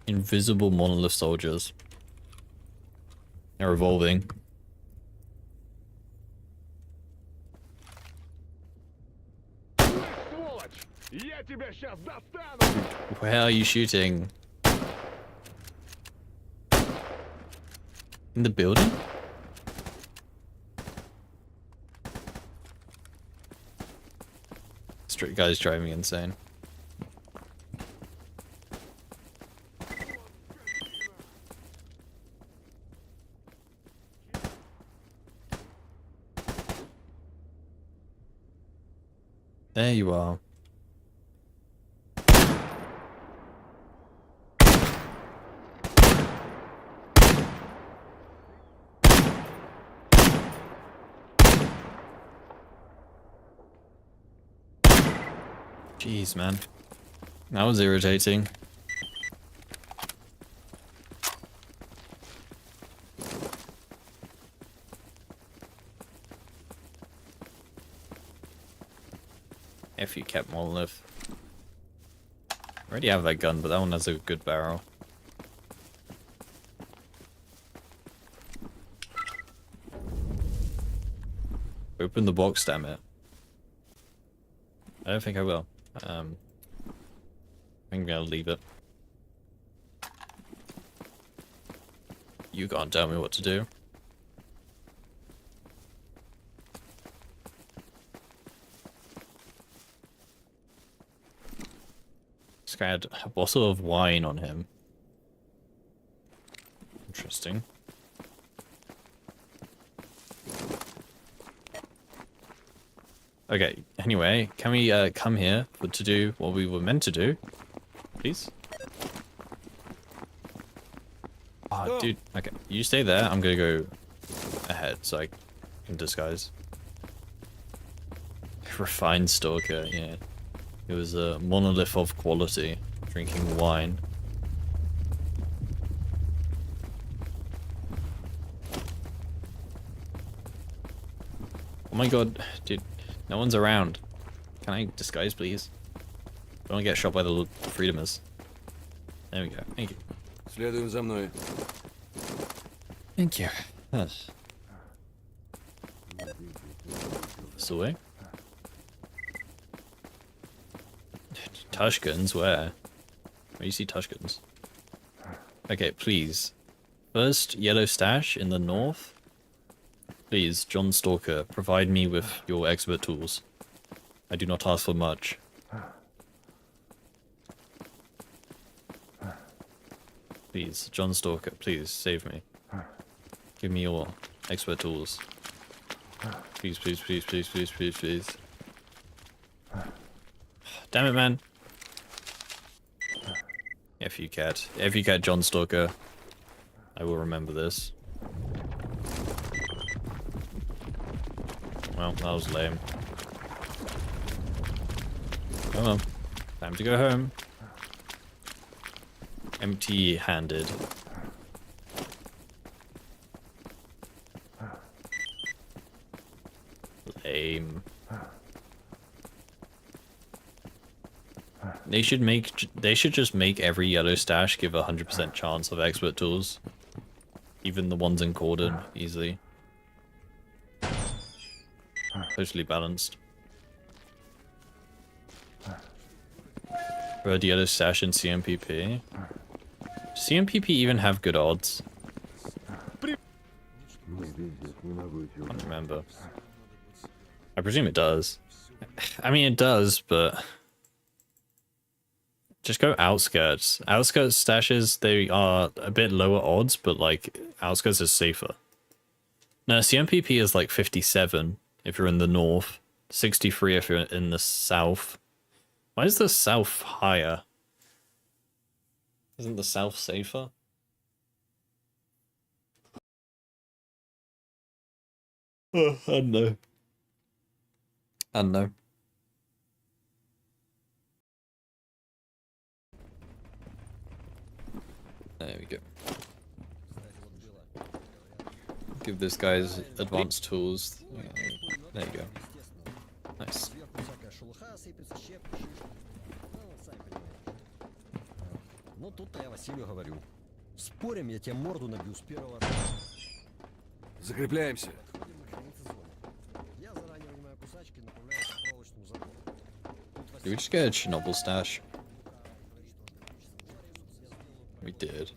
Speaker 1: Invisible monolith soldiers. They're evolving. Where are you shooting? In the building? Street guy's driving me insane. There you are. Jeez, man. That was irritating. If you kept Monolith. I already have that gun, but that one has a good barrel. Open the box, damn it. I don't think I will. I think I'll leave it. You can't tell me what to do. This guy had a bottle of wine on him. Interesting. Okay, anyway, can we come here to do what we were meant to do? Please? Oh, dude. Okay, you stay there. I'm gonna go ahead so I can disguise. Refined Stalker, yeah. It was a monolith of quality, drinking wine. Oh my god, dude. No one's around. Can I disguise, please? I don't want to get shot by the Freedomers. There we go. Thank you.
Speaker 2: Следуем за мной.
Speaker 1: Thank you. Yes. This way? Tushkins, where? Where you see Tushkins? Okay, please. First, yellow stash in the north. Please, John Stalker, provide me with your expert tools. I do not ask for much. Please, John Stalker, please, save me. Give me your expert tools. Please, please, please, please, please, please, please. Damn it, man. If you cat John Stalker, I will remember this. Well, that was lame. Come on. Time to go home. Empty-handed. Lame. They should just make every yellow stash give 100% chance of expert tools. Even the ones in Cordon, easily. Totally balanced. Red yellow stash in CMPP. CMPP even have good odds? Can't remember. I presume it does. I mean, it does, but just go outskirts. Outskirts stashes, they are a bit lower odds, but like outskirts is safer. No, CMPP is like 57 if you're in the north, 63 if you're in the south. Why is the south higher? Isn't the south safer? I don't know. I don't know. There we go. Give this guy's advanced tools. There you go. Nice.
Speaker 5: Ну тут-то я Василию говорю. Спорим, я тебе морду набью с первого раза.
Speaker 2: Закрепляемся.
Speaker 5: Я заранее вынимаю кусачки, направляю к проволочному забору.
Speaker 1: Did we just get a Chernobyl stash? We did.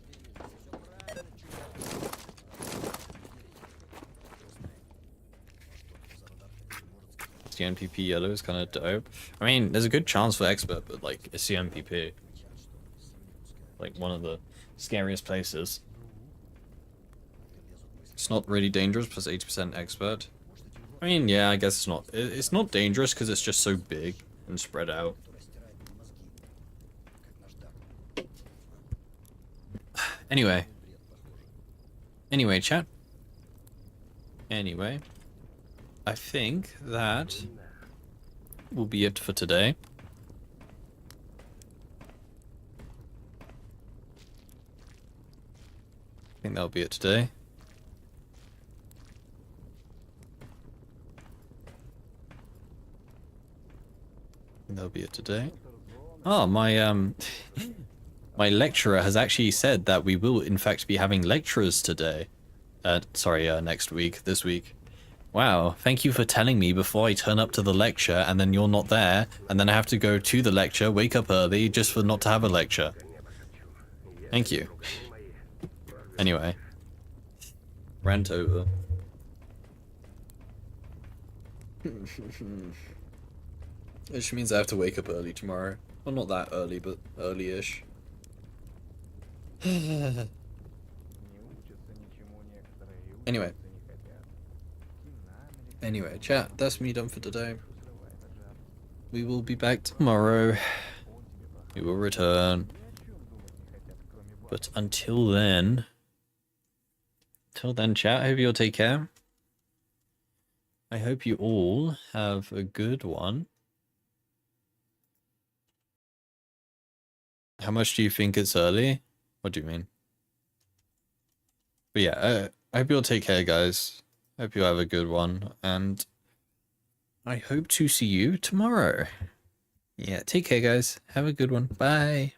Speaker 1: CMPP yellow is kind of dope. I mean, there's a good chance for expert, but like a CMPP, like one of the scariest places. It's not really dangerous, plus 80% expert. I mean, yeah, I guess it's not. It's not dangerous because it's just so big and spread out. Anyway, chat. Anyway, I think that will be it for today. think that'll be it today. That'll be it today. Oh, my my lecturer has actually said that we will in fact be having lecturers today. Next week, this week. Wow, thank you for telling me before I turn up to the lecture and then you're not there, and then I have to go to the lecture, wake up early just for not to have a lecture. Thank you. Anyway. Rant over. Which means I have to wake up early tomorrow. Well, not that early, but early-ish. Anyway. Anyway, chat, that's me done for today. We will be back tomorrow. We will return. But until then, chat, I hope you'll take care. I hope you all have a good one. How much do you think it's early? What do you mean? But yeah, I hope you'll take care, guys. Hope you have a good one, and I hope to see you tomorrow. Yeah, take care, guys. Have a good one. Bye.